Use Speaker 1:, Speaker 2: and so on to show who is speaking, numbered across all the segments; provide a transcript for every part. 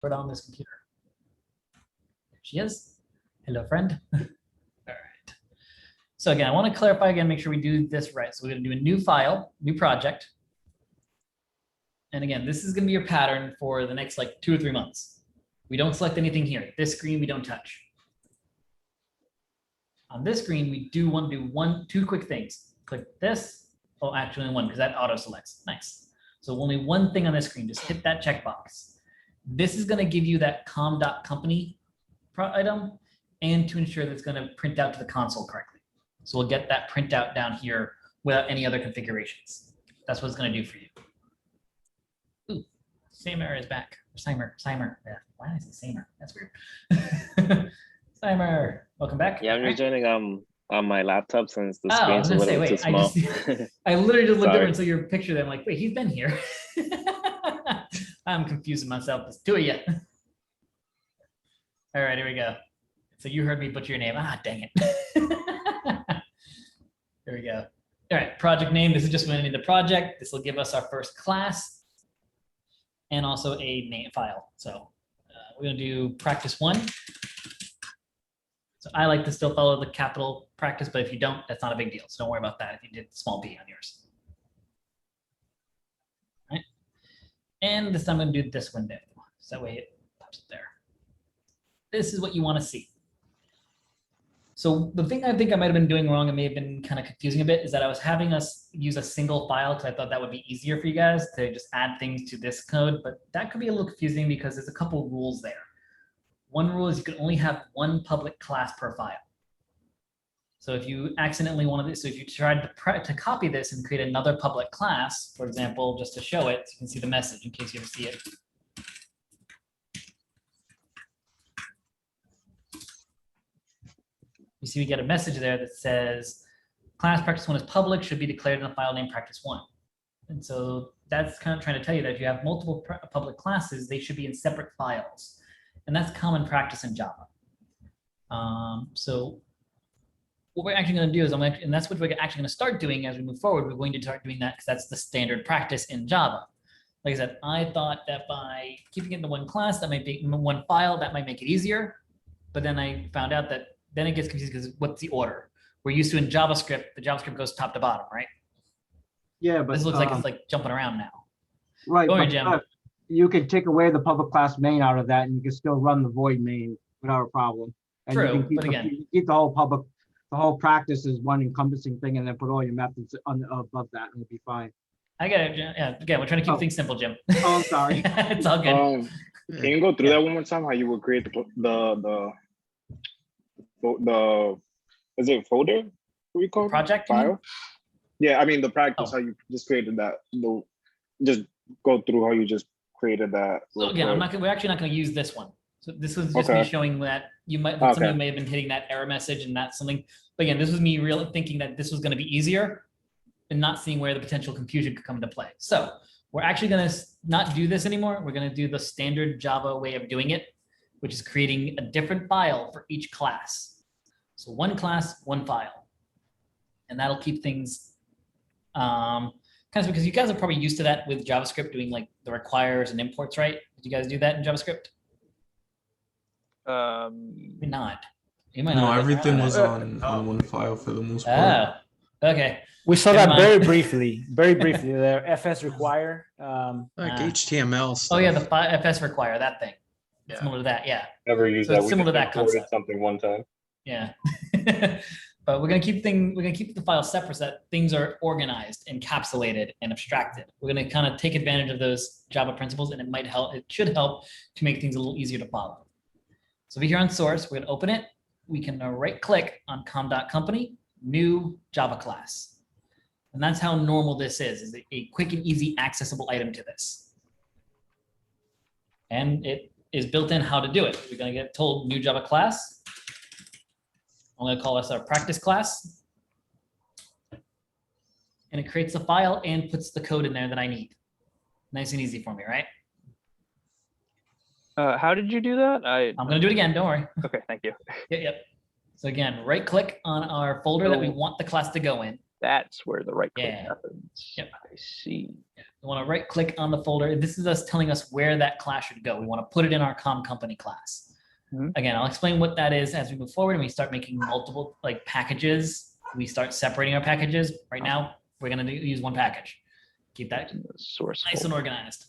Speaker 1: put on this computer. There she is. Hello, friend. All right. So again, I want to clarify again, make sure we do this right. So we're going to do a new file, new project. And again, this is going to be your pattern for the next like 2 or 3 months. We don't select anything here. This screen we don't touch. On this screen, we do want to do 2 quick things. Click this. Oh, actually one, because that auto selects. Nice. So only one thing on this screen, just hit that checkbox. This is going to give you that com.company item and to ensure that it's going to print out to the console correctly. So we'll get that printout down here without any other configurations. That's what it's going to do for you. Ooh, Samer is back. Simer. Yeah. Why did I say Samer? That's weird. Simer, welcome back.
Speaker 2: Yeah, I'm just joining on my laptop since the
Speaker 1: I
Speaker 2: screen's
Speaker 1: was
Speaker 2: a
Speaker 1: gonna
Speaker 2: little
Speaker 1: say,
Speaker 2: too
Speaker 1: wait,
Speaker 2: small.
Speaker 1: I literally just looked over
Speaker 2: Sorry.
Speaker 1: and saw your picture there. I'm like, wait, he's been here. I'm confusing myself. There's 2 of you. All right, here we go. So you heard me butcher your name. Ah, dang it. There we go. All right, project name. This is just going to be the project. This will give us our first class and also a name file. So we're going to do practice 1. So I like to still follow the capital practice, but if you don't, that's not a big deal. So don't worry about that if you did small p on yours. All right. And this time I'm going to do this window. So that way it pops up there. This is what you want to see. So the thing I think I might have been doing wrong and may have been kind of confusing a bit is that I was having us use a single file because I thought that would be easier for you guys to just add things to this code, but that could be a little confusing because there's a couple of rules there. One rule is you can only have 1 public class per file. So if you accidentally wanted this, so if you tried to copy this and create another public class, for example, just to show it, so you can see the message in case you ever see it. You see we get a message there that says class practice 1 is public, should be declared in the file name practice 1. And so that's kind of trying to tell you that if you have multiple public classes, they should be in separate files. And that's common practice in Java. So what we're actually going to do is, and that's what we're actually going to start doing as we move forward. We're going to start doing that because that's the standard practice in Java. Like I said, I thought that by keeping it in 1 class, that might be 1 file, that might make it easier. But then I found out that then it gets confusing because what's the order? We're used to in JavaScript, the JavaScript goes top to bottom, right?
Speaker 3: Yeah, but
Speaker 1: This looks like it's like jumping around now.
Speaker 3: right.
Speaker 1: Go ahead,
Speaker 3: But,
Speaker 1: Jim.
Speaker 3: you can take away the public class main out of that, and you can still run the void main without a problem. And you
Speaker 1: True,
Speaker 3: can keep
Speaker 1: but
Speaker 3: the,
Speaker 1: again-
Speaker 3: you can keep the whole public, the whole practice is one encompassing thing, and then put all your methods above that, and it'll be fine.
Speaker 1: I get it. Yeah, again, we're trying to keep things simple, Jim.
Speaker 3: Oh, I'm sorry.
Speaker 1: It's all good.
Speaker 4: Can you go through that one more time? How you would create the is it folder? What we call
Speaker 1: Project, you mean?
Speaker 4: file? Yeah, I mean the practice.
Speaker 1: Oh.
Speaker 4: How you just created that. Just go through how you just created that.
Speaker 1: So again, we're actually not going to use this one. So this was just me showing that some of you may have been hitting that error message and that's something. But again, this was me really thinking that this was going to be easier and not seeing where the potential confusion could come into play. So we're actually going to not do this anymore. We're going to do the standard Java way of doing it, which is creating a different file for each class. So 1 class, 1 file. And that'll keep things kind of, because you guys are probably used to that with JavaScript doing like the requires and imports, right? Did you guys do that in JavaScript? Maybe not. You might
Speaker 5: No,
Speaker 1: not.
Speaker 5: everything was on 1 file for the most part.
Speaker 1: Oh, okay.
Speaker 6: We saw
Speaker 1: Never
Speaker 6: that
Speaker 1: mind.
Speaker 6: very briefly, The FS require.
Speaker 7: Like HTML stuff.
Speaker 1: Oh yeah, the FS require, that thing.
Speaker 7: Yeah.
Speaker 1: Similar to that, yeah.
Speaker 4: Never use
Speaker 1: So
Speaker 4: that.
Speaker 1: it's similar to that concept.
Speaker 4: Something one time.
Speaker 1: Yeah. But we're gonna keep the file separate so that things are organized, encapsulated, and abstracted. We're gonna kind of take advantage of those Java principles, and it should help to make things a little easier to follow. So over here on source, we're gonna open it. We can right click on com.company, new Java class. And that's how normal this is a quick and easy accessible item to this. And it is built in how to do it. We're gonna get told new Java class. I'm going to call this our practice class. And it creates a file and puts the code in there that I need. Nice and easy for me, right?
Speaker 8: How did you do that?
Speaker 1: I'm going to do it again. Don't worry.
Speaker 8: Okay, thank you.
Speaker 1: Yep. So again, right click on our folder that we want the class to go in.
Speaker 8: That's where the right click
Speaker 1: Yeah.
Speaker 8: happens.
Speaker 1: Yep.
Speaker 8: I see.
Speaker 1: We want to right click on the folder. This is us telling us where that class should go. We want to put it in our company class.
Speaker 8: Mhm.
Speaker 1: Again, I'll explain what that is as we move forward and we start making multiple like packages. We start separating our packages. Right now, we're going to use one package. Keep that
Speaker 8: In the source
Speaker 1: nice and
Speaker 8: folder.
Speaker 1: organized.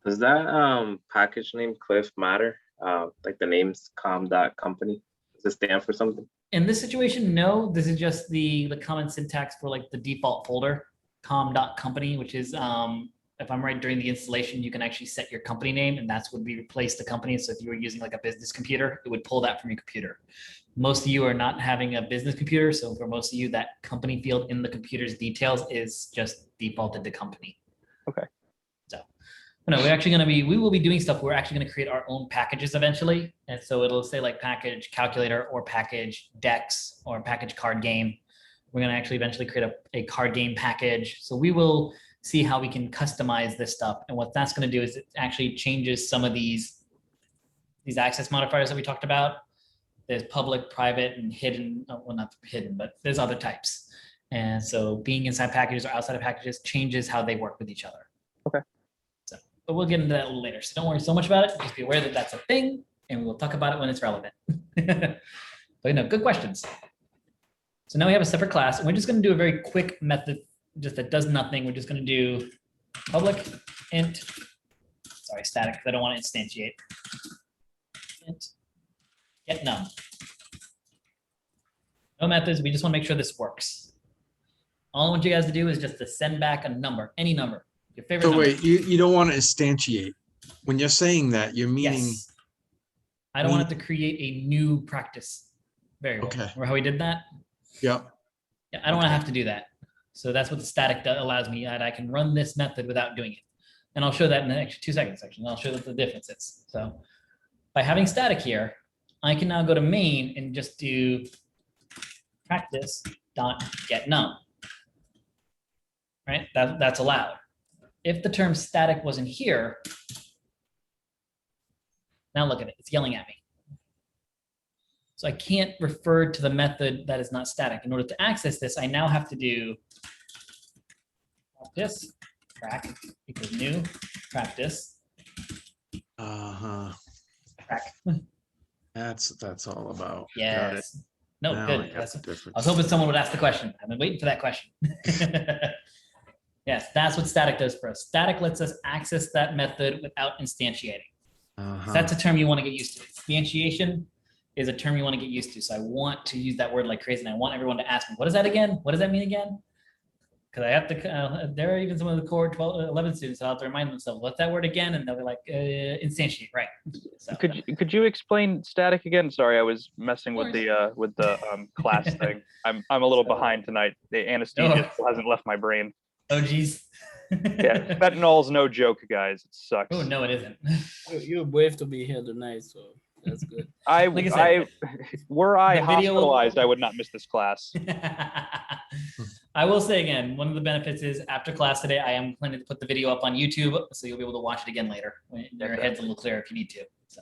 Speaker 2: Does that package name Cliff matter? Like the name's com.company? Does it stand for something?
Speaker 1: In this situation, no, this is just the common syntax for like the default folder, com.company, which is, if I'm right, during the installation, you can actually set your company name and that's would be replace the company. So if you were using like a business computer, it would pull that from your computer. Most of you are not having a business computer. So for most of you, that company field in the computer's details is just defaulted to company.
Speaker 8: Okay.
Speaker 1: So, no, we will be doing stuff. We're actually going to create our own packages eventually. And so it'll say like package calculator or package decks or package card game. We're going to actually eventually create a card game package. So we will see how we can customize this stuff. And what that's going to do is it actually changes some of these access modifiers that we talked about. There's public, private, and hidden. Well, not hidden, but there's other types. And so being inside packages or outside of packages changes how they work with each other.
Speaker 8: Okay.
Speaker 1: So, but we'll get into that a little later. So don't worry so much about it. Just be aware that that's a thing, and we'll talk about it when it's relevant. But good questions. So now we have a separate class, and we're just going to do a very quick method, just that does nothing. We're just going to do public int, sorry, static, because I don't want to instantiate. Int get num. No methods. We just want to make sure this works. All I want you guys to do is just to send back a number, any number, your favorite
Speaker 7: So
Speaker 1: number.
Speaker 7: wait, you don't want to instantiate. When you're saying that, you're meaning,
Speaker 1: Yes. I don't want it to create a new practice variable.
Speaker 7: Okay.
Speaker 1: Remember how we did that?
Speaker 7: yep,
Speaker 1: Yeah, I don't want to have to do that. So that's what the static allows me, that I can run this method without doing it. And I'll show that in the next 2 seconds, actually. And I'll show what the difference is. So by having static here, I can now go to main and just do practice.getNum. Right? That's allowed. If the term static wasn't here, now look at it, it's yelling at me. So I can't refer to the method that is not static. In order to access this, I now have to do practice, track equals new practice, track.
Speaker 7: that's all about. Got it.
Speaker 1: Yes. No,
Speaker 7: Now I
Speaker 1: good.
Speaker 7: got
Speaker 1: That's,
Speaker 7: the
Speaker 1: I
Speaker 7: difference.
Speaker 1: was hoping someone would ask the question. I've been waiting for that question. Yes, that's what static does for us. Static lets us access that method without instantiating. So that's a term you want to get used to. Instantiation is a term you want to get used to. So I want to use that word like crazy, and I want everyone to ask me, what is that again? What does that mean again? Because I have to, there are even some of the core 12, 11 students that have to remind themselves, what's that word again? And they'll be like, instantiate, right? So,
Speaker 8: Could you explain static again? Sorry, I was messing with the class thing. I'm a little behind tonight. The anesthesia still hasn't left my brain.
Speaker 1: oh, geez.
Speaker 8: Yeah, fentanyl's no joke, guys. It sucks.
Speaker 1: Oh, no, it isn't.
Speaker 9: You're brave to be here tonight, so that's good.
Speaker 1: Like I
Speaker 8: Were I
Speaker 1: the video will-
Speaker 8: hospitalized, I would not miss this class.
Speaker 1: I will say again, one of the benefits is after class today, I am planning to put the video up on YouTube, so you'll be able to watch it again later. Your head's a little clearer if you need to. So,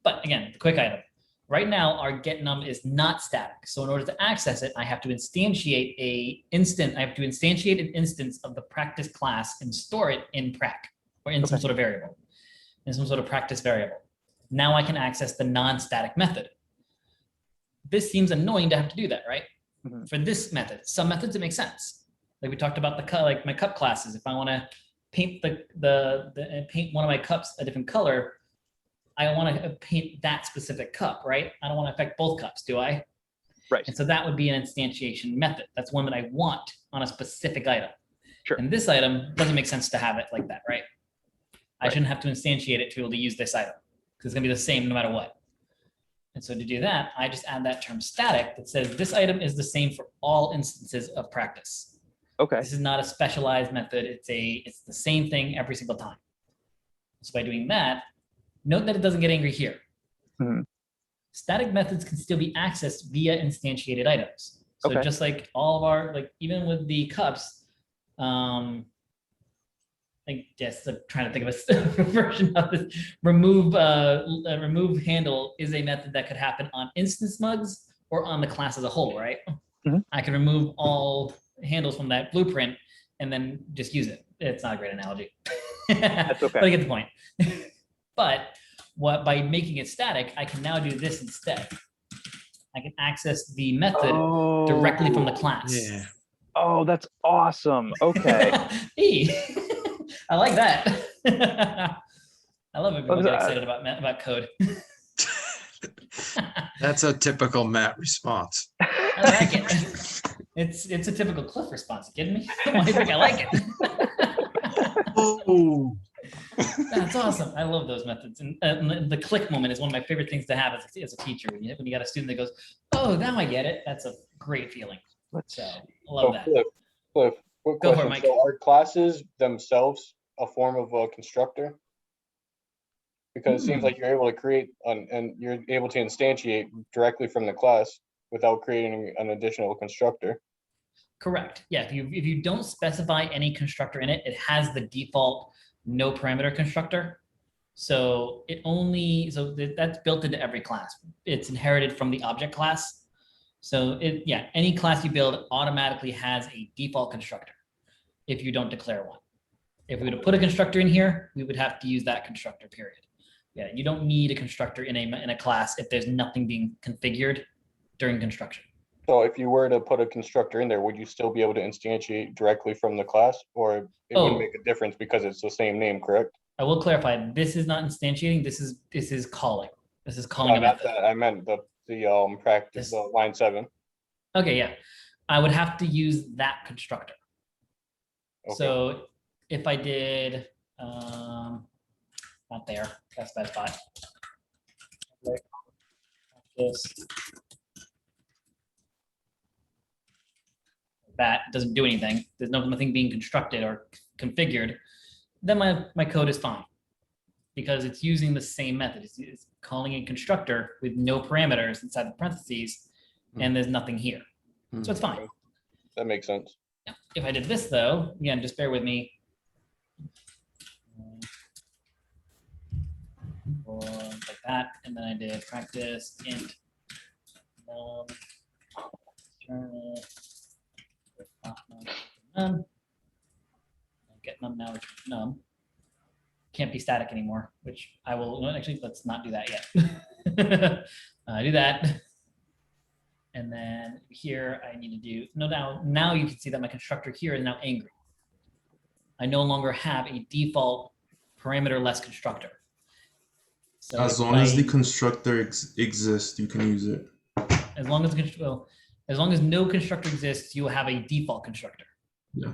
Speaker 1: but again, the quick item. Right now, our getNum is not static. So in order to access it, I have to instantiate an instance of the practice class and store it in prac or in some sort of variable, in some sort of practice variable. Now I can access the non-static method. This seems annoying to have to do that, right?
Speaker 8: Mm-hmm.
Speaker 1: For this method, some methods it makes sense. Like we talked about like my cup classes. If I want to paint paint one of my cups a different color, I want to paint that specific cup, right? I don't want to affect both cups, do I?
Speaker 8: Right.
Speaker 1: And so that would be an instantiation method. That's one that I want on a specific item.
Speaker 8: Sure.
Speaker 1: And this item doesn't make sense to have it like that, right? I shouldn't have to instantiate it to be able to use this item because it's going to be the same no matter what. And so to do that, I just add that term static that says this item is the same for all instances of practice.
Speaker 8: Okay.
Speaker 1: This is not a specialized method. It's the same thing every single time. So by doing that, note that it doesn't get angry here.
Speaker 8: Mhm.
Speaker 1: Static methods can still be accessed via instantiated items. So
Speaker 8: Okay.
Speaker 1: just like all of our, like even with the cups, I guess I'm trying to think of a version of this. Remove handle is a method that could happen on instance mugs or on the class as a whole, right?
Speaker 8: Mhm.
Speaker 1: I can remove all handles from that blueprint and then just use it. It's not a great analogy.
Speaker 8: That's okay.
Speaker 1: But I get the point. But by making it static, I can now do this instead. I can access the method directly from the class.
Speaker 7: Yeah.
Speaker 8: Oh, that's awesome. Okay.
Speaker 1: I like that. I love it when people get excited about code.
Speaker 7: That's a typical Matt response.
Speaker 1: I like it. It's a typical Cliff response. You kidding me? Why do you think I like it?
Speaker 7: Oh,
Speaker 1: That's awesome. I love those methods. And the click moment is one of my favorite things to have as a teacher. When you got a student that goes, "Oh, now I get it." That's a great feeling. So I love that.
Speaker 10: Cliff, quick
Speaker 1: Go for
Speaker 10: question.
Speaker 1: it, Mike.
Speaker 10: So are classes themselves a form of a constructor? Because it seems like you're able to create and you're able to instantiate directly from the class without creating an additional constructor.
Speaker 1: Correct. Yeah. If you don't specify any constructor in it, it has the default no parameter constructor. So that's built into every class. It's inherited from the object class. So any class you build automatically has a default constructor if you don't declare one. If we were to put a constructor in here, we would have to use that constructor, period. Yeah, you don't need a constructor in a class if there's nothing being configured during construction.
Speaker 10: So if you were to put a constructor in there, would you still be able to instantiate directly from the class, or it wouldn't make a difference because it's the same name, correct?
Speaker 1: I will clarify, this is not instantiating, this is calling. This is calling
Speaker 10: No,
Speaker 1: a
Speaker 10: not
Speaker 1: method.
Speaker 10: that. I meant the practice, the line 7.
Speaker 1: Okay, yeah. I would have to use that constructor.
Speaker 10: Okay.
Speaker 1: So if I did, not there, that's bad spot. This. That doesn't do anything. There's nothing being constructed or configured. Then my code is fine because it's using the same method. It's calling a constructor with no parameters inside the parentheses, and there's nothing here. So it's fine.
Speaker 10: That makes sense.
Speaker 1: Yeah. If I did this though, again, just bear with me. Like that, and then I did practice int num. Get num now, which num can't be static anymore, which I will actually, let's not do that yet. Do that. And then here I need to do, now you can see that my constructor here is now angry. I no longer have a default parameter-less constructor. So
Speaker 5: as long as the constructor exists, you can use it.
Speaker 1: As long as no constructor exists, you will have a default constructor.
Speaker 5: Yeah.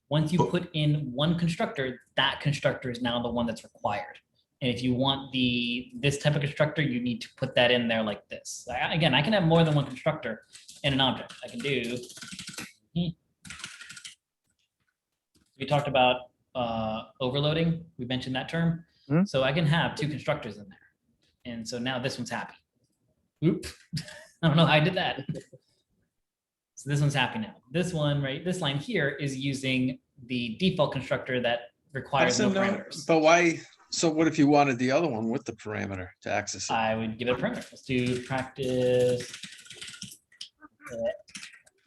Speaker 1: Once you put in one constructor, that constructor is now the one that's required. And if you want this type of constructor, you need to put that in there like this. Again, I can have more than one constructor in an object. I can do. We talked about overloading. We mentioned that term.
Speaker 8: Mm-hmm.
Speaker 1: So I can have 2 constructors in there. And so now this one's happy. Oop. I don't know how I did that. So this one's happy now. This one, right? This line here is using the default constructor that requires no parameters.
Speaker 7: But why? So what if you wanted the other one with the parameter to access it?
Speaker 1: I would give it a parameter. Let's do practice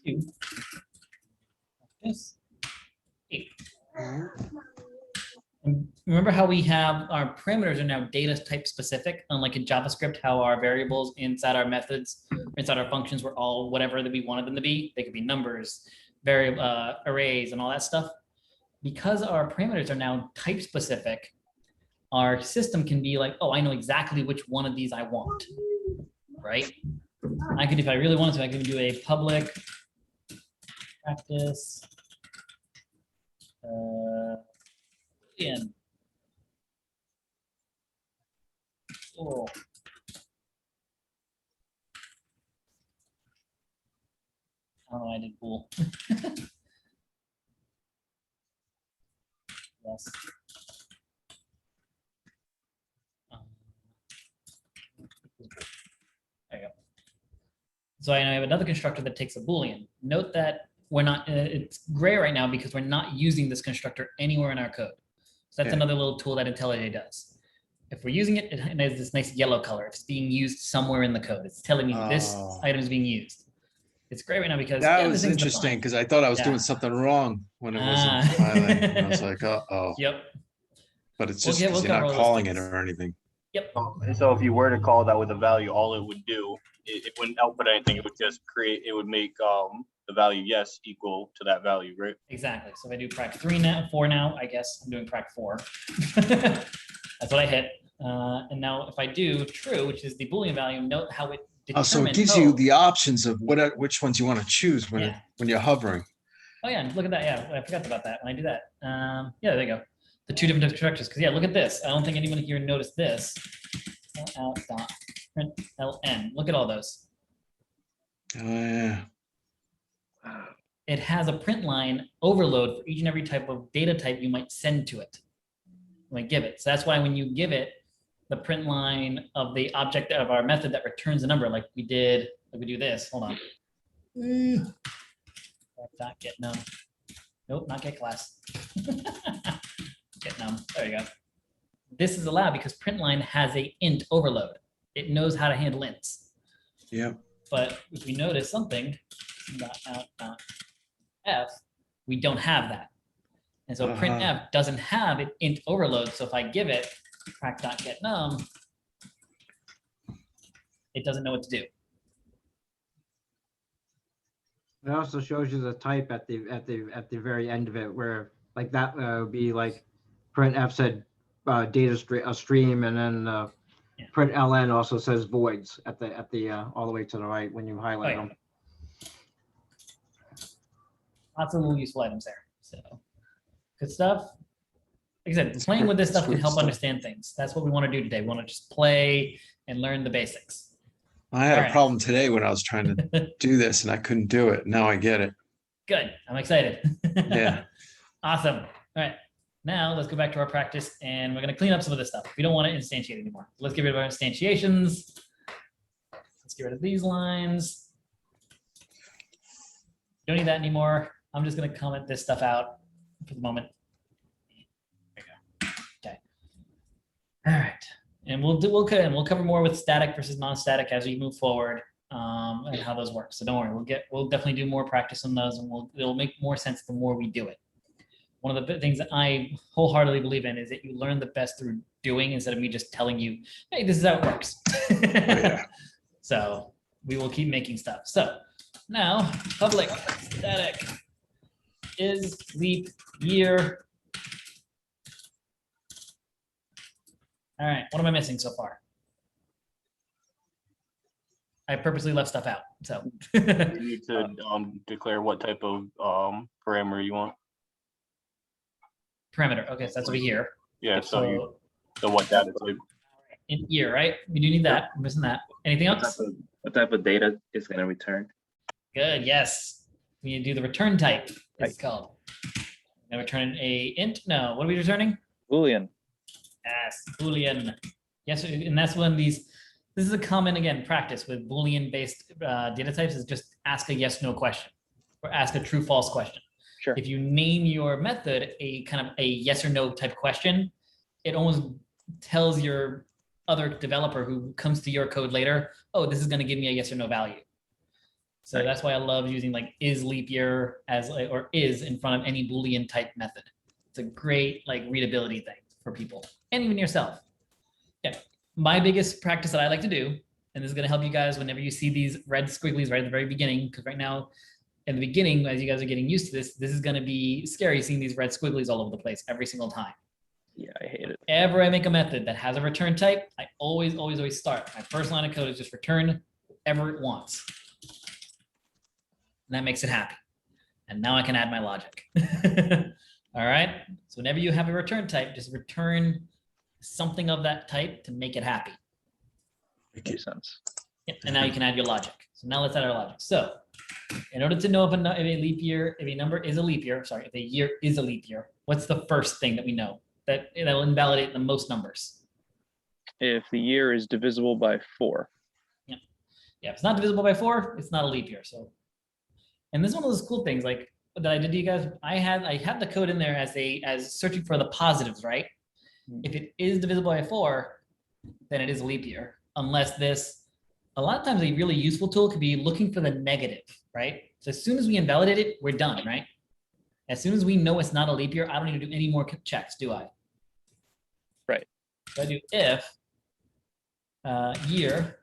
Speaker 1: 2. Practice 8. And remember how we have our parameters are now data type specific, unlike in JavaScript, how our variables inside our methods, inside our functions were all whatever that we wanted them to be. They could be numbers, variable arrays, and all that stuff. Because our parameters are now type specific, our system can be like, oh, I know exactly which one of these I want, right? I could, if I really wanted to, I could do a public practice in. Oh. Oh, I did cool. Yes. There you go. So I have another constructor that takes a Boolean. Note that we're not, it's gray right now because we're not using this constructor anywhere in our code. So that's another little tool that IntelliJ does. If we're using it, it has this nice yellow color. It's being used somewhere in the code. It's telling me this item is being used. It's great right now because
Speaker 7: That
Speaker 1: yeah, this
Speaker 7: was
Speaker 1: thing's
Speaker 7: interesting
Speaker 1: defined.
Speaker 7: because I thought I was
Speaker 1: Yeah.
Speaker 7: doing something wrong when it wasn't
Speaker 1: Ah.
Speaker 7: highlighting. And I was like, uh-oh.
Speaker 1: Yep.
Speaker 7: But it's
Speaker 1: We'll
Speaker 7: just
Speaker 1: get-
Speaker 7: because
Speaker 1: we'll
Speaker 7: you're
Speaker 1: cover
Speaker 7: not
Speaker 1: all those
Speaker 7: calling it
Speaker 1: things.
Speaker 7: or anything.
Speaker 1: Yep.
Speaker 10: So if you were to call that with a value, all it would do, it wouldn't output anything. It would just it would make the value yes equal to that value, right?
Speaker 1: Exactly. So if I do prac 3 now, 4 now, I guess I'm doing prac 4. That's what I hit. And now if I do true, which is the Boolean value, note how it determines.
Speaker 7: So it gives you the options of which ones you want to choose when
Speaker 1: Yeah.
Speaker 7: when you're hovering.
Speaker 1: Oh yeah, and look at that. Yeah, I forgot about that when I do that. Yeah, there you go. The two different constructors. Because yeah, look at this. I don't think anyone here noticed this. Out dot print ln. Look at all those.
Speaker 7: Oh, yeah.
Speaker 1: It has a print line overload for each and every type of data type you might send to it. You might give it. So that's why when you give it the print line of the object of our method that returns a number, like we did, like we do this. Hold on. Not get num. Nope, not get class. Get num. There you go. This is allowed because print line has a int overload. It knows how to handle ints.
Speaker 7: Yep.
Speaker 1: But if we notice something, dot out dot f, we don't have that. And so printf doesn't have an int overload. So if I give it prac.getNum, it doesn't know what to do.
Speaker 3: It also shows you the type at the very end of it, where like that would be like printf said data stream, and then
Speaker 1: Yeah.
Speaker 3: print ln also says voids at the all the way to the right when you highlight
Speaker 1: Oh, yeah.
Speaker 3: them.
Speaker 1: Lots of little useful items there. So good stuff. Like I said,
Speaker 7: That's
Speaker 1: playing
Speaker 7: great.
Speaker 1: with this
Speaker 7: That's
Speaker 1: stuff can
Speaker 7: great
Speaker 1: help
Speaker 7: stuff.
Speaker 1: understand things. That's what we want to do today. We want to just play and learn the basics.
Speaker 7: I had
Speaker 1: All
Speaker 7: a
Speaker 1: right.
Speaker 7: problem today when I was trying to do this and I couldn't do it. Now I get it.
Speaker 1: Good. I'm excited.
Speaker 7: Yeah.
Speaker 1: Awesome. All right. Now let's go back to our practice and we're going to clean up some of this stuff. We don't want to instantiate anymore. Let's get rid of our instantiations. Let's get rid of these lines. Don't need that anymore. I'm just going to comment this stuff out for the moment. There you go. Okay. All right. And we'll cover more with static versus non-static as we move forward, and how those work. So don't worry, we'll definitely do more practice on those, and it'll make more sense the more we do it. One of the things that I wholeheartedly believe in is that you learn the best through doing instead of me just telling you, hey, this is how it works.
Speaker 7: Yeah.
Speaker 1: So we will keep making stuff. So now public static is leap year. All right, what am I missing so far? I purposely left stuff out, so.
Speaker 10: You need to declare what type of parameter you want.
Speaker 1: Parameter, okay, so that's over here.
Speaker 10: Yeah, so what data type.
Speaker 1: In year, right? We do need that, I'm missing that. Anything else?
Speaker 2: What type of data is going to return?
Speaker 1: Good, yes. We need to do the return type, it's
Speaker 8: Right.
Speaker 1: called. Now return a int, no, what are we returning?
Speaker 8: Boolean.
Speaker 1: Yes, Boolean. Yes, and that's one of these, this is a common, again, practice with Boolean based data types is just ask a yes, no question or ask a true, false question.
Speaker 8: Sure.
Speaker 1: If you name your method a kind of a yes or no type question, it almost tells your other developer who comes to your code later, oh, this is going to give me a yes or no value. So
Speaker 2: Right.
Speaker 1: that's why I love using like is leap year as or is in front of any Boolean type method. It's a great like readability thing for people and even yourself. Yeah. My biggest practice that I like to do, and this is going to help you guys whenever you see these red squigglies right at the very beginning, because right now in the beginning, as you guys are getting used to this is going to be scary seeing these red squigglies all over the place every single time.
Speaker 8: Yeah, I hate it.
Speaker 1: Whenever I make a method that has a return type, I always start. My first line of code is just return whatever it wants. And that makes it happy. And now I can add my logic. All right. So whenever you have a return type, just return something of that type to make it happy.
Speaker 8: Makes sense.
Speaker 1: Yep. And now you can add your logic. So now let's add our logic. So in order to know if a leap year, if a number is a leap year, sorry, if a year is a leap year, what's the first thing that we know that will invalidate the most numbers?
Speaker 8: If the year is divisible by 4.
Speaker 1: Yeah, if it's not divisible by 4, it's not a leap year. So, and this is one of those cool things like that I did to you guys. I had the code in there as searching for the positives, right? If it is divisible by 4, then it is a leap year, unless this a lot of times a really useful tool could be looking for the negative, right? So as soon as we invalidate it, we're done, right? As soon as we know it's not a leap year, I don't need to do any more checks, do I?
Speaker 8: Right.
Speaker 1: So I do if year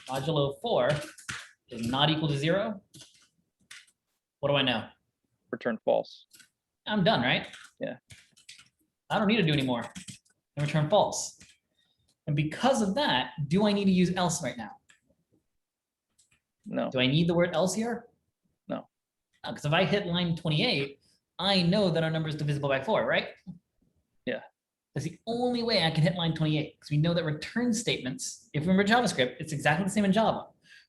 Speaker 1: modulo 4 is not equal to 0. What do I know?
Speaker 8: Return false.
Speaker 1: I'm done, right?
Speaker 8: Yeah.
Speaker 1: I don't need to do any more and return false. And because of that, do I need to use else right now?
Speaker 8: No.
Speaker 1: Do I need the word else here?
Speaker 8: No.
Speaker 1: Because if I hit line 28, I know that our number is divisible by 4, right?
Speaker 8: Yeah.
Speaker 1: That's the only way I can hit line 28, because we know that return statements, if we remember JavaScript, it's exactly the same in Java.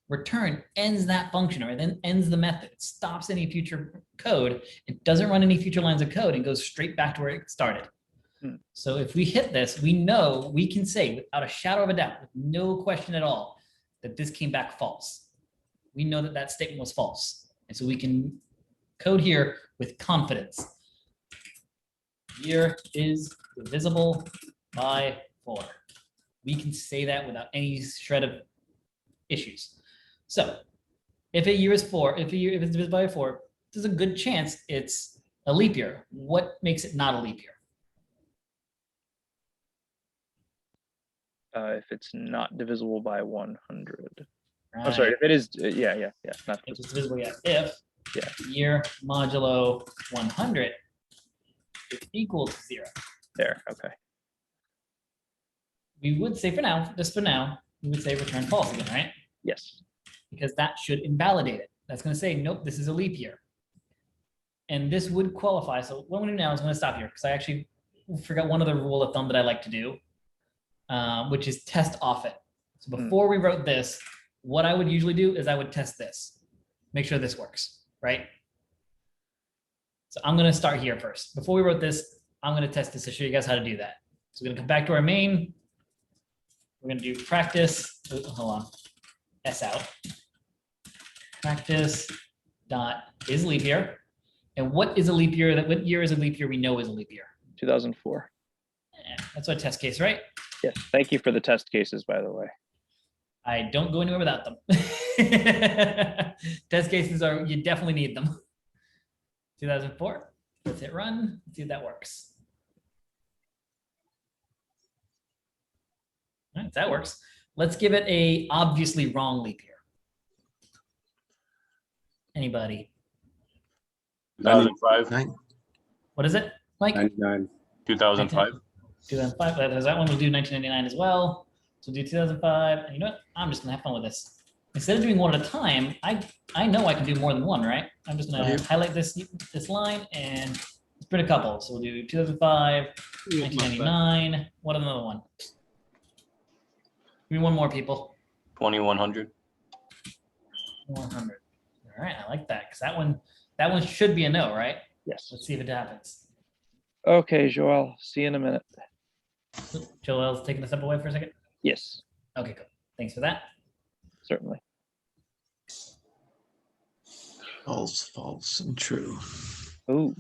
Speaker 1: Return ends that function, or then ends the method. It stops any future code. It doesn't run any future lines of code and goes straight back to where it started. So if we hit this, we know we can say without a shadow of a doubt, with no question at all, that this came back false. We know that that statement was false. And so we can code here with confidence. Year is divisible by 4. We can say that without any shred of issues. So if a year is 4, if it's divisible by 4, there's a good chance it's a leap year. What makes it not a leap year?
Speaker 8: If it's not divisible by 100.
Speaker 1: Right.
Speaker 8: I'm sorry, if it is, yeah. Not
Speaker 1: If it's divisible, yeah. If
Speaker 8: Yeah.
Speaker 1: year modulo 100 is equal to 0.
Speaker 8: there. Okay.
Speaker 1: We would say for now, just for now, we would say return false again, right?
Speaker 8: Yes.
Speaker 1: Because that should invalidate it. That's going to say, nope, this is a leap year. And this would qualify. So what I'm going to do now is I'm going to stop here because I actually forgot one other rule of thumb that I like to do, which is test off it. So before we wrote this, what I would usually do is I would test this, make sure this works, right? So I'm going to start here first. Before we wrote this, I'm going to test this to show you guys how to do that. So we're going to come back to our main. We're going to do practice. Oh, hold on. S out. Practice dot is leap year. And what is a leap year? What year is a leap year we know is a leap year?
Speaker 8: 2004.
Speaker 1: Yeah, that's our test case, right?
Speaker 8: Yes. Thank you for the test cases, by the way.
Speaker 1: I don't go anywhere without them. Test cases are, you definitely need them. 2004. Let's hit run. Let's see if that works. All right, that works. Let's give it a obviously wrong leap year. Anybody?
Speaker 11: 2005.
Speaker 1: What is it? Like
Speaker 11: 99. 2005.
Speaker 1: 2005. There's that one. We'll do 1999 as well. So we'll do 2005. And you know what? I'm just gonna have fun with this. Instead of doing one at a time, I know I can do more than one, right? I'm just gonna highlight this line and let's print a couple. So we'll do 2005, 1999. What another one? Give me one more, people.
Speaker 11: 2100.
Speaker 1: 100. All right, I like that because that one should be a no, right?
Speaker 8: Yes.
Speaker 1: Let's see if it happens.
Speaker 8: Okay, Joel. See you in a minute.
Speaker 1: Joel's taking a step away for a second.
Speaker 8: Yes,
Speaker 1: Okay, cool. Thanks for that.
Speaker 8: certainly.
Speaker 7: False, false, and true.
Speaker 8: Ooh.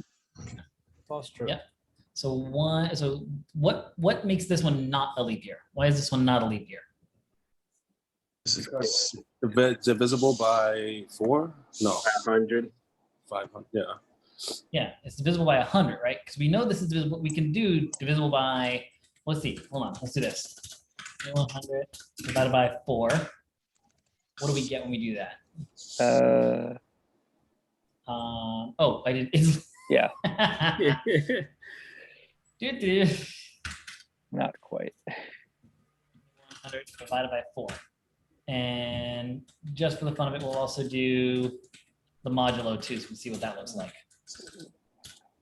Speaker 6: False, true.
Speaker 1: Yeah. So what makes this one not a leap year? Why is this one not a leap year?
Speaker 11: Because divisible by 4? No,
Speaker 2: 500.
Speaker 11: 500. Yeah.
Speaker 1: Yeah, it's divisible by 100, right? Because we know this is divisible. We can do divisible by, let's see, hold on, let's do this. 100 divided by 4. What do we get when we do that? Oh, I did.
Speaker 8: Yeah.
Speaker 1: Doo-doo.
Speaker 8: Not quite.
Speaker 1: 100 divided by 4. And just for the fun of it, we'll also do the modulo too, so we can see what that looks like.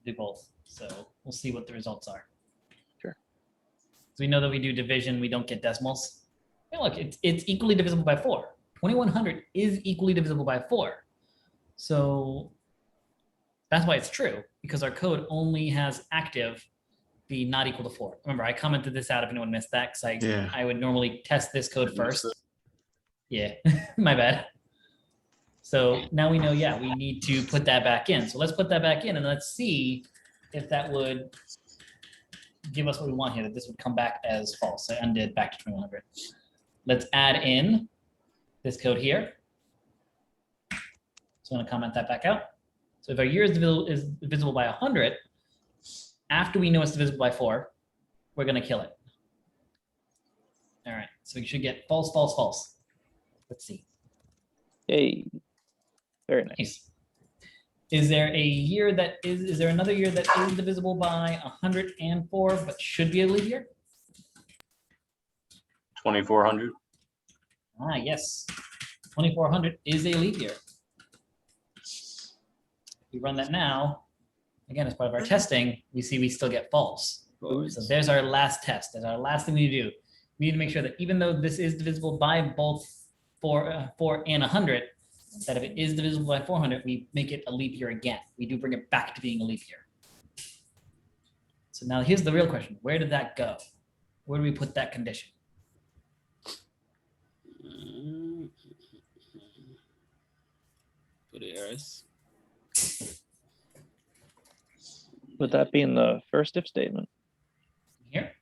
Speaker 1: Do both. So we'll see what the results are.
Speaker 8: Sure.
Speaker 1: So we know that we do division, we don't get decimals. Hey, look, it's equally divisible by 4. 2100 is equally divisible by 4. So that's why it's true, because our code only has active be not equal to 4. Remember, I commented this out if anyone missed that, because I would normally test this code first. Yeah, my bad. So now we know, yeah, we need to put that back in. So let's put that back in and let's see if that would give us what we want here, that this would come back as false. I undid back to 2100. Let's add in this code here. So I'm going to comment that back out. So if our year is divisible by 100, after we know it's divisible by 4, we're going to kill it. All right, so we should get false, false, false. Let's see.
Speaker 8: Yay. Very nice.
Speaker 1: Nice. Is there a year that is there another year that is divisible by 104 but should be a leap year?
Speaker 11: 2400.
Speaker 1: Ah, yes. 2400 is a leap year. We run that now. Again, as part of our testing, we see we still get false. So there's our last test. That's our last thing we do. We need to make sure that even though this is divisible by both 4 and 100, that if it is divisible by 400, we make it a leap year again. We do bring it back to being a leap year. So now here's the real question. Where did that go? Where do we put that condition?
Speaker 9: Put the errors.
Speaker 8: Would that be in the first if statement?
Speaker 1: Here?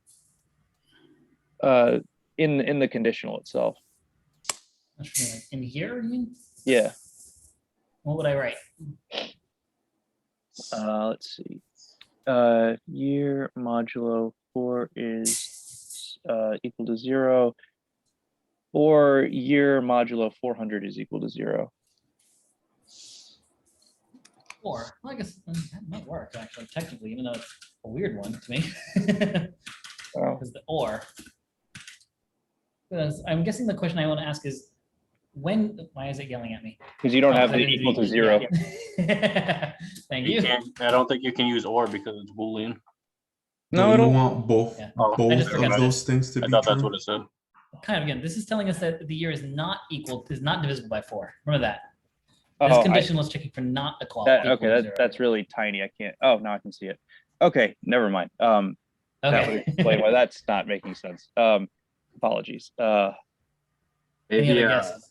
Speaker 8: In the conditional itself.
Speaker 1: Like in here, you mean?
Speaker 8: Yeah.
Speaker 1: What would I write?
Speaker 8: Let's see. Year modulo 4 is equal to 0, or year modulo 400 is equal to 0.
Speaker 1: Or, well, I guess that might work actually, technically, even though it's a weird one to me.
Speaker 8: Wow.
Speaker 1: Because the or. Because I'm guessing the question I want to ask is, why is it yelling at me?
Speaker 8: Because you don't have
Speaker 1: I
Speaker 8: the
Speaker 1: didn't
Speaker 8: equal to
Speaker 1: read-
Speaker 8: 0.
Speaker 1: yeah. Thank you.
Speaker 11: I don't think you can use or because it's Boolean.
Speaker 8: No,
Speaker 5: Don't you
Speaker 8: it'll.
Speaker 5: want both
Speaker 1: Yeah.
Speaker 5: both
Speaker 1: I just forgot
Speaker 5: of those things to
Speaker 11: I
Speaker 5: be
Speaker 11: thought that's
Speaker 5: true?
Speaker 11: what it said.
Speaker 1: Kind of, again, this is telling us that the year is not divisible by 4. Remember that. This
Speaker 8: Oh,
Speaker 1: conditional is checking for not equality.
Speaker 8: okay, that's really tiny. I can't. Oh, now I can see it. Okay, never mind. That would
Speaker 1: okay.
Speaker 8: explain why that's not making sense. Apologies.
Speaker 1: Any
Speaker 2: Maybe
Speaker 1: other guesses?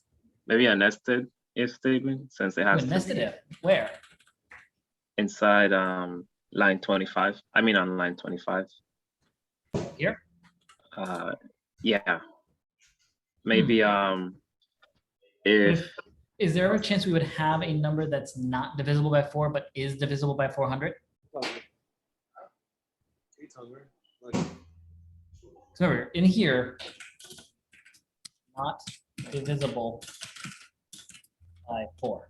Speaker 2: maybe a nested if statement since it has
Speaker 1: Ooh,
Speaker 2: to
Speaker 1: nested
Speaker 2: be
Speaker 1: if. Where?
Speaker 2: inside line 25. I mean on line 25.
Speaker 1: Here?
Speaker 2: Yeah. Maybe if
Speaker 1: Is there ever a chance we would have a number that's not divisible by 4 but is divisible by 400? So remember, in here, not divisible by 4.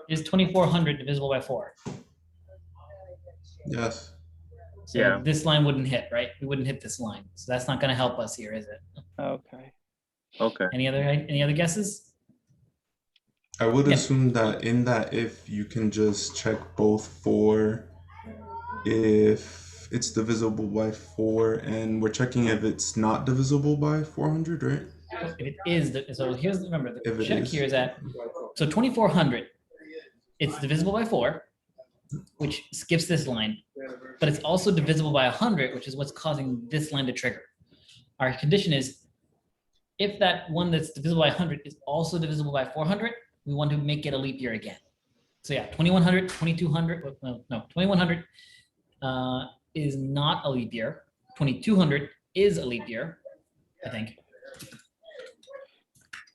Speaker 1: Is 2400 divisible by 4?
Speaker 5: Yes.
Speaker 1: So
Speaker 2: Yeah.
Speaker 1: this line wouldn't hit, right? We wouldn't hit this line. So that's not going to help us here, is it?
Speaker 8: Okay.
Speaker 2: okay.
Speaker 1: Any other guesses?
Speaker 5: I would
Speaker 1: Yeah.
Speaker 5: assume that in that if you can just check both for if it's divisible by 4 and we're checking if it's not divisible by 400, right?
Speaker 1: If it is, so here's, remember, the
Speaker 5: If it
Speaker 1: check
Speaker 5: is.
Speaker 1: here is at, so 2400, it's divisible by 4, which skips this line, but it's also divisible by 100, which is what's causing this line to trigger. Our condition is, if that one that's divisible by 100 is also divisible by 400, we want to make it a leap year again. So yeah, 2100, 2200, no, 2100 is not a leap year. 2200 is a leap year, I think.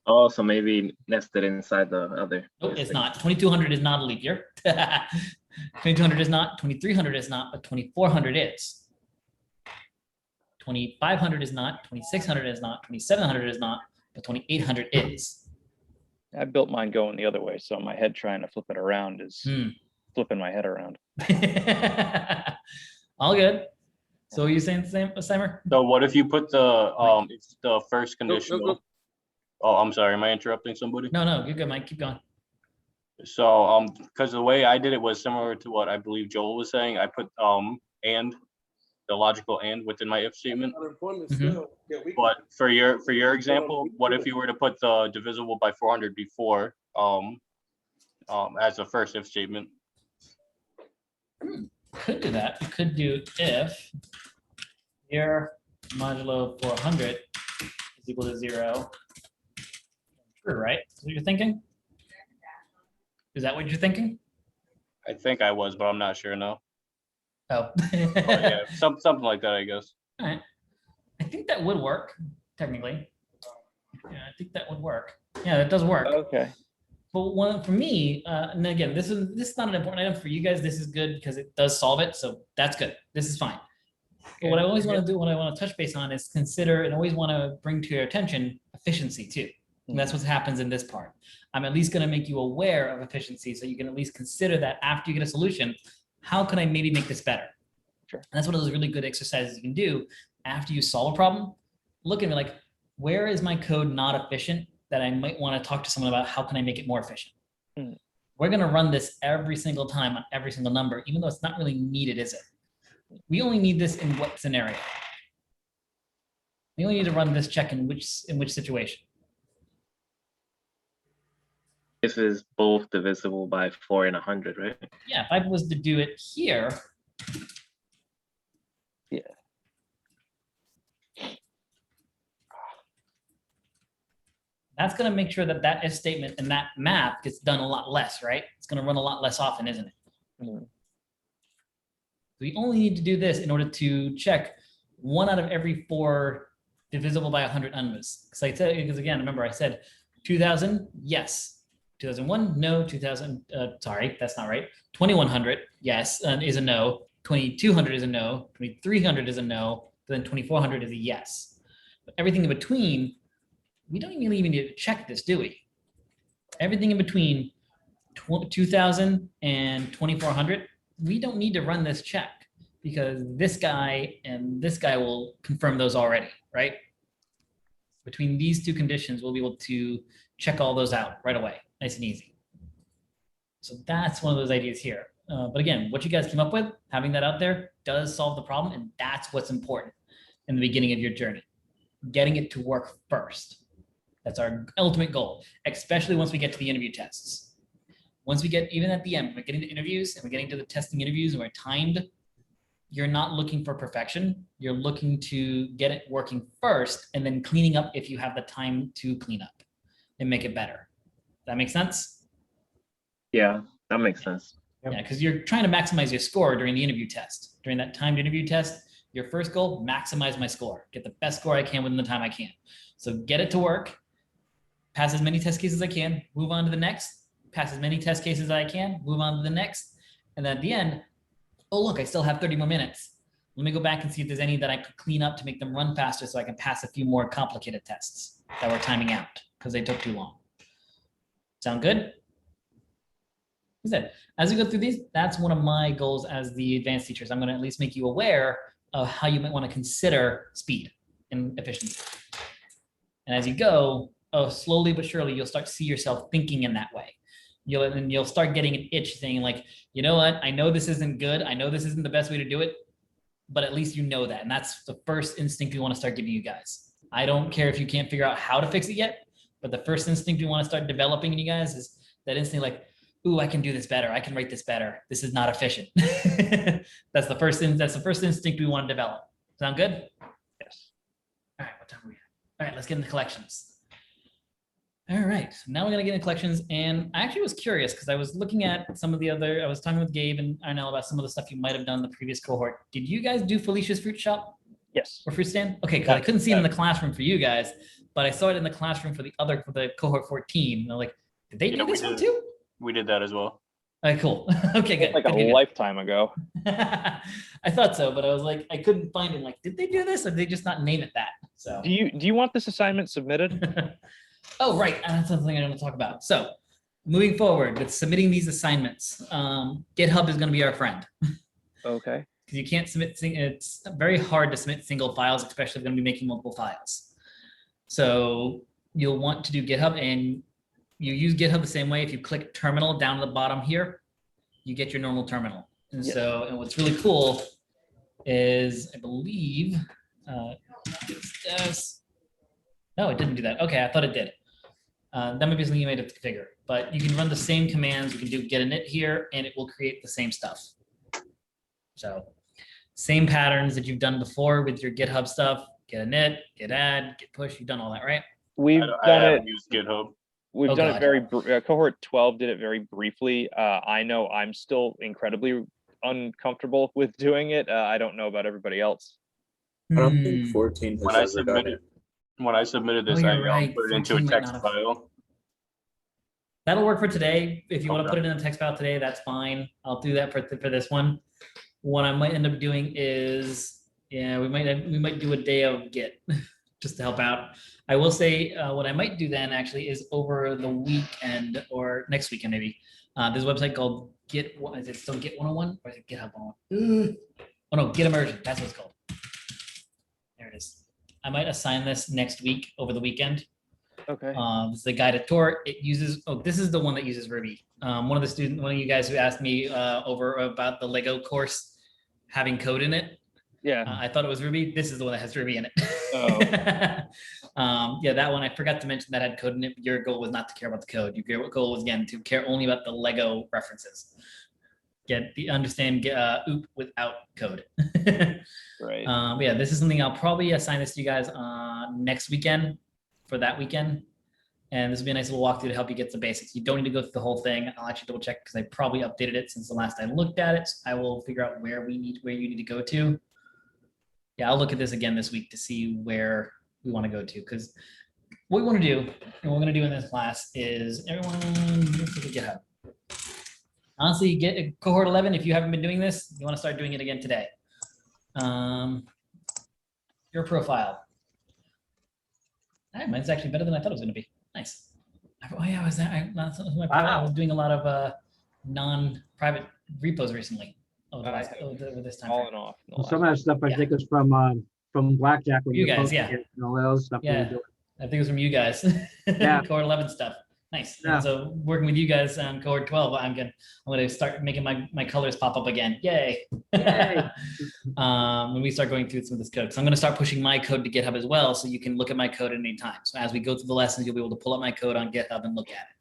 Speaker 2: Oh, so maybe nested inside the other.
Speaker 1: Nope, it's not. 2200 is not a leap year. 2200 is not. 2300 is not, but 2400 is. 2500 is not. 2600 is not. 2700 is not, but 2800 is.
Speaker 8: I built mine going the other way, so my head trying to flip it around is flipping my head around.
Speaker 1: All good. So are you saying the same, Simer?
Speaker 11: So what if you put it's the first conditional? Oh, I'm sorry. Am I interrupting somebody?
Speaker 1: No, you're good, Mike. Keep going.
Speaker 11: So because the way I did it was similar to what I believe Joel was saying. I put and the logical and within my if statement. But for your example, what if you were to put the divisible by 400 before as the first if statement?
Speaker 1: Could do that. You could do if here modulo 400 is equal to 0. True, right? Is what you're thinking? Is that what you're thinking?
Speaker 11: I think I was, but I'm not sure. No.
Speaker 1: Oh.
Speaker 11: But yeah, something like that, I guess.
Speaker 1: All right. I think that would work, technically. Yeah, I think that would work. Yeah, that does work.
Speaker 8: Okay.
Speaker 1: But one for me, and again, this is not an important item for you guys. This is good because it does solve it, so that's good. This is fine. But what I always want to do, what I want to touch base on is consider and always want to bring to your attention efficiency too. And that's what happens in this part. I'm at least going to make you aware of efficiency so you can at least consider that after you get a solution, how can I maybe make this better?
Speaker 8: Sure.
Speaker 1: And that's one of those really good exercises you can do after you solve a problem. Look at me like, where is my code not efficient that I might want to talk to someone about how can I make it more efficient? We're going to run this every single time on every single number, even though it's not really needed, is it? We only need this in what scenario? We only need to run this check in which situation?
Speaker 2: This is both divisible by 4 and 100, right?
Speaker 1: Yeah, if I was to do it here.
Speaker 8: Yeah.
Speaker 1: That's going to make sure that that if statement and that math gets done a lot less, right? It's going to run a lot less often, isn't it? We only need to do this in order to check 1 out of every 4 divisible by 100 numbers. Because I said, because again, remember I said 2000, yes. 2001, no. 2000, sorry, that's not right. 2100, yes, is a no. 2200 is a no. 2300 is a no. Then 2400 is a yes. But everything in between, we don't even need to check this, do we? Everything in between 2000 and 2400, we don't need to run this check because this guy and this guy will confirm those already, right? Between these 2 conditions, we'll be able to check all those out right away, nice and easy. So that's one of those ideas here. But again, what you guys came up with, having that out there does solve the problem, and that's what's important in the beginning of your journey. Getting it to work first. That's our ultimate goal, especially once we get to the interview tests. Once we get, even at the end, we're getting to interviews and we're getting to the testing interviews and we're timed, you're not looking for perfection. You're looking to get it working first and then cleaning up if you have the time to clean up and make it better. That make sense?
Speaker 2: Yeah, that makes sense.
Speaker 1: Yeah, because you're trying to maximize your score during the interview test. During that timed interview test, your first goal, maximize my score. Get the best score I can within the time I can. So get it to work, pass as many test cases as I can, move on to the next, pass as many test cases as I can, move on to the next. And then at the end, oh, look, I still have 30 more minutes. Let me go back and see if there's any that I could clean up to make them run faster so I can pass a few more complicated tests that were timing out because they took too long. Sound good? As we go through these, that's one of my goals as the advanced teachers. I'm going to at least make you aware of how you might want to consider speed and efficiency. And as you go, slowly but surely, you'll start to see yourself thinking in that way. You'll start getting an itch saying like, you know what? I know this isn't good. I know this isn't the best way to do it, but at least you know that. And that's the first instinct we want to start giving you guys. I don't care if you can't figure out how to fix it yet, but the first instinct we want to start developing in you guys is that instinct like, ooh, I can do this better. I can write this better. This is not efficient. That's the first instinct we want to develop. Sound good?
Speaker 8: Yes.
Speaker 1: All right, what time are we at? All right, let's get into collections. All right, so now we're gonna get into collections. And I actually was curious because I was looking at some of the other, I was talking with Gabe and Arnell about some of the stuff you might have done in the previous cohort. Did you guys do Felicia's fruit shop?
Speaker 8: Yes.
Speaker 1: Or fruit stand? Okay, because I couldn't see it in the classroom for you guys, but I saw it in the classroom for the cohort 14. And I'm like, did they do this one too?
Speaker 11: We did that as well.
Speaker 1: All right, cool. Okay, good.
Speaker 8: Like
Speaker 1: good,
Speaker 8: a
Speaker 1: good, good.
Speaker 8: lifetime ago.
Speaker 1: I thought so, but I was like, I couldn't find it. Like, did they do this or did they just not name it that? So
Speaker 8: Do you want this assignment submitted?
Speaker 1: oh, right. And that's something I'm going to talk about. So moving forward with submitting these assignments, GitHub is going to be our friend.
Speaker 8: Okay.
Speaker 1: Because you can't submit, it's very hard to submit single files, especially if you're going to be making multiple files. So you'll want to do GitHub, and you use GitHub the same way. If you click terminal down at the bottom here, you get your normal terminal. And
Speaker 8: Yes.
Speaker 1: so, and what's really cool is, I believe, no, it didn't do that. Okay, I thought it did. That might be something you made to configure, but you can run the same commands. You can do get init here, and it will create the same stuff. So same patterns that you've done before with your GitHub stuff, get init, get add, get push. You've done all that, right?
Speaker 8: We've
Speaker 11: I
Speaker 8: done
Speaker 11: haven't
Speaker 8: it.
Speaker 11: used GitHub.
Speaker 8: We've
Speaker 1: Oh,
Speaker 8: done
Speaker 1: God.
Speaker 8: it very, cohort 12 did it very briefly. I know I'm still incredibly uncomfortable with doing it. I don't know about everybody else.
Speaker 5: I don't think
Speaker 1: Hmm.
Speaker 5: 14 has
Speaker 11: When I
Speaker 5: ever done
Speaker 11: submitted,
Speaker 5: it.
Speaker 11: when I submitted
Speaker 1: Oh,
Speaker 11: this, I
Speaker 1: you're right.
Speaker 11: put it into a
Speaker 1: 14 might
Speaker 11: text
Speaker 1: not have-
Speaker 11: file.
Speaker 1: That'll work for today. If you want to
Speaker 11: Okay.
Speaker 1: put it in a text file today, that's fine. I'll do that for this one. What I might end up doing is, yeah, we might do a day of Git just to help out. I will say what I might do then actually is over the weekend or next weekend maybe. There's a website called Git. Is it still Git 101 or is it GitHub 101? Oh no, Git Immersion. That's what it's called. There it is. I might assign this next week over the weekend.
Speaker 8: Okay.
Speaker 1: This is a guided tour. It uses, this is the one that uses Ruby. One of you guys who asked me over about the Lego course having code in it.
Speaker 8: Yeah.
Speaker 1: I thought it was Ruby. This is the one that has Ruby in it.
Speaker 8: Oh.
Speaker 1: Yeah, that one I forgot to mention that had code in it. Your goal was not to care about the code. Your goal was again to care only about the Lego references. Understand OOP without code.
Speaker 8: Right.
Speaker 1: Yeah, this is something I'll probably assign this to you guys next weekend for that weekend. And this will be a nice little walkthrough to help you get the basics. You don't need to go through the whole thing. I'll actually double check because I probably updated it since the last I looked at it. So I will figure out where you need to go to. Yeah, I'll look at this again this week to see where we want to go to. Because what we want to do, and what we're going to do in this class is everyone, let's look at GitHub. Honestly, get cohort 11. If you haven't been doing this, you want to start doing it again today. Your profile. All right, mine's actually better than I thought it was going to be. Nice. Oh yeah, I was doing a lot of non-private repos recently over this time.
Speaker 8: On and off.
Speaker 3: Some of that stuff I
Speaker 1: Yeah.
Speaker 3: think is from Blackjack. When
Speaker 1: You
Speaker 3: you're
Speaker 1: guys,
Speaker 3: posting
Speaker 1: yeah.
Speaker 3: it and all that other stuff. we were
Speaker 1: Yeah.
Speaker 3: doing.
Speaker 1: I think it was from you guys.
Speaker 3: Yeah.
Speaker 1: Cohort 11 stuff. Nice.
Speaker 3: Yeah.
Speaker 1: And so working with you guys on cohort 12, I'm gonna start making my colors pop up again. Yay.
Speaker 3: Yay.
Speaker 1: When we start going through some of this code. So I'm going to start pushing my code to GitHub as well, so you can look at my code at any time. So as we go through the lessons, you'll be able to pull up my code on GitHub and look at it.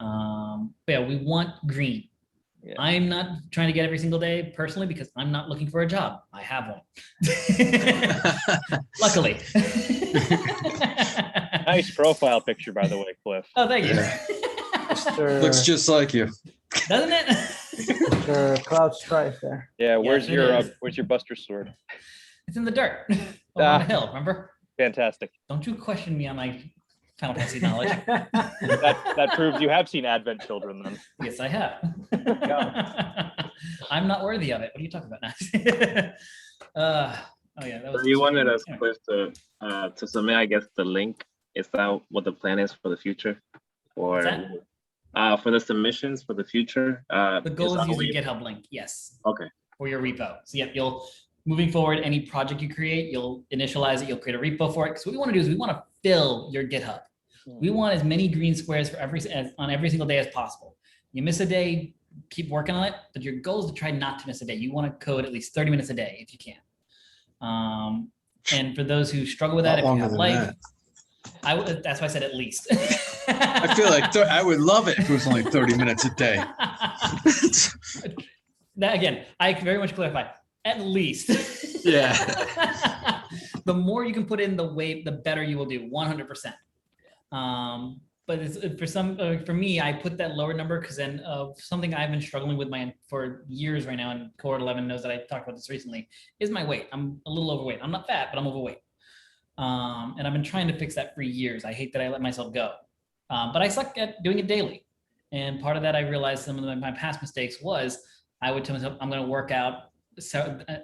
Speaker 1: But yeah, we want green.
Speaker 8: Yeah.
Speaker 1: I'm not trying to get every single day personally because I'm not looking for a job. I have one. Luckily.
Speaker 8: Nice profile picture, by the way, Cliff.
Speaker 1: Oh, thank you.
Speaker 7: Looks just like you.
Speaker 1: Doesn't it?
Speaker 6: Mr. Cloud Strife there.
Speaker 8: Yeah, where's
Speaker 1: it
Speaker 8: your
Speaker 1: is.
Speaker 8: where's your Buster sword?
Speaker 1: It's in the dirt over on the hill, remember?
Speaker 8: Fantastic.
Speaker 1: Don't you question me on my Final Fantasy knowledge.
Speaker 8: That proves you have seen Advent Children then.
Speaker 1: Yes, I have. I'm not worthy of it. What are you talking about now? Oh yeah, that was.
Speaker 2: So you wanted us,
Speaker 1: anyway.
Speaker 2: Cliff, to submit, I guess, the link. Is that what the plan is for the future? Or for the submissions for the future?
Speaker 1: The goal is
Speaker 2: that
Speaker 1: use a
Speaker 2: what
Speaker 1: GitHub link. Yes.
Speaker 2: Okay.
Speaker 1: For your repo. So yep, you'll moving forward, any project you create, you'll initialize it. You'll create a repo for it. Because what we want to do is we want to fill your GitHub. We want as many green squares for on every single day as possible. You miss a day, keep working on it, but your goal is to try not to miss a day. You want to code at least 30 minutes a day if you can. And for those who struggle with that, if you have like, that's why I said at least.
Speaker 7: I feel like I would love it if it was only 30 minutes a day.
Speaker 1: That again, I can very much clarify. At least.
Speaker 7: Yeah.
Speaker 1: The more you can put in, the better you will do. 100%. But for me, I put that lower number because then something I've been struggling with for years right now, and cohort 11 knows that I talked about this recently, is my weight. I'm a little overweight. I'm not fat, but I'm overweight. And I've been trying to fix that for years. I hate that I let myself go. But I suck at doing it daily. And part of that, I realized some of my past mistakes was I would tell myself, I'm going to work out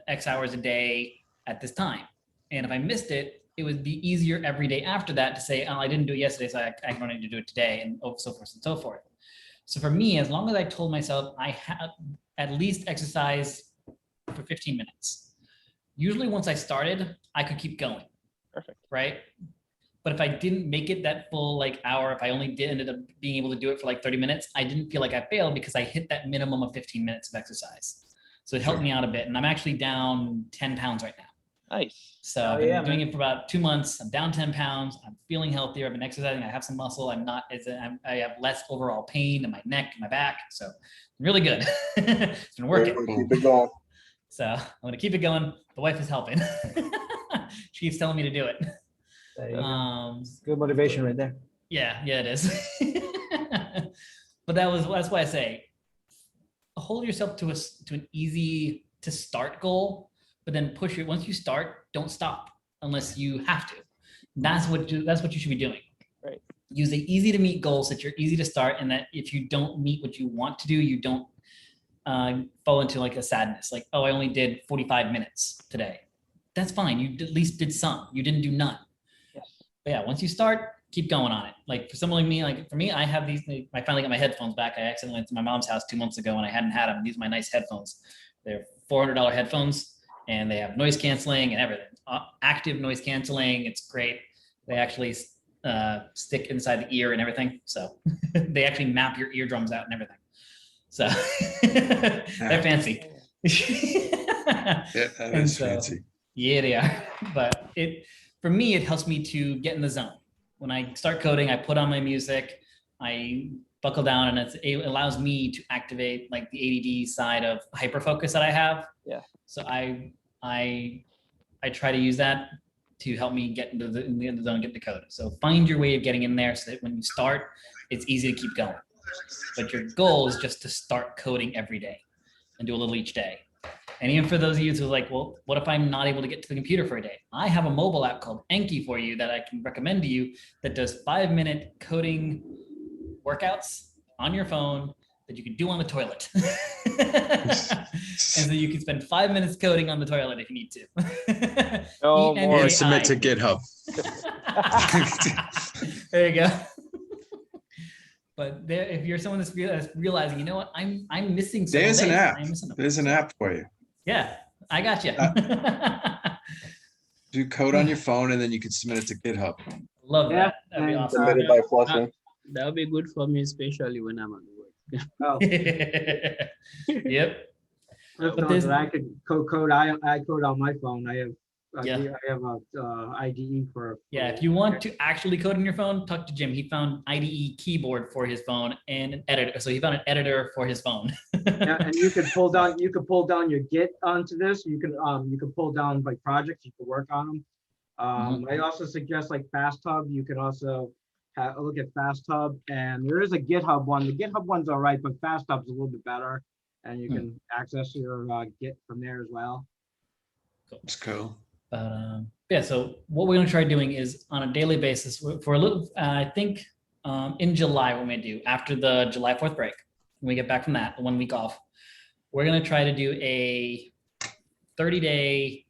Speaker 1: X hours a day at this time. And if I missed it, it would be easier every day after that to say, oh, I didn't do it yesterday, so I don't need to do it today, and so forth and so forth. So for me, as long as I told myself I have at least exercise for 15 minutes, usually once I started, I could keep going.
Speaker 8: Perfect.
Speaker 1: Right? But if I didn't make it that full hour, if I only ended up being able to do it for 30 minutes, I didn't feel like I failed because I hit that minimum of 15 minutes of exercise. So it helped me out a bit. And I'm actually down 10 pounds right now.
Speaker 8: Nice.
Speaker 1: So I've been doing it for about 2 months. I'm down 10 pounds. I'm feeling healthier. I've been exercising. I have some muscle. I have less overall pain in my neck, my back. So really good. It's been working.
Speaker 10: Keep it going.
Speaker 1: So I'm going to keep it going. The wife is helping. She keeps telling me to do it.
Speaker 6: There you go. Good motivation right there.
Speaker 1: Yeah, it is. But that's why I say hold yourself to an easy to start goal, but then push it. Once you start, don't stop unless you have to. That's what you should be doing.
Speaker 8: Right.
Speaker 1: Use the easy to meet goals that you're easy to start, and that if you don't meet what you want to do, you don't fall into like a sadness. Like, oh, I only did 45 minutes today. That's fine. You at least did some. You didn't do none.
Speaker 8: Yes.
Speaker 1: But yeah, once you start, keep going on it. Like for someone like me, like for me, I have these. I finally got my headphones back. I accidentally went to my mom's house 2 months ago, and I hadn't had them. These are my nice headphones. They're $400 headphones, and they have noise canceling and everything. Active noise canceling. It's great. They actually stick inside the ear and everything. So they actually map your eardrums out and everything. So they're fancy.
Speaker 7: Yeah, that is fancy.
Speaker 1: Yeah, they are. But for me, it helps me to get in the zone. When I start coding, I put on my music, I buckle down, and it allows me to activate like the ADD side of hyper focus that I have.
Speaker 8: Yeah.
Speaker 1: So I try to use that to help me get into the zone, get the code. So find your way of getting in there so that when you start, it's easy to keep going. But your goal is just to start coding every day and do a little each day. And even for those of you who are like, well, what if I'm not able to get to the computer for a day? I have a mobile app called Enki for you that I can recommend to you that does 5-minute coding workouts on your phone that you can do on the toilet. And so you can spend 5 minutes coding on the toilet if you need to.
Speaker 8: No more.
Speaker 7: Or submit to GitHub.
Speaker 1: There you go. But there, if you're someone that's realizing, you know what, I'm missing some
Speaker 7: There's an
Speaker 1: days,
Speaker 7: app.
Speaker 1: I'm missing them.
Speaker 7: There's an app for you.
Speaker 1: Yeah, I got you.
Speaker 7: Do code on your phone and then you can submit it to GitHub.
Speaker 1: Love
Speaker 3: Yeah,
Speaker 1: that. That'd be
Speaker 3: and,
Speaker 1: awesome.
Speaker 10: Submitted by Flutter.
Speaker 9: That would be good for me, especially when I'm at work.
Speaker 3: Oh,
Speaker 1: Yep.
Speaker 3: just
Speaker 1: But
Speaker 3: know
Speaker 1: there's-
Speaker 3: that I could code. I code on my phone. I have
Speaker 1: Yeah.
Speaker 3: I have a IDE for.
Speaker 1: Yeah, if you want to actually code on your phone, talk to Jim. He found IDE keyboard for his phone and an editor. So he found an editor for his phone.
Speaker 3: Yeah, and you can pull down your Git onto this. You can pull down like projects. You can work on them. I also suggest like FastHub. You can also look at FastHub, and there is a GitHub one. The GitHub one's all right, but FastHub's a little bit better, and you can access your Git from there as well.
Speaker 7: It's cool.
Speaker 1: Yeah, so what we're going to try doing is on a daily basis for a little, I think in July, what we may do after the July 4th break, when we get back from that, 1 week off, we're going to try to do a 30-day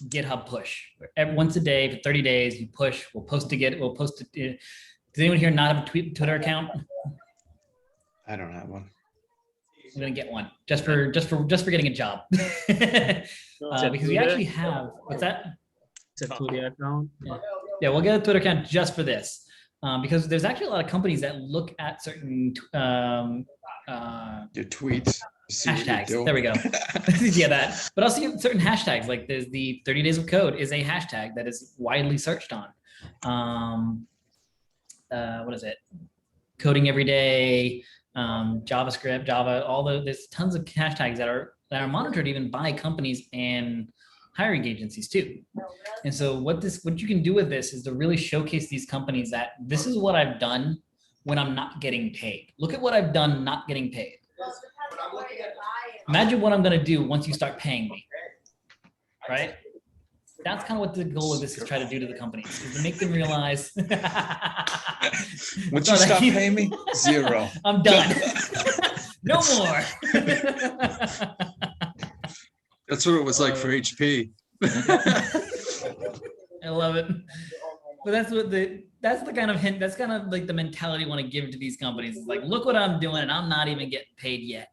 Speaker 1: GitHub push. Once a day for 30 days, you push, we'll post to Git, we'll post it. Does anyone here not have a Twitter account?
Speaker 7: I don't have one.
Speaker 1: I'm gonna get one just for getting a job. Because we actually have, what's that?
Speaker 9: It's a Twitter account.
Speaker 1: Yeah, we'll get a Twitter account just for this. Because there's actually a lot of companies that look at certain
Speaker 7: Your tweets. See what you're
Speaker 1: hashtags.
Speaker 7: doing.
Speaker 1: There we go. Yeah, that. But also certain hashtags, like there's the 30 days of code is a hashtag that is widely searched on. What is it? Coding every day, JavaScript, Java, there's tons of hashtags that are monitored even by companies and hiring agencies too. And so what you can do with this is to really showcase these companies that this is what I've done when I'm not getting paid. Look at what I've done not getting paid. Imagine what I'm going to do once you start paying me, right? That's kind of what the goal of this is, try to do to the companies, is to make them realize.
Speaker 7: Once you stop paying me, 0.
Speaker 1: I'm done. No more.
Speaker 7: That's what it was like for HP.
Speaker 1: I love it. But that's the kind of hint, that's kind of like the mentality I want to give to these companies. It's like, look what I'm doing and I'm not even getting paid yet.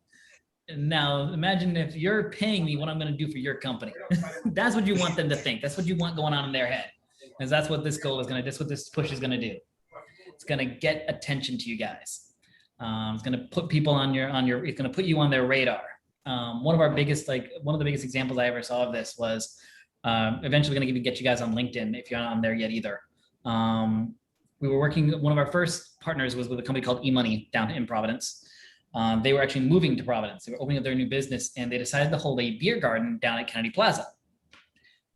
Speaker 1: And now imagine if you're paying me what I'm going to do for your company. That's what you want them to think. That's what you want going on in their head. Because that's what this goal is going to, that's what this push is going to do. It's going to get attention to you guys. It's going to put people on your, it's going to put you on their radar. One of the biggest examples I ever saw of this was eventually going to get you guys on LinkedIn if you're not on there yet either. We were working, one of our first partners was with a company called eMoney down in Providence. They were actually moving to Providence. They were opening up their new business and they decided to hold a beer garden down at Kennedy Plaza.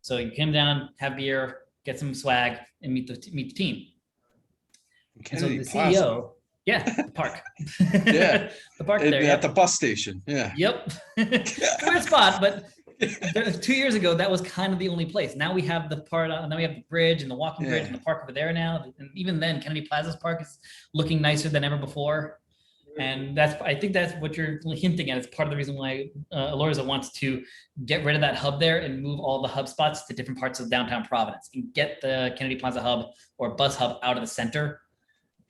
Speaker 1: So you came down, have beer, get some swag, and meet the team. And so the CEO, yeah, the park.
Speaker 7: Yeah.
Speaker 1: The park there.
Speaker 7: At the bus station. Yeah.
Speaker 1: Yep. Weird spot, but 2 years ago, that was kind of the only place. Now we have the part, now we have the bridge and the walking bridge and the park over there now. And even then, Kennedy Plaza's park is looking nicer than ever before. And I think that's what you're hinting at. It's part of the reason why Alorza wants to get rid of that hub there and move all the hub spots to different parts of downtown Providence and get the Kennedy Plaza hub or bus hub out of the center.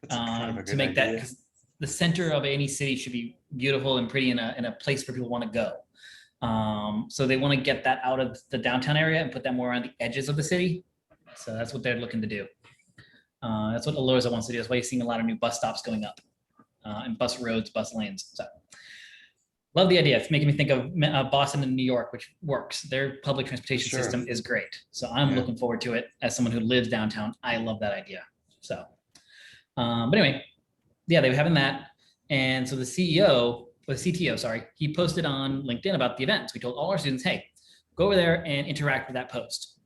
Speaker 1: To make that, because the center of any city should be beautiful and pretty in a place where people want to go. So they want to get that out of the downtown area and put that more on the edges of the city. So that's what they're looking to do. That's what Alorza wants to do. That's why you're seeing a lot of new bus stops going up and bus roads, bus lanes. So love the idea. It's making me think of Boston and New York, which works. Their public transportation system is great. So I'm looking forward to it as someone who lives downtown. I love that idea. So, but anyway, yeah, they were having that. And so the CEO, or the CTO, sorry, he posted on LinkedIn about the events. We told all our students, hey, go over there and interact with that post.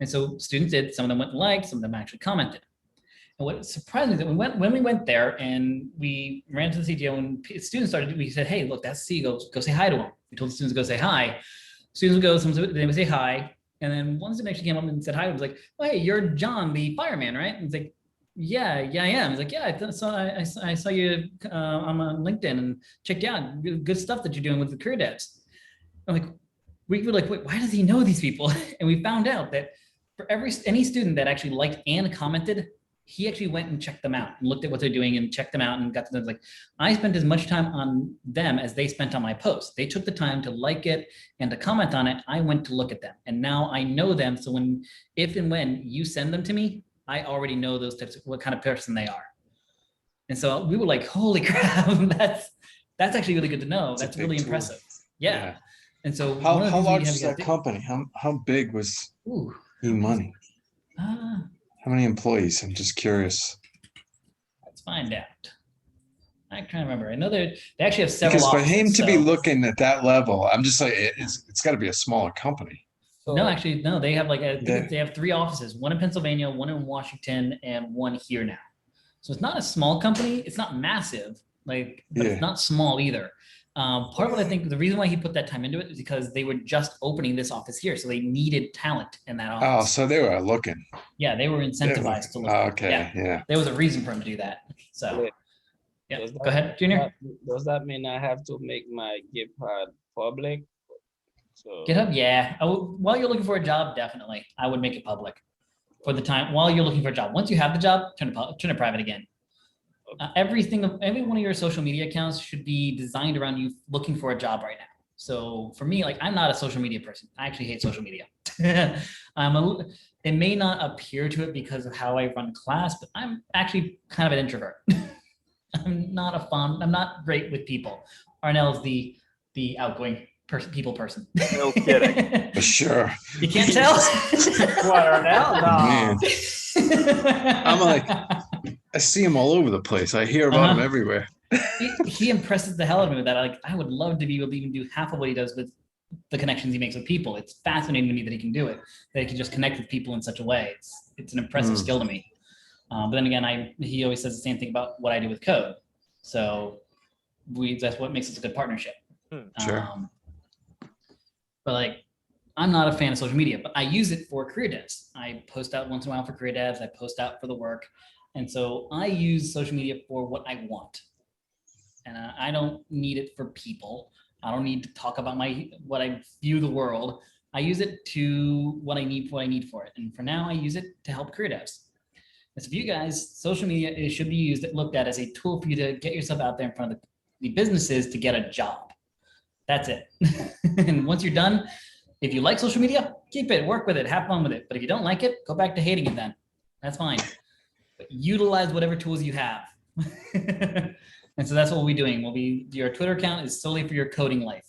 Speaker 1: And so students did. Some of them went and liked, some of them actually commented. And what surprised me is that when we went there and we ran to the CTO and students started, we said, hey, look, that's the CEO, go say hi to him. We told the students to go say hi. Students would go, they would say hi. And then one student actually came up and said hi. It was like, oh, hey, you're John, the fireman, right? And it's like, yeah, I am. He's like, yeah, I saw you on LinkedIn and checked you out. Good stuff that you're doing with the career devs. I'm like, we were like, wait, why does he know these people? And we found out that for any student that actually liked and commented, he actually went and checked them out and looked at what they're doing and checked them out and got to them. Like, I spent as much time on them as they spent on my post. They took the time to like it and to comment on it. I went to look at them, and now I know them. So if and when you send them to me, I already know those types of what kind of person they are. And so we were like, holy crap, that's actually really good to know. That's really impressive. Yeah. And so
Speaker 7: how large is that company? How big was E-Money? How many employees? I'm just curious.
Speaker 1: Let's find out. I'm trying to remember. I know they actually have several.
Speaker 7: Because for
Speaker 1: offices,
Speaker 7: him to be looking at that level, I'm just like, it's got to be a smaller company.
Speaker 1: No, actually, no. They have they have 3 offices: one in Pennsylvania, one in Washington, and one here now. So it's not a small company. It's not massive, but it's not small either. Part of what I think the reason why he put that time into it is because they were just opening this office here, so they needed talent in that office.
Speaker 7: Oh, so they were looking.
Speaker 1: Yeah, they were incentivized to look.
Speaker 7: Okay, yeah.
Speaker 1: There was a reason for him to do that. So, yeah. Go ahead, Junior.
Speaker 9: Does that mean I have to make my GitHub public? So
Speaker 1: GitHub, yeah. While you're looking for a job, definitely, I would make it public for the time while you're looking for a job. Once you have the job, turn it private again. Every one of your social media accounts should be designed around you looking for a job right now. So for me, like, I'm not a social media person. I actually hate social media. It may not appear to it because of how I run class, but I'm actually kind of an introvert. I'm not great with people. Arnell's the outgoing people person.
Speaker 11: No kidding.
Speaker 7: For sure.
Speaker 1: You can't tell?
Speaker 6: What, Arnell? No.
Speaker 7: Man. I'm like, I see him all over the place. I hear about him everywhere.
Speaker 1: He impresses the hell out of me with that. I would love to be able to even do half of what he does with the connections he makes with people. It's fascinating to me that he can do it, that he can just connect with people in such a way. It's an impressive skill to me. But then again, he always says the same thing about what I do with code. So that's what makes us a good partnership.
Speaker 7: Sure.
Speaker 1: But I'm not a fan of social media, but I use it for career devs. I post out once in a while for career devs. I post out for the work. And so I use social media for what I want. And I don't need it for people. I don't need to talk about what I view the world. I use it to what I need for it. And for now, I use it to help career devs. And so for you guys, social media should be looked at as a tool for you to get yourself out there in front of the businesses to get a job. That's it. And once you're done, if you like social media, keep it, work with it, have fun with it. But if you don't like it, go back to hating it then. That's fine. But utilize whatever tools you have. And so that's what we'll be doing. Your Twitter account is solely for your coding life.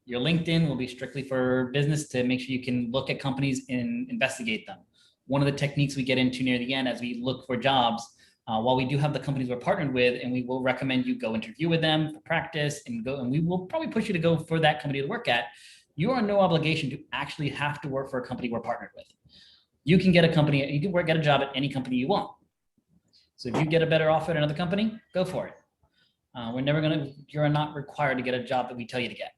Speaker 1: Your LinkedIn will be strictly for business to make sure you can look at companies and investigate them. One of the techniques we get into near the end as we look for jobs, while we do have the companies we're partnered with, and we will recommend you go interview with them for practice and we will probably push you to go for that company to work at, you are no obligation to actually have to work for a company we're partnered with. You can get a job at any company you want. So if you get a better offer at another company, go for it. You're not required to get a job that we tell you to get.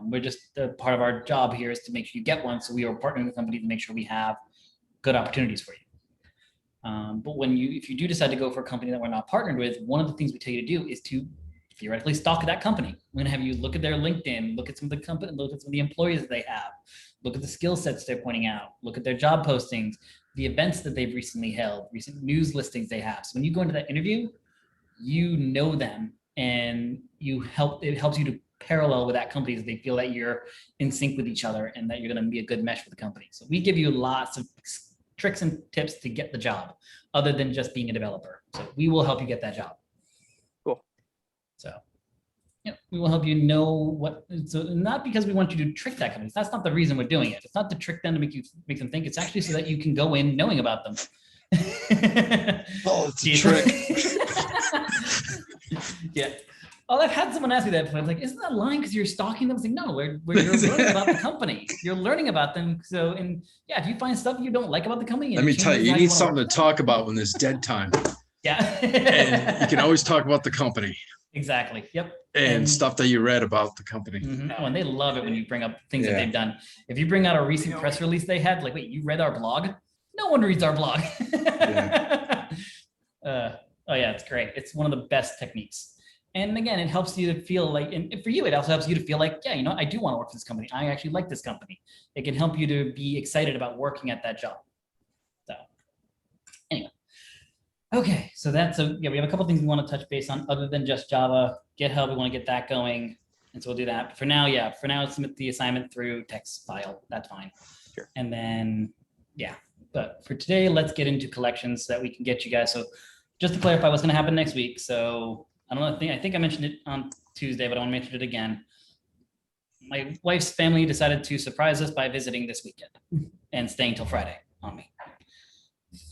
Speaker 1: We're just part of our job here is to make sure you get one. So we are partnering with companies to make sure we have good opportunities for you. But if you do decide to go for a company that we're not partnered with, one of the things we tell you to do is to theoretically stalk that company. We're going to have you look at their LinkedIn, look at some of the company, look at some of the employees that they have, look at the skill sets they're pointing out, look at their job postings, the events that they've recently held, recent news listings they have. So when you go into that interview, you know them, and it helps you to parallel with that company so they feel that you're in sync with each other and that you're going to be a good mesh for the company. So we give you lots of tricks and tips to get the job other than just being a developer. So we will help you get that job.
Speaker 8: Cool.
Speaker 1: So yeah, we will help you know what, so not because we want you to trick that company. That's not the reason we're doing it. It's not to trick them to make them think. It's actually so that you can go in knowing about them.
Speaker 7: Oh, it's a trick.
Speaker 1: Yeah. Oh, I've had someone ask me that. I'm like, isn't that lying because you're stalking them? I was like, no, you're learning about the company. You're learning about them. So, and yeah, if you find stuff you don't like about the company,
Speaker 7: Let me tell you, you need something to talk about when there's dead time.
Speaker 1: Yeah.
Speaker 7: And you can always talk about the company.
Speaker 1: Exactly. Yep.
Speaker 7: And stuff that you read about the company.
Speaker 1: Oh, and they love it when you bring up things that
Speaker 7: Yeah.
Speaker 1: they've done. If you bring out a recent press release they had, like, wait, you read our blog? No one reads our blog. Oh yeah, it's great. It's one of the best techniques. And again, it helps you to feel like, and for you, it also helps you to feel like, yeah, you know, I do want to work for this company. I actually like this company. It can help you to be excited about working at that job. So anyway, okay, so yeah, we have a couple things we want to touch base on other than just Java, GitHub. We want to get that going, and so we'll do that. But for now, yeah, submit the assignment through text file. That's fine.
Speaker 8: Sure.
Speaker 1: And then, yeah, but for today, let's get into collections so that we can get you guys. So just to clarify what's going to happen next week. So I don't know, I think I mentioned it on Tuesday, but I want to mention it again. My wife's family decided to surprise us by visiting this weekend and staying till Friday on me.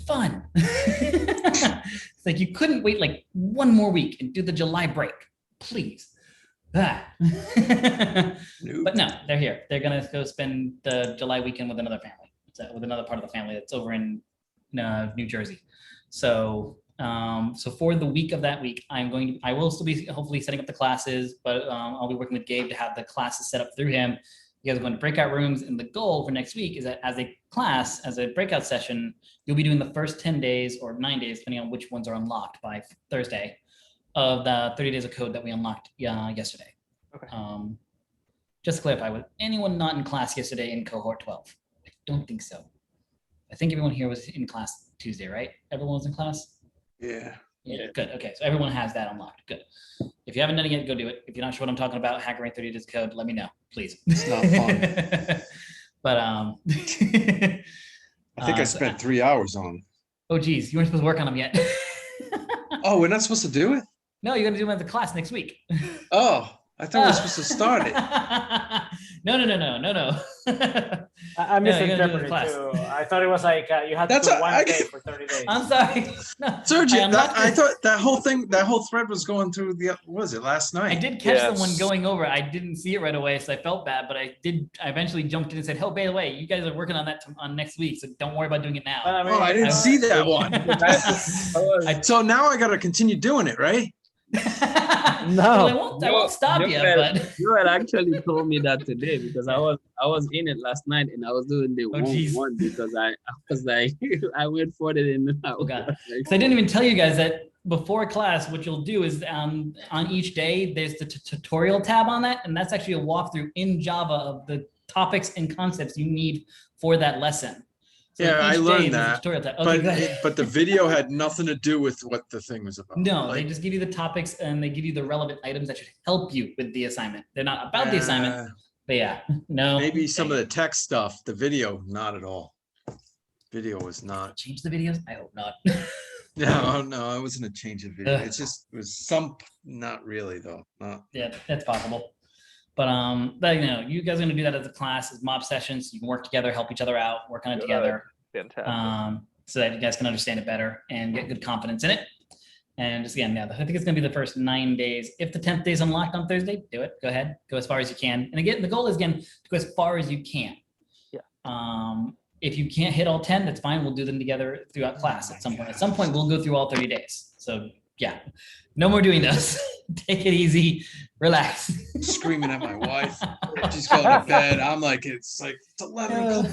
Speaker 1: Fun. It's like you couldn't wait like one more week and do the July break, please. But no, they're here. They're gonna go spend the July weekend with another family, with another part of the family that's over in New Jersey. So so for the week of that week, I will still be hopefully setting up the classes, but I'll be working with Gabe to have the classes set up through him. You guys are going to breakout rooms, and the goal for next week is that as a class, as a breakout session, you'll be doing the first 10 days or 9 days, depending on which ones are unlocked by Thursday, of the 30 days of code that we unlocked yesterday.
Speaker 8: Okay.
Speaker 1: Just to clarify, was anyone not in class yesterday in cohort 12? I don't think so. I think everyone here was in class Tuesday, right? Everyone was in class?
Speaker 7: Yeah.
Speaker 1: Yeah, good. Okay, so everyone has that unlocked. Good. If you haven't done it yet, go do it. If you're not sure what I'm talking about, HackerRank 30 days code, let me know, please.
Speaker 7: It's not fun.
Speaker 1: But
Speaker 7: I think I spent 3 hours on them.
Speaker 1: Oh geez, you weren't supposed to work on them yet.
Speaker 7: Oh, we're not supposed to do it?
Speaker 1: No, you're gonna do them as a class next week.
Speaker 7: Oh, I thought we were supposed to start it.
Speaker 1: No.
Speaker 6: I
Speaker 1: No, you're gonna do
Speaker 6: misinterpreted
Speaker 1: it in class.
Speaker 6: too. I thought it was like you had to
Speaker 7: That's
Speaker 6: do
Speaker 7: a-
Speaker 6: one
Speaker 7: I-
Speaker 6: day for 30 days.
Speaker 1: I'm sorry. No,
Speaker 7: Sergio,
Speaker 1: I unlocked
Speaker 7: I
Speaker 1: it.
Speaker 7: thought that whole thread was going through what was it, last night?
Speaker 1: I did catch
Speaker 8: Yes.
Speaker 1: someone going over. I didn't see it right away, so I felt bad. But I eventually jumped in and said, "Oh, by the way, you guys are working on that on next week, so don't worry about doing it now."
Speaker 6: But
Speaker 7: Oh, I didn't see that one.
Speaker 1: I
Speaker 7: So now I got to continue doing it, right?
Speaker 1: Well, I won't stop you, but
Speaker 9: Joel actually told me that today because I was in it last night and I was doing the
Speaker 1: geez.
Speaker 9: one because I was like I went for it in.
Speaker 1: Oh, God. So I didn't even tell you guys that before class, what you'll do is on each day, there's the tutorial tab on that, and that's actually a walkthrough in Java of the topics and concepts you need for that lesson. So
Speaker 7: Yeah, I
Speaker 1: each day
Speaker 7: learned
Speaker 1: there's a
Speaker 7: that,
Speaker 1: tutorial tab. Okay, go ahead.
Speaker 7: but the video had nothing to do with what the thing was about.
Speaker 1: No, they
Speaker 7: Like,
Speaker 1: just give you the topics and they give you the relevant items that should help you with the assignment. They're not about the assignment, but yeah, no.
Speaker 7: maybe some of the tech stuff, the video, not at all. Video was not.
Speaker 1: Change the videos? I hope not.
Speaker 7: No, it wasn't a change of video.
Speaker 1: Ugh.
Speaker 7: It was some, not really though. Not.
Speaker 1: Yeah, that's possible. But you know, you guys are gonna do that as a class, as mob sessions. You can work together, help each other out, work on it together.
Speaker 8: Fantastic.
Speaker 1: So that you guys can understand it better and get good confidence in it. And just again, yeah, I think it's gonna be the first 9 days. If the 10th day is unlocked on Thursday, do it. Go ahead, go as far as you can. And again, the goal is again to go as far as you can.
Speaker 8: Yeah.
Speaker 1: If you can't hit all 10, that's fine. We'll do them together throughout class at some point. At some point, we'll go through all 30 days. So Yeah, no more doing those. Take it easy, relax.
Speaker 7: Screaming at my wife. She's going to bed. I'm like, it's 11 o'clock.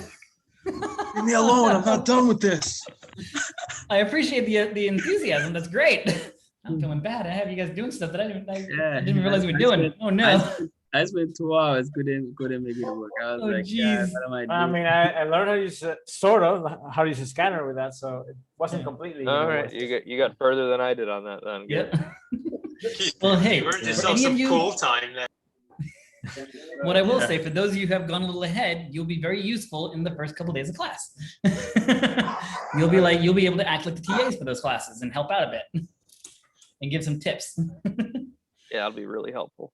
Speaker 7: Leave me alone. I'm not done with this.
Speaker 1: I appreciate the enthusiasm. That's great. I'm feeling bad. I have you guys doing stuff that I didn't realize we were doing. Oh no.
Speaker 9: I spent 2 hours, couldn't make it work. I was
Speaker 1: Oh,
Speaker 9: like,
Speaker 1: geez.
Speaker 9: what am I
Speaker 6: I
Speaker 9: doing?
Speaker 6: mean, I learned how to use sort of how to use a scanner with that, so it wasn't completely.
Speaker 12: All right,
Speaker 6: worth
Speaker 12: you
Speaker 6: it.
Speaker 12: got further than I did on that then. Good.
Speaker 1: Yep. Well, hey,
Speaker 13: You earned
Speaker 1: for
Speaker 13: yourself
Speaker 1: any of
Speaker 13: some
Speaker 1: you,
Speaker 13: cool time there.
Speaker 1: what I will say, for those of you who have gone a little ahead, you'll be very useful in the first couple days of class. You'll be able to act like the TAs for those classes and help out a bit and give some tips.
Speaker 12: Yeah, it'll be really helpful.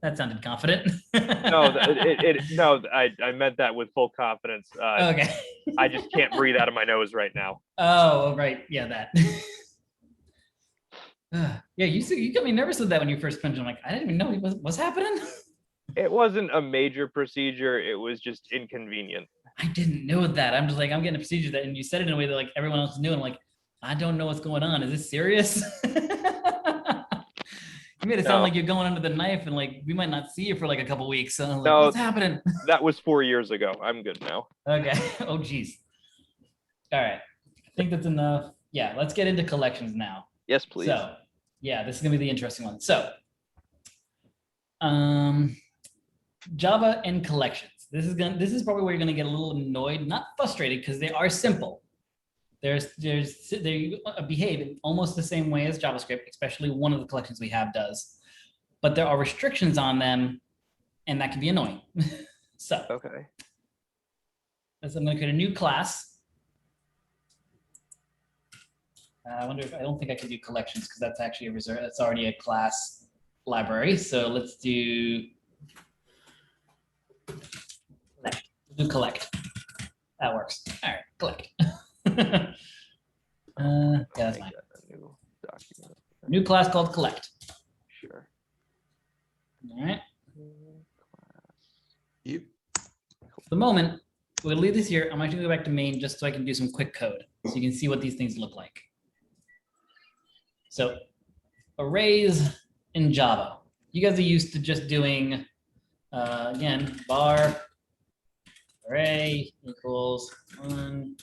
Speaker 1: That sounded confident.
Speaker 12: No, I meant that with full confidence.
Speaker 1: Okay.
Speaker 12: I just can't breathe out of my nose right now.
Speaker 1: Oh, right. Yeah, that. Yeah, you got me nervous with that when you first mentioned. I'm like, I didn't even know what's happening.
Speaker 12: It wasn't a major procedure. It was just inconvenient.
Speaker 1: I didn't know that. I'm just like, I'm getting a procedure that, and you said it in a way that like everyone else knew. I'm like, I don't know what's going on. Is this serious? You made it sound like you're going under the knife and like we might not see you for like a couple weeks. So like, what's happening?
Speaker 12: That was 4 years ago. I'm good now.
Speaker 1: Okay. Oh, geez. All right. I think that's enough. Yeah, let's get into collections now.
Speaker 12: Yes, please.
Speaker 1: So, yeah, this is gonna be the interesting one. So, Java and collections. This is probably where you're gonna get a little annoyed, not frustrated, because they are simple. They behave in almost the same way as JavaScript, especially one of the collections we have does. But there are restrictions on them, and that can be annoying. So,
Speaker 12: okay.
Speaker 1: So I'm gonna create a new class. I wonder if I don't think I can do collections because that's actually a reserve. That's already a class library. So let's do collect. We'll do collect. That works. All right, collect. Yeah, that's fine. New class called collect.
Speaker 12: Sure.
Speaker 1: All right.
Speaker 7: Yep.
Speaker 1: For the moment, we'll leave this here. I'm actually gonna go back to main just so I can do some quick code so you can see what these things look like. So arrays in Java. You guys are used to just doing, again, bar array equals 1,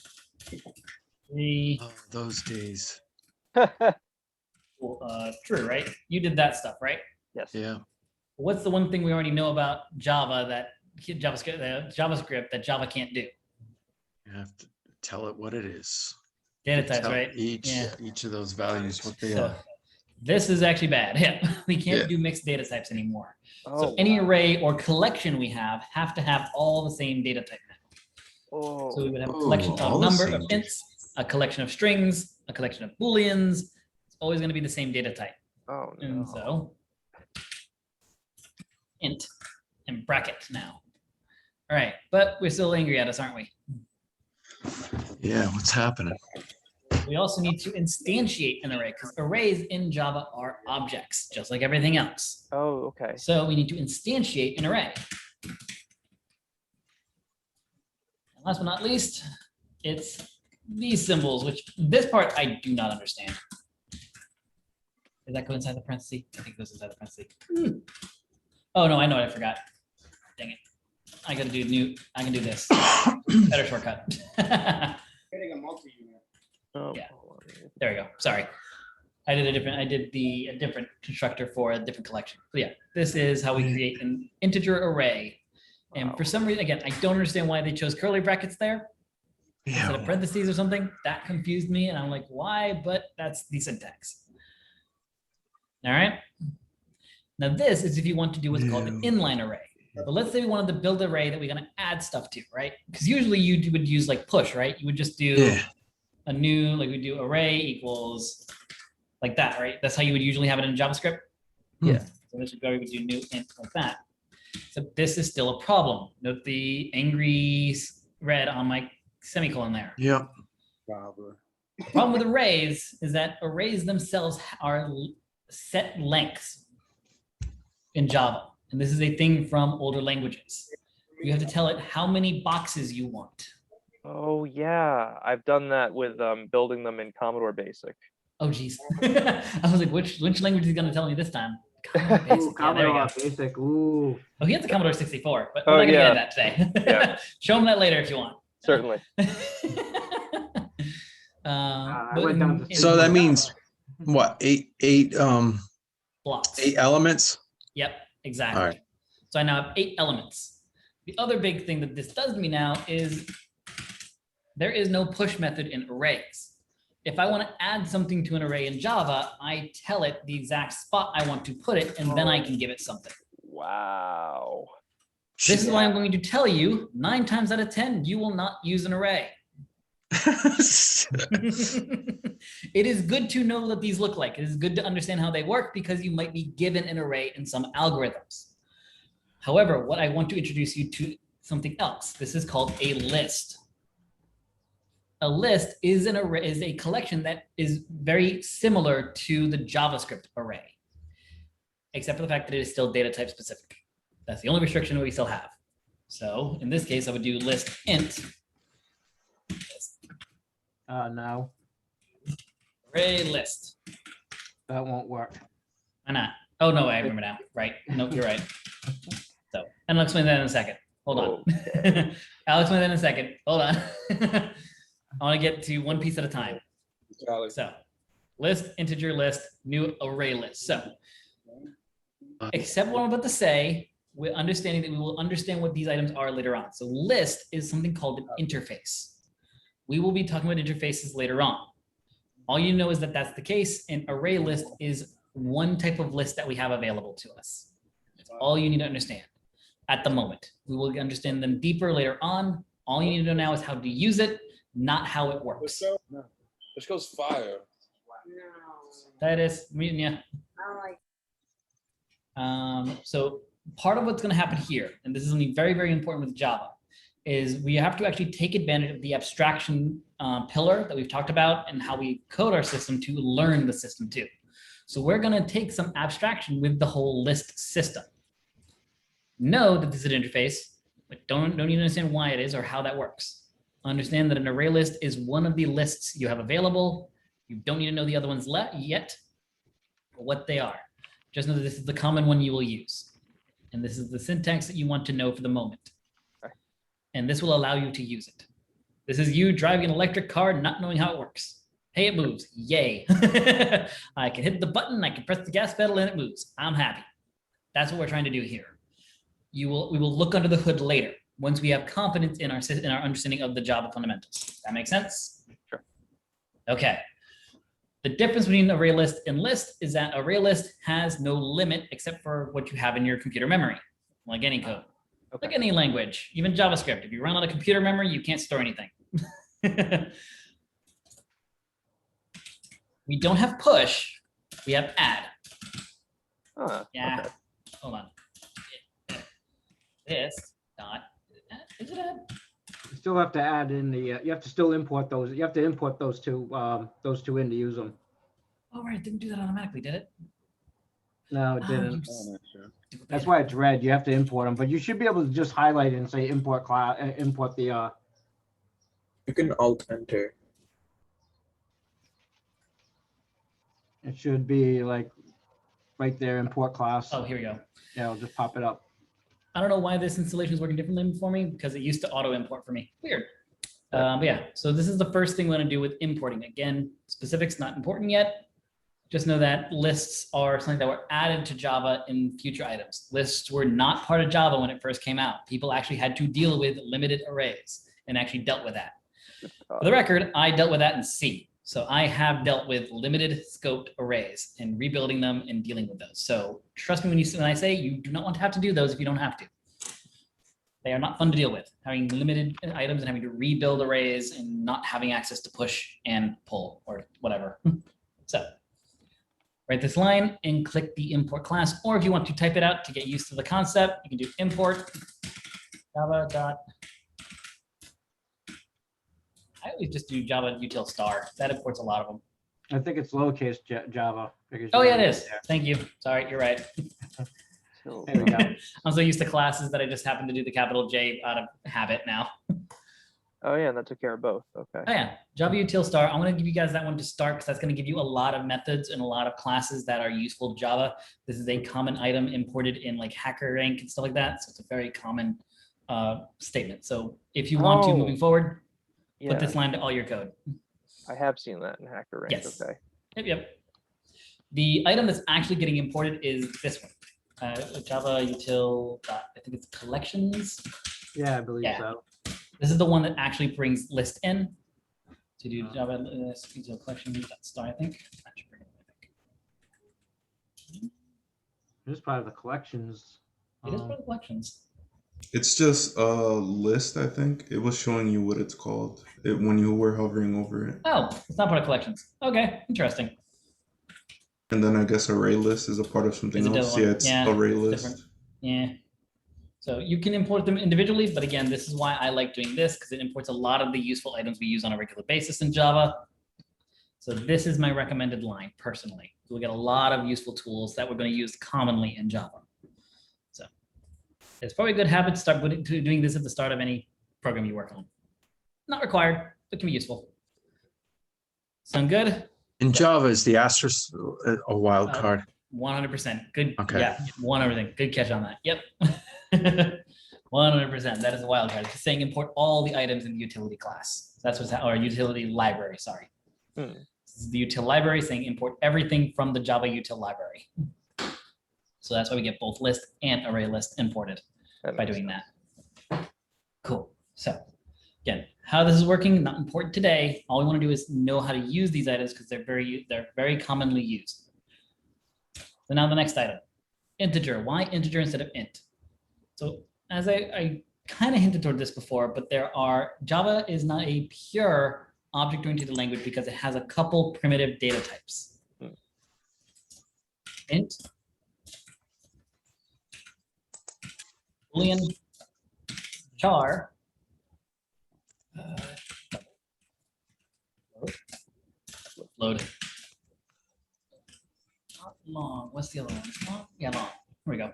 Speaker 1: 3.
Speaker 7: Oh, those days.
Speaker 1: True, right? You did that stuff, right?
Speaker 12: Yes.
Speaker 7: Yeah.
Speaker 1: What's the one thing we already know about Java that JavaScript that Java can't do?
Speaker 7: You have to tell it what it is.
Speaker 1: Data types,
Speaker 7: Tell
Speaker 1: right?
Speaker 7: Each of those values what they
Speaker 1: So
Speaker 7: are.
Speaker 1: this is actually bad. Yeah, we can't
Speaker 7: Yeah.
Speaker 1: do mixed data types anymore.
Speaker 12: Oh,
Speaker 1: So any array or collection we have to have all the same data type now.
Speaker 12: Oh.
Speaker 1: So we would have a collection
Speaker 7: all
Speaker 1: of
Speaker 7: the
Speaker 1: number
Speaker 7: same
Speaker 1: of ints, a collection of strings, a collection of booleans. It's always going to be the same data type.
Speaker 12: Oh, no.
Speaker 1: And so int and bracket now. All right, but we're still angry at us, aren't we?
Speaker 7: Yeah, what's happening?
Speaker 1: We also need to instantiate an array because arrays in Java are objects, just like everything else.
Speaker 12: Oh, okay.
Speaker 1: So we need to instantiate an array. And last but not least, it's these symbols, which this part I do not understand. Does that go inside the parenthesis? I think it goes inside the parenthesis. Oh no, I know what I forgot. Dang it. I gotta do new, I can do this. Better shortcut.
Speaker 4: Getting a multi-unit.
Speaker 12: Oh,
Speaker 1: Yeah. There we go. Sorry. I did a different constructor for a different collection. But yeah, this is how we create an integer array. And for some reason, again, I don't understand why they chose curly brackets there instead of parentheses or something. That confused me. And I'm like, why? But that's the syntax. All right. Now this is if you want to do what's called an inline array. But let's say we wanted to build an array that we're going to add stuff to, right? Because usually you would use like push, right? You would just do a new, like we do array equals like that, right? That's how you would usually have it in JavaScript.
Speaker 12: Yeah.
Speaker 1: So this is why we would do new int like that. So this is still a problem. Note the angry red on my semicolon there.
Speaker 7: Yep.
Speaker 1: The problem with arrays is that arrays themselves are set lengths in Java. And this is a thing from older languages. You have to tell it how many boxes you want.
Speaker 12: Oh yeah, I've done that with building them in Commodore Basic.
Speaker 1: Oh, geez. I was like, which language is he going to tell me this time? Commodore Basic.
Speaker 3: Ooh,
Speaker 1: Yeah, there you
Speaker 3: Commodore
Speaker 1: go.
Speaker 3: Basic. Ooh.
Speaker 1: Oh, he has the Commodore 64, but we're
Speaker 12: Oh,
Speaker 1: not going to
Speaker 12: yeah.
Speaker 1: get into that today.
Speaker 12: Yeah.
Speaker 1: Show him that later if you want.
Speaker 12: Certainly.
Speaker 3: I
Speaker 1: But
Speaker 3: went down to
Speaker 7: So that
Speaker 3: Java.
Speaker 7: means what? Eight
Speaker 1: blocks.
Speaker 7: 8 elements?
Speaker 1: Yep, exactly.
Speaker 7: All right.
Speaker 1: So I now have 8 elements. The other big thing that this does to me now is there is no push method in arrays. If I want to add something to an array in Java, I tell it the exact spot I want to put it, and then I can give it something.
Speaker 12: Wow.
Speaker 1: This is why I'm going to tell you 9 times out of 10, you will not use an array. It is good to know what these look like. It is good to understand how they work because you might be given an array in some algorithms. However, what I want to introduce you to something else. This is called a list. A list is an array, is a collection that is very similar to the JavaScript array, except for the fact that it is still data type specific. That's the only restriction we still have. So in this case, I would do list int.
Speaker 3: No,
Speaker 1: Array list.
Speaker 3: that won't work.
Speaker 1: Why not? Oh, no, I remember now. Right. No, you're right. So, and I'll explain that in a second. Hold on. I'll explain that in a second. Hold on. I want to get to one piece at a time. So, list, integer list, new array list. So, except what I'm about to say, we're understanding that we will understand what these items are later on. So, list is something called an interface. We will be talking about interfaces later on. All you know is that that's the case. An array list is one type of list that we have available to us. That's all you need to understand at the moment. We will understand them deeper later on. All you need to know now is how to use it, not how it works.
Speaker 13: This goes fire.
Speaker 1: That is, yeah. So part of what's going to happen here, and this is something very, very important with Java, is we have to actually take advantage of the abstraction pillar that we've talked about and how we code our system to learn the system too. So we're going to take some abstraction with the whole list system. Know that this is an interface, but don't even understand why it is or how that works. Understand that an array list is one of the lists you have available. You don't need to know the other ones yet, or what they are. Just know that this is the common one you will use. And this is the syntax that you want to know for the moment. And this will allow you to use it. This is you driving an electric car, not knowing how it works. Hey, it moves. Yay. I can hit the button, I can press the gas pedal, and it moves. I'm happy. That's what we're trying to do here. We will look under the hood later once we have confidence in our understanding of the Java fundamentals. That makes sense?
Speaker 12: Sure.
Speaker 1: Okay. The difference between array list and list is that array list has no limit except for what you have in your computer memory, like any code. Okay. Like any language, even JavaScript. If you run out of computer memory, you can't store anything. We don't have push, we have add. Yeah, okay. Hold on. This dot, is it add?
Speaker 3: You still have to add in the, you have to still import those. You have to import those two in to use them.
Speaker 1: Oh, right, it didn't do that automatically, did it?
Speaker 3: No, it didn't. That's why it's red. You have to import them, but you should be able to just highlight it and say import class, import the.
Speaker 13: You can alt enter.
Speaker 3: It should be like right there, import class.
Speaker 1: Oh, here we go.
Speaker 3: Yeah, I'll just pop it up.
Speaker 1: I don't know why this installation is working differently for me because it used to auto import for me. Weird. But yeah, so this is the first thing we're going to do with importing. Again, specifics not important yet. Just know that lists are something that were added to Java in future items. Lists were not part of Java when it first came out. People actually had to deal with limited arrays and actually dealt with that. For the record, I dealt with that in C. So I have dealt with limited scoped arrays and rebuilding them and dealing with those. So trust me when I say you do not want to have to do those if you don't have to. They are not fun to deal with, having limited items and having to rebuild arrays and not having access to push and pull or whatever. So write this line and click the import class, or if you want to type it out to get used to the concept, you can do import java dot. I always just do Java util star. That imports a lot of them.
Speaker 3: I think it's lowercase Java.
Speaker 1: Oh yeah, it is. Thank you. Sorry, you're right.
Speaker 3: There we go.
Speaker 1: I'm so used to classes that I just happen to do the capital J out of habit now.
Speaker 12: Oh yeah, and that took care of both. Okay.
Speaker 1: Oh yeah, Java util star. I'm going to give you guys that one to start because that's going to give you a lot of methods and a lot of classes that are useful to Java. This is a common item imported in like HackerRank and stuff like that. So it's a very common statement. So if you want to moving forward, put this line to all your code.
Speaker 12: I have seen that in HackerRank.
Speaker 1: Yes.
Speaker 12: Okay.
Speaker 1: Yep. The item that's actually getting imported is this one. Java util. I think it's collections.
Speaker 3: Yeah, I believe so.
Speaker 1: This is the one that actually brings list in to do Java list util collection.star. I think.
Speaker 3: This is part of the collections.
Speaker 1: It is part of the collections.
Speaker 5: It's just a list, I think. It was showing you what it's called when you were hovering over it.
Speaker 1: Oh, it's not part of collections. Okay, interesting.
Speaker 5: And then I guess array list is a part of something else. Yeah, it's array list.
Speaker 1: Different. Yeah. So you can import them individually, but again, this is why I like doing this because it imports a lot of the useful items we use on a regular basis in Java. So this is my recommended line personally. We'll get a lot of useful tools that we're going to use commonly in Java. So it's probably a good habit to start doing this at the start of any program you work on. Not required, but can be useful. Sound good?
Speaker 7: In Java, is the asterisk a wild card?
Speaker 1: 100%. Good.
Speaker 7: Okay.
Speaker 1: Yeah, 100%. Good catch on that. Yep. 100%. That is a wild card. It's saying import all the items in the utility class. That's what's or utility library. Sorry. This is the util library saying import everything from the Java util library. So that's why we get both list and array list imported by doing that. Cool. So again, how this is working, not important today. All we want to do is know how to use these items because they're very commonly used. So now the next item, integer. Why integer instead of int? So as I kind of hinted toward this before, but Java is not a pure object-oriented language because it has a couple primitive data types. Int, Boolean, char, load. Not long. What's the other one? Long? Yeah, long. Here we go.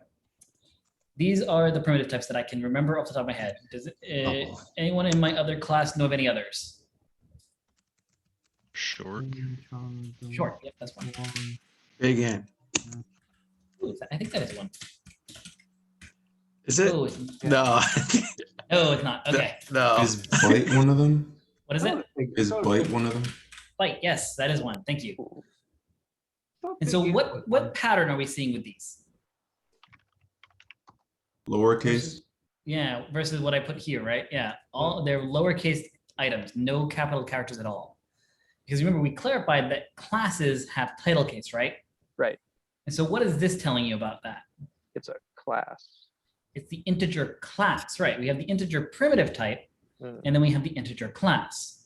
Speaker 1: These are the primitive types that I can remember off the top of my head. Does anyone in my other class know of any others?
Speaker 14: Short.
Speaker 1: Short. Yep, that's one.
Speaker 7: Big N.
Speaker 1: Ooh, I think that is one.
Speaker 7: Is it?
Speaker 1: Ooh,
Speaker 7: No.
Speaker 1: No, it's not. Okay.
Speaker 7: No.
Speaker 5: Is byte one of them?
Speaker 1: What is it?
Speaker 5: Is byte one of them?
Speaker 1: Byte. Yes, that is one. Thank you. And so what pattern are we seeing with these?
Speaker 5: Lowercase?
Speaker 1: Yeah, versus what I put here, right? Yeah, all they're lowercase items, no capital characters at all. Because remember, we clarified that classes have title case, right?
Speaker 12: Right.
Speaker 1: And so what is this telling you about that?
Speaker 12: It's a class.
Speaker 1: It's the integer class, right? We have the integer primitive type, and then we have the integer class.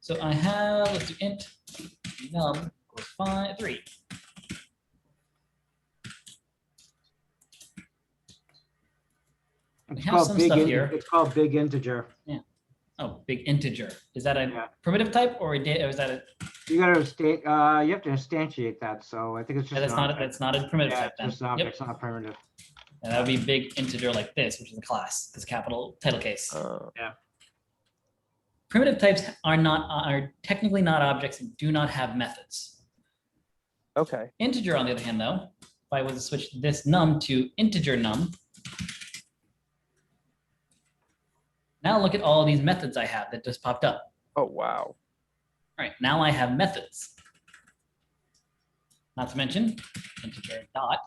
Speaker 1: So I have, let's do int num equals 3.
Speaker 3: It's called big
Speaker 1: here.
Speaker 3: It's called big integer.
Speaker 1: Yeah. Oh, big integer. Is that a primitive type or a data? Or is that a?
Speaker 3: You gotta you have to instantiate that. So I think it's just.
Speaker 1: That's not a primitive type then.
Speaker 3: It's not primitive.
Speaker 1: And that would be big integer like this, which is a class, because capital title case.
Speaker 3: Yeah.
Speaker 1: Primitive types are technically not objects and do not have methods.
Speaker 12: Okay.
Speaker 1: Integer, on the other hand, though, if I was to switch this num to integer num, now look at all these methods I have that just popped up.
Speaker 12: Oh, wow.
Speaker 1: All right, now I have methods. Not to mention, integer dot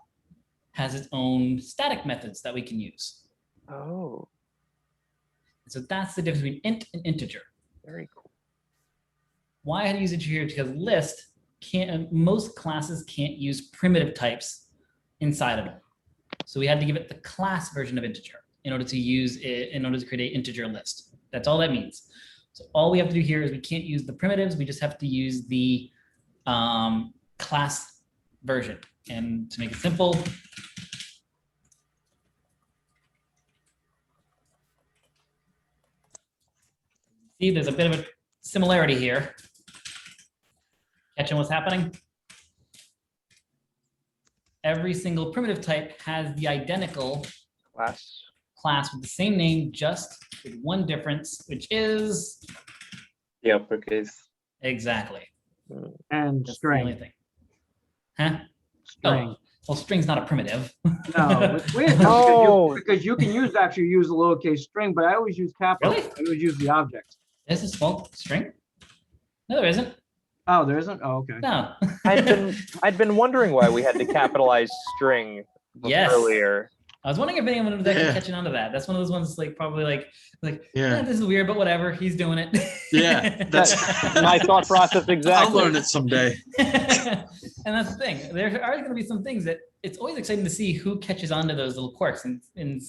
Speaker 1: has its own static methods that we can use.
Speaker 12: Oh.
Speaker 1: So that's the difference between int and integer.
Speaker 12: Very cool.
Speaker 1: Why I had to use integer here because list most classes can't use primitive types inside of them. So we had to give it the class version of integer in order to use it, in order to create an integer list. That's all that means. So all we have to do here is we can't use the primitives. We just have to use the class version. And to make it simple, see, there's a bit of a similarity here. Catching what's happening? Every single primitive type has the identical class with the same name, just with one difference, which is
Speaker 2: The uppercase.
Speaker 1: exactly.
Speaker 3: And
Speaker 1: That's the only
Speaker 3: string.
Speaker 1: thing. Huh?
Speaker 3: String.
Speaker 1: Oh, well, string's not a primitive.
Speaker 3: No, it's weird though, because you can use actually use a lowercase string, but I always use capital.
Speaker 1: Really?
Speaker 3: I always use the object.
Speaker 1: There's a small string? No, there isn't.
Speaker 3: Oh, there isn't? Oh, okay.
Speaker 1: No.
Speaker 12: I'd been wondering why we had to capitalize string
Speaker 1: Yes.
Speaker 12: earlier.
Speaker 1: I was wondering if anyone was actually
Speaker 7: Yeah.
Speaker 1: catching on to that. That's one of those ones like probably like
Speaker 7: Yeah.
Speaker 1: this is weird, but whatever. He's doing it.
Speaker 7: Yeah,
Speaker 12: That's my thought process exactly.
Speaker 7: I'll learn it someday.
Speaker 1: And that's the thing. There are going to be some things that it's always exciting to see who catches on to those little quirks and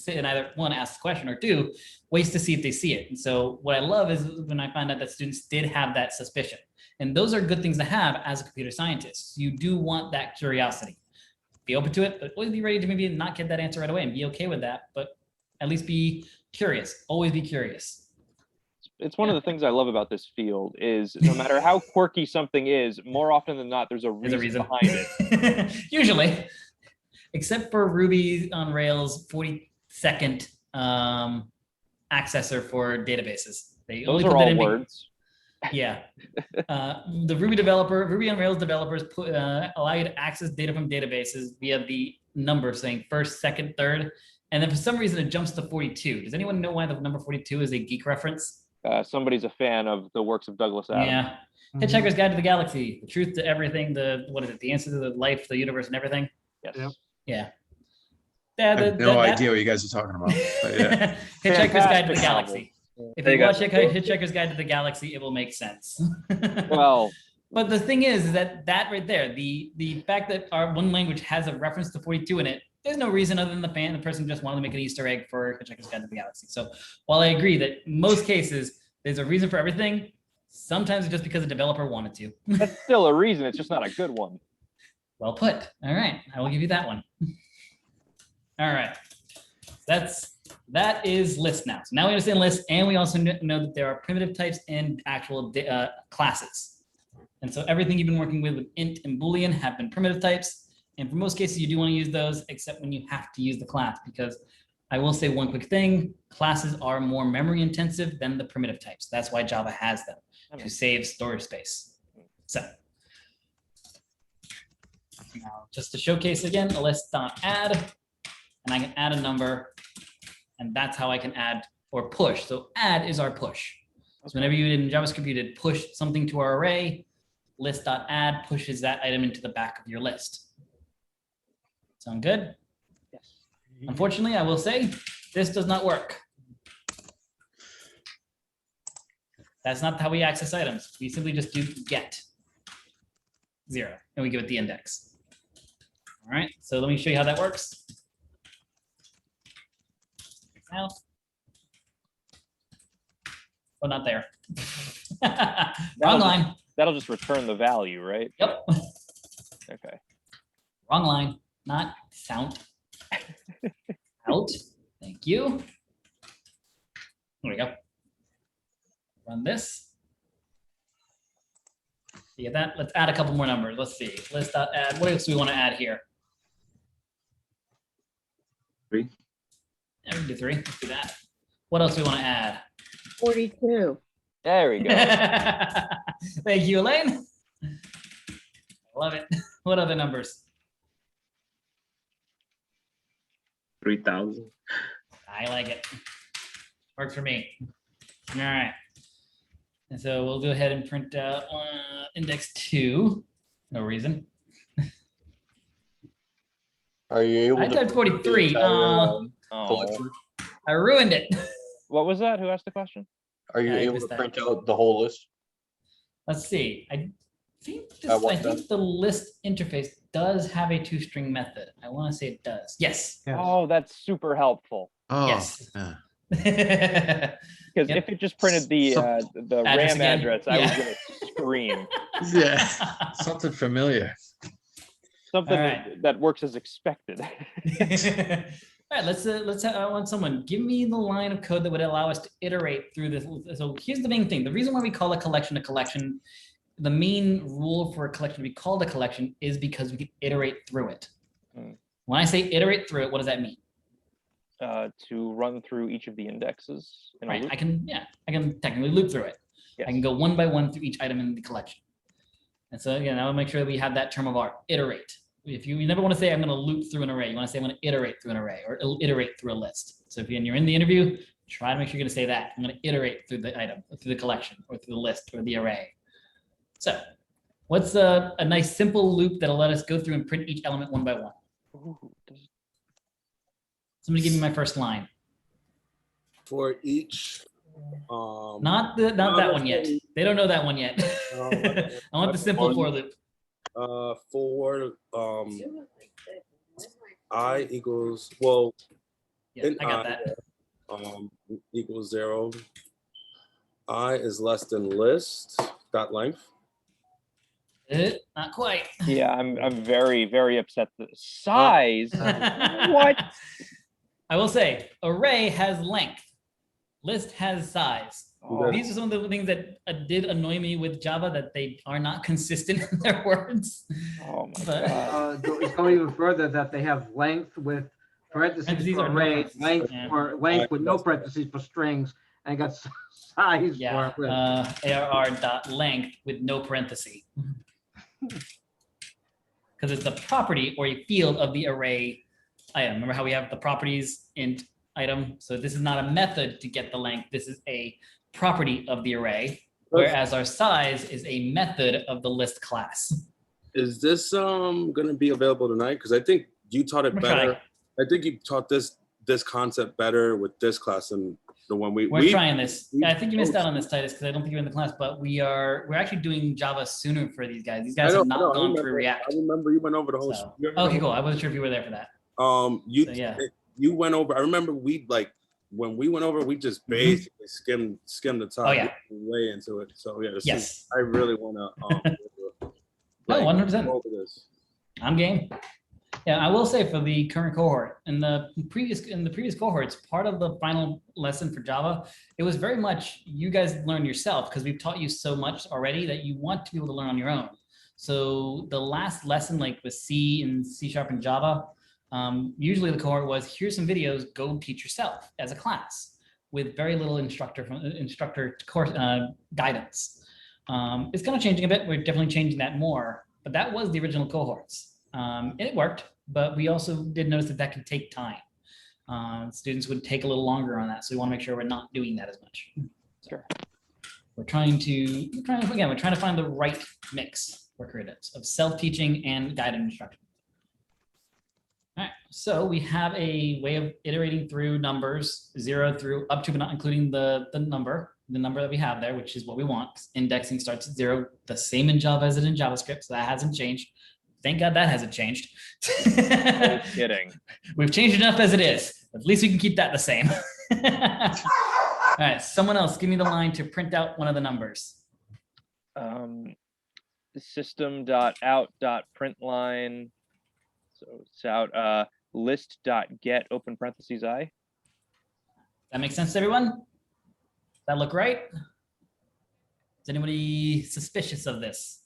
Speaker 1: either one, ask the question, or two, waits to see if they see it. And so what I love is when I find out that students did have that suspicion. And those are good things to have as a computer scientist. You do want that curiosity. Be open to it, but always be ready to maybe not get that answer right away and be okay with that. But at least be curious. Always be curious.
Speaker 12: It's one of the things I love about this field is no matter how quirky something is, more often than not, there's a reason behind it.
Speaker 1: Usually, except for Ruby on Rails 42nd accessor for databases. They
Speaker 12: Those
Speaker 1: only
Speaker 12: are
Speaker 1: put that
Speaker 12: all
Speaker 1: in.
Speaker 12: words.
Speaker 1: Yeah. The Ruby on Rails developers allow you to access data from databases via the number saying first, second, third. And then for some reason, it jumps to 42. Does anyone know why the number 42 is a geek reference?
Speaker 12: Somebody's a fan of the works of Douglas Adams.
Speaker 1: Yeah. Hitchhiker's Guide to the Galaxy, the truth to everything, what is it? The answer to the life, the universe, and everything.
Speaker 12: Yes.
Speaker 3: Yep.
Speaker 1: Yeah.
Speaker 7: I have no idea what you guys are talking about. But yeah.
Speaker 1: Hitchhiker's Guide to the
Speaker 12: Fantastic
Speaker 1: Galaxy. If
Speaker 2: There
Speaker 1: you
Speaker 2: you go.
Speaker 1: watch Hitchhiker's Guide to the Galaxy, it will make sense.
Speaker 12: Well,
Speaker 1: but the thing is that right there, the fact that our one language has a reference to 42 in it, there's no reason other than the person just wanted to make an Easter egg for Hitchhiker's Guide to the Galaxy. So while I agree that in most cases there's a reason for everything, sometimes it's just because the developer wanted to.
Speaker 12: that's still a reason. It's just not a good one.
Speaker 1: Well put. All right, I will give you that one. All right, that is list now. So now we understand list, and we also know that there are primitive types and actual classes. And so everything you've been working with int and boolean have been primitive types. And for most cases, you do want to use those, except when you have to use the class, because I will say one quick thing, classes are more memory intensive than the primitive types. That's why Java has them, to save storage space. So now just to showcase again, a list.add, and I can add a number, and that's how I can add or push. So add is our push. So whenever you did in JavaScript, you did push something to our array, list.add pushes that item into the back of your list. Sound good?
Speaker 12: Yes.
Speaker 1: Unfortunately, I will say this does not work. That's not how we access items. We simply just do get 0, and we give it the index. All right, so let me show you how that works. Now, oh, not there. Wrong line.
Speaker 12: That'll just return the value, right?
Speaker 1: Yep.
Speaker 12: Okay.
Speaker 1: Wrong line, not sound. Out. Thank you. There we go. Run this. You get that? Let's add a couple more numbers. Let's see. List.add. What else do we want to add here?
Speaker 2: 3.
Speaker 1: Yeah, we can do 3. Let's do that. What else do we want to add?
Speaker 14: 42.
Speaker 12: There we go.
Speaker 1: Thank you, Elaine. Love it. What other numbers?
Speaker 2: 3,000.
Speaker 1: I like it. Works for me. All right. And so we'll go ahead and print out index 2. No reason.
Speaker 10: Are you able
Speaker 1: I
Speaker 10: to?
Speaker 1: typed 43.
Speaker 12: Oh.
Speaker 1: I ruined it.
Speaker 12: What was that? Who asked the question?
Speaker 10: Are you
Speaker 1: I
Speaker 10: able
Speaker 1: missed
Speaker 10: to
Speaker 1: that.
Speaker 10: print out the whole list?
Speaker 1: Let's see. I think
Speaker 10: what's that?
Speaker 1: the list interface does have a toString method. I want to say it does. Yes.
Speaker 12: Oh, that's super helpful.
Speaker 7: Oh,
Speaker 1: Yes.
Speaker 7: yeah.
Speaker 12: Because if it just printed the
Speaker 1: Address
Speaker 12: RAM
Speaker 1: again?
Speaker 12: address, I was
Speaker 1: Yeah.
Speaker 12: gonna scream.
Speaker 7: Yeah. Something familiar.
Speaker 12: Something
Speaker 1: All right.
Speaker 12: that works as expected.
Speaker 1: All right, let's I want someone give me the line of code that would allow us to iterate through this. So here's the main thing. The reason why we call a collection, the main rule for a collection to be called a collection is because we can iterate through it.
Speaker 12: Hmm.
Speaker 1: When I say iterate through it, what does that mean?
Speaker 12: to run through each of the indexes in a
Speaker 1: Right,
Speaker 12: loop?
Speaker 1: I can technically loop through it.
Speaker 12: Yes.
Speaker 1: I can go one by one through each item in the collection. And so again, I will make sure that we have that term of art, iterate. If you never want to say I'm going to loop through an array, you want to say I'm going to iterate through an array or iterate through a list. So if you're in the interview, try to make sure you're going to say that. I'm going to iterate through the item, or through the collection, or through the list, or the array. So what's a nice simple loop that'll let us go through and print each element one by one? Somebody give me my first line.
Speaker 13: For each.
Speaker 1: Not that one yet. They don't know that one yet. I want the simple for loop.
Speaker 13: For I equals, well,
Speaker 1: Yeah, I got that.
Speaker 13: Equals 0. I is less than list dot length.
Speaker 1: Not quite.
Speaker 12: Yeah, I'm very, very upset. The size. What?
Speaker 1: I will say, array has length. List has size.
Speaker 12: Oh.
Speaker 1: These are some of the things that did annoy me with Java, that they are not consistent in their words.
Speaker 12: Oh my
Speaker 1: But-
Speaker 12: god.
Speaker 3: Go even further, that they have length with parentheses
Speaker 1: Parentheses
Speaker 3: for
Speaker 1: or no
Speaker 3: array,
Speaker 1: parentheses.
Speaker 3: length
Speaker 1: Yeah.
Speaker 3: for length with no parentheses for strings, and got size
Speaker 1: Yeah,
Speaker 3: for list.
Speaker 1: ARR.length with no parenthesis. Because it's the property or a field of the array item. Remember how we have the properties int item? So this is not a method to get the length. This is a property of the array, whereas our size is a method of the list class.
Speaker 13: Is this gonna be available tonight? Because I think you taught it
Speaker 1: We're
Speaker 13: better.
Speaker 1: trying.
Speaker 13: I think you taught this concept better with this class than the one
Speaker 1: We're trying this. I think you missed out on this, Titus, because I don't think you're in the class, but we're actually doing Java sooner for these guys. These guys have not gone through React.
Speaker 13: I remember you went over the whole.
Speaker 1: So, okay, cool. I wasn't sure if you were there for that.
Speaker 13: You went over. I remember when we went over, we just basically skimmed the top.
Speaker 1: Oh, yeah.
Speaker 13: Way into it. So yeah.
Speaker 1: Yes.
Speaker 13: I really want to.
Speaker 1: No, 100%.
Speaker 13: Over this.
Speaker 1: I'm game. Yeah, I will say for the current cohort, in the previous cohorts, part of the final lesson for Java, it was very much you guys learn yourself, because we've taught you so much already that you want to be able to learn on your own. So the last lesson, like with C and C# and Java, usually the cohort was, here's some videos, go teach yourself as a class, with very little instructor course guidance. It's kind of changing a bit. We're definitely changing that more, but that was the original cohorts. It worked, but we also did notice that could take time. Students would take a little longer on that, so we want to make sure we're not doing that as much.
Speaker 12: Sure.
Speaker 1: We're trying to find the right mix for creatives of self-teaching and guided instruction. All right, so we have a way of iterating through numbers, 0 through up to, but not including the number that we have there, which is what we want. Indexing starts at 0, the same in Java as it in JavaScript, so that hasn't changed. Thank God that hasn't changed.
Speaker 12: No kidding.
Speaker 1: We've changed enough as it is. At least we can keep that the same. All right, someone else, give me the line to print out one of the numbers.
Speaker 12: System.out.println. So it's out list.get open parentheses I.
Speaker 1: That makes sense to everyone? Does that look right? Is anybody suspicious of this?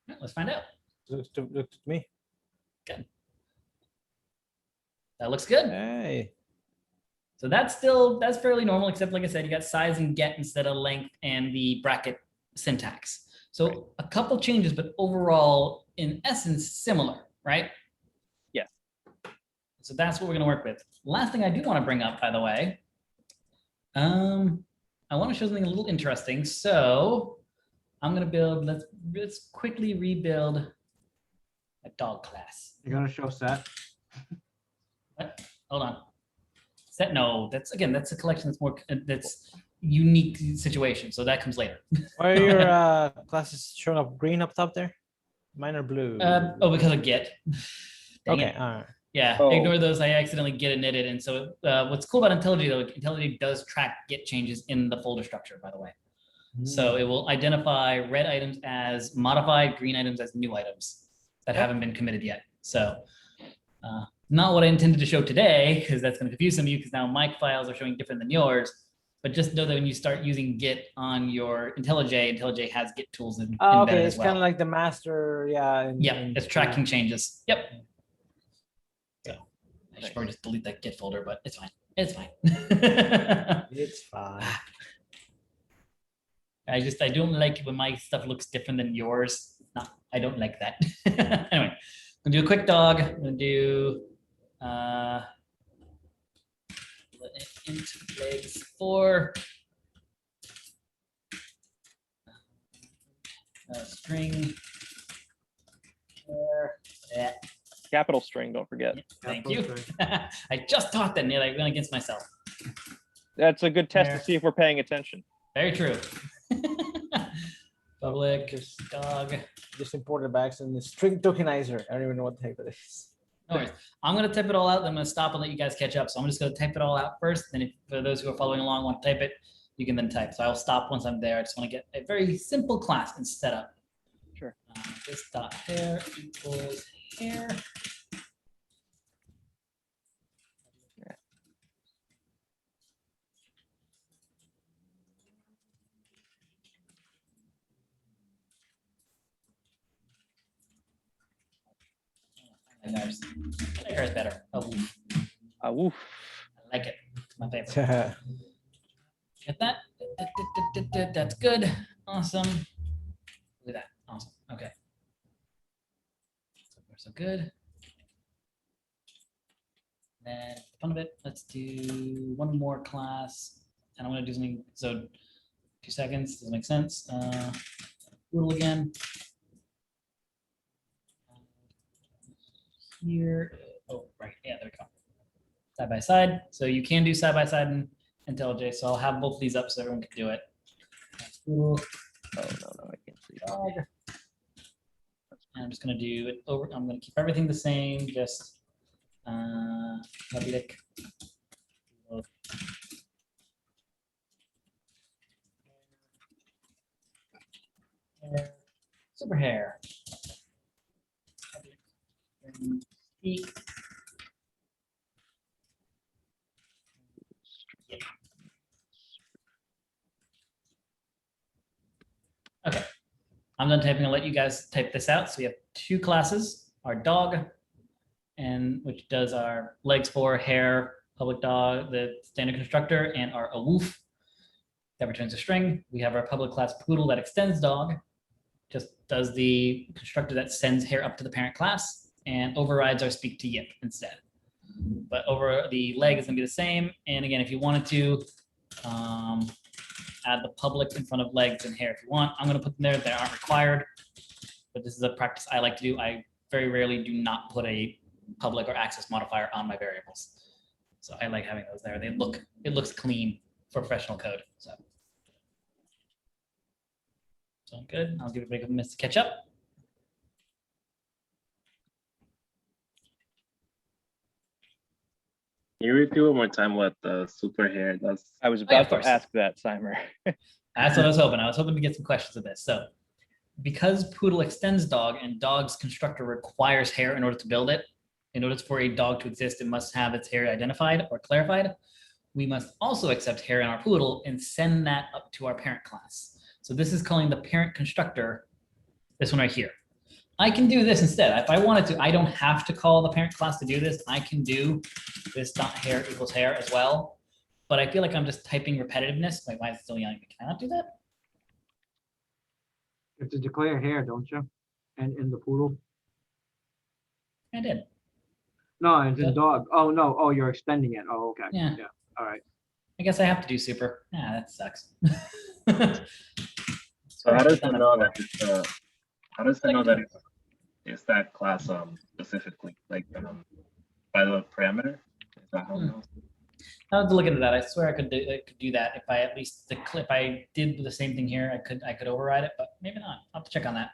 Speaker 1: All right, let's find out.
Speaker 6: Looks to me.
Speaker 1: Good. That looks good.
Speaker 6: Hey.
Speaker 1: So that's fairly normal, except like I said, you got size and get instead of length and the bracket syntax. So a couple changes, but overall, in essence, similar, right?
Speaker 12: Yes.
Speaker 1: So that's what we're going to work with. Last thing I do want to bring up, by the way, I want to show something a little interesting. So I'm going to build, let's quickly rebuild a dog class.
Speaker 3: You're gonna show set.
Speaker 1: What? Hold on. Set, no, that's a collection that's more, that's unique situation. So that comes later.
Speaker 6: Why are your classes showing up green up top there? Mine are blue.
Speaker 1: Oh, because of get. Dang
Speaker 6: Okay,
Speaker 1: it.
Speaker 6: all right.
Speaker 1: Yeah, ignore those. I accidentally get initted. And so what's cool about IntelliJ though, IntelliJ does track get changes in the folder structure, by the way. So it will identify red items as modified, green items as new items that haven't been committed yet. So not what I intended to show today, because that's going to confuse some of you, because now my files are showing different than yours. But just know that when you start using Git on your IntelliJ, IntelliJ has Git tools embedded
Speaker 6: okay,
Speaker 1: as
Speaker 6: it's
Speaker 1: well.
Speaker 6: kind of like the master, yeah.
Speaker 1: Yeah, it's tracking changes. Yep. So I should probably just delete that Git folder, but it's fine. It's fine.
Speaker 6: It's fine.
Speaker 1: I don't like it when my stuff looks different than yours. No, I don't like that. Anyway, I'm gonna do a quick dog. I'm gonna do int legs 4. String. Yeah.
Speaker 12: Capital string, don't forget.
Speaker 1: Thank you. I just taught that, Neil. I went against myself.
Speaker 12: That's a good test
Speaker 1: There.
Speaker 12: to see if we're paying attention.
Speaker 1: Very true. Public dog.
Speaker 6: Just imported back in the string tokenizer. I don't even know what the heck that is.
Speaker 1: No worries. I'm going to type it all out. I'm going to stop and let you guys catch up. So I'm just going to type it all out first. Then if for those who are following along want to type it, you can then type. So I'll stop once I'm there. I just want to get a very simple class and set up.
Speaker 12: Sure.
Speaker 1: This dot hair equals hair. Hair is better. Oh, woof.
Speaker 12: Woof.
Speaker 1: I like it. It's my favorite. Get that? That's good. Awesome. Look at that. Awesome. Okay. So far, so good. Then fun of it. Let's do one more class, and I'm going to do something. So 2 seconds. Does it make sense? Poodle again. Here. Oh, right. Yeah, there we go. Side by side. So you can do side by side in IntelliJ. So I'll have both of these up so everyone can do it. Poodle.
Speaker 12: Oh no, I can't see.
Speaker 1: Dog. And I'm just going to do it over. I'm going to keep everything the same. Just public. Hair. Super hair. Speak. Okay, I'm done typing. I'll let you guys type this out. So we have 2 classes, our dog, and which does our legs for hair, public dog, the standard constructor, and our awoof that returns a string. We have our public class poodle that extends dog, just does the constructor that sends hair up to the parent class and overrides our speak to yip instead. But over the leg is gonna be the same. And again, if you wanted to add the public in front of legs and hair if you want, I'm gonna put them there. They aren't required, but this is a practice I like to do. I very rarely do not put a public or access modifier on my variables. So I like having those there. It looks clean for professional code. So good. I'll give everybody a minute to catch up.
Speaker 2: Can you repeat one more time what the super hair does?
Speaker 12: I was about to ask that, Simer.
Speaker 1: That's what I was hoping. I was hoping to get some questions of this. So because poodle extends dog and dog's constructor requires hair in order to build it, in order for a dog to exist, it must have its hair identified or clarified. We must also accept hair in our poodle and send that up to our parent class. So this is calling the parent constructor, this one right here. I can do this instead. If I wanted to, I don't have to call the parent class to do this. I can do this dot hair equals hair as well. But I feel like I'm just typing repetitiveness. Like, why is it still yelling? Can I not do that?
Speaker 3: You have to declare hair, don't you? And in the poodle?
Speaker 1: I did.
Speaker 3: No, it's in dog. Oh, no. Oh, you're extending it. Oh, okay.
Speaker 1: Yeah.
Speaker 3: All right.
Speaker 1: I guess I have to do super. Yeah, that sucks.
Speaker 2: So how does it know that it's how does it know that it's that class specifically, like by the parameter? Is that how it knows?
Speaker 1: I'll have to look into that. I swear I could do that if I at least if I did the same thing here. I could override it, but maybe not. I'll have to check on that.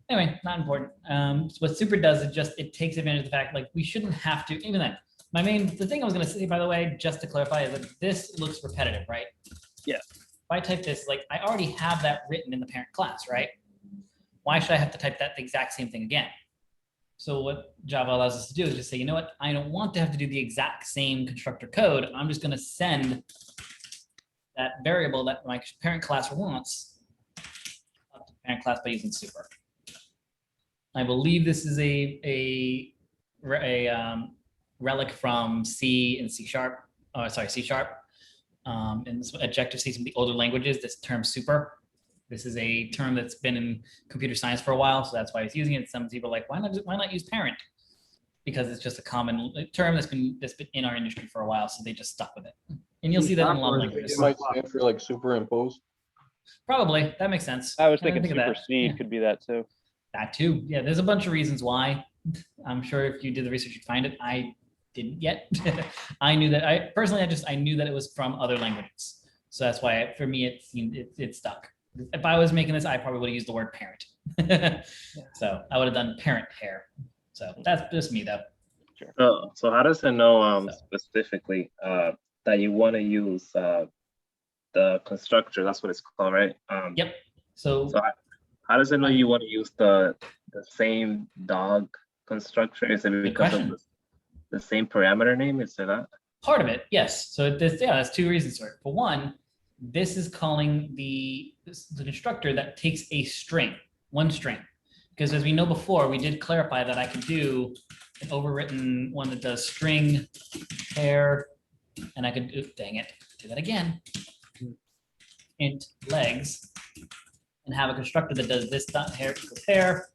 Speaker 1: Anyway, not important. So what super does is just it takes advantage of the fact like we shouldn't have to even then. The thing I was going to say, by the way, just to clarify, is that this looks repetitive, right?
Speaker 12: Yeah.
Speaker 1: If I type this, like I already have that written in the parent class, right? Why should I have to type that the exact same thing again? So what Java allows us to do is just say, you know what? I don't want to have to do the exact same constructor code. I'm just going to send that variable that my parent class wants up to the parent class by using super. I believe this is a relic from C and C sharp. Oh, sorry, C sharp. In this Objective-C, some of the older languages, this term super. This is a term that's been in computer science for a while, so that's why it's using it. Some people are like, why not use parent? Because it's just a common term that's been in our industry for a while, so they just stuck with it. And you'll see that in a lot of languages.
Speaker 10: It might stand for like superimpose.
Speaker 1: Probably, that makes sense.
Speaker 12: I was
Speaker 1: I didn't
Speaker 12: thinking
Speaker 1: think of that.
Speaker 12: supersede could be that too.
Speaker 1: That too. Yeah, there's a bunch of reasons why. I'm sure if you did the research, you'd find it. I didn't yet. I knew that. I knew that it was from other languages. So that's why for me it stuck. If I was making this, I probably would have used the word parent. So I would have done parent pair. So that's just me though.
Speaker 2: Sure. So how does it know specifically that you want to use the constructor? That's what it's called, right?
Speaker 1: Yep. So
Speaker 2: how does it know you want to use the same dog constructor? Is it because of the same parameter name? Is it that?
Speaker 1: Part of it, yes. So there's two reasons for it. For one, this is calling the constructor that takes a string, one string. Because as we know before, we did clarify that I could do an overwritten one that does string pair, and I could, dang it, do that again. Int legs, and have a constructor that does this dot hair equals hair,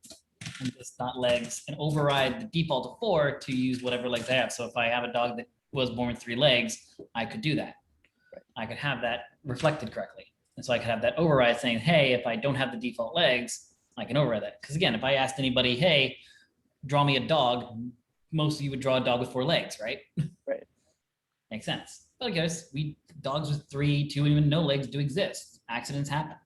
Speaker 1: and this dot legs, and override the default of 4 to use whatever legs I have. So if I have a dog that was born with 3 legs, I could do that. I could have that reflected correctly. And so I could have that override saying, hey, if I don't have the default legs, I can override that. Because again, if I asked anybody, hey, draw me a dog, most of you would draw a dog with 4 legs, right?
Speaker 12: Right.
Speaker 1: Makes sense. But I guess dogs with 3, 2, and even no legs do exist. Accidents happen.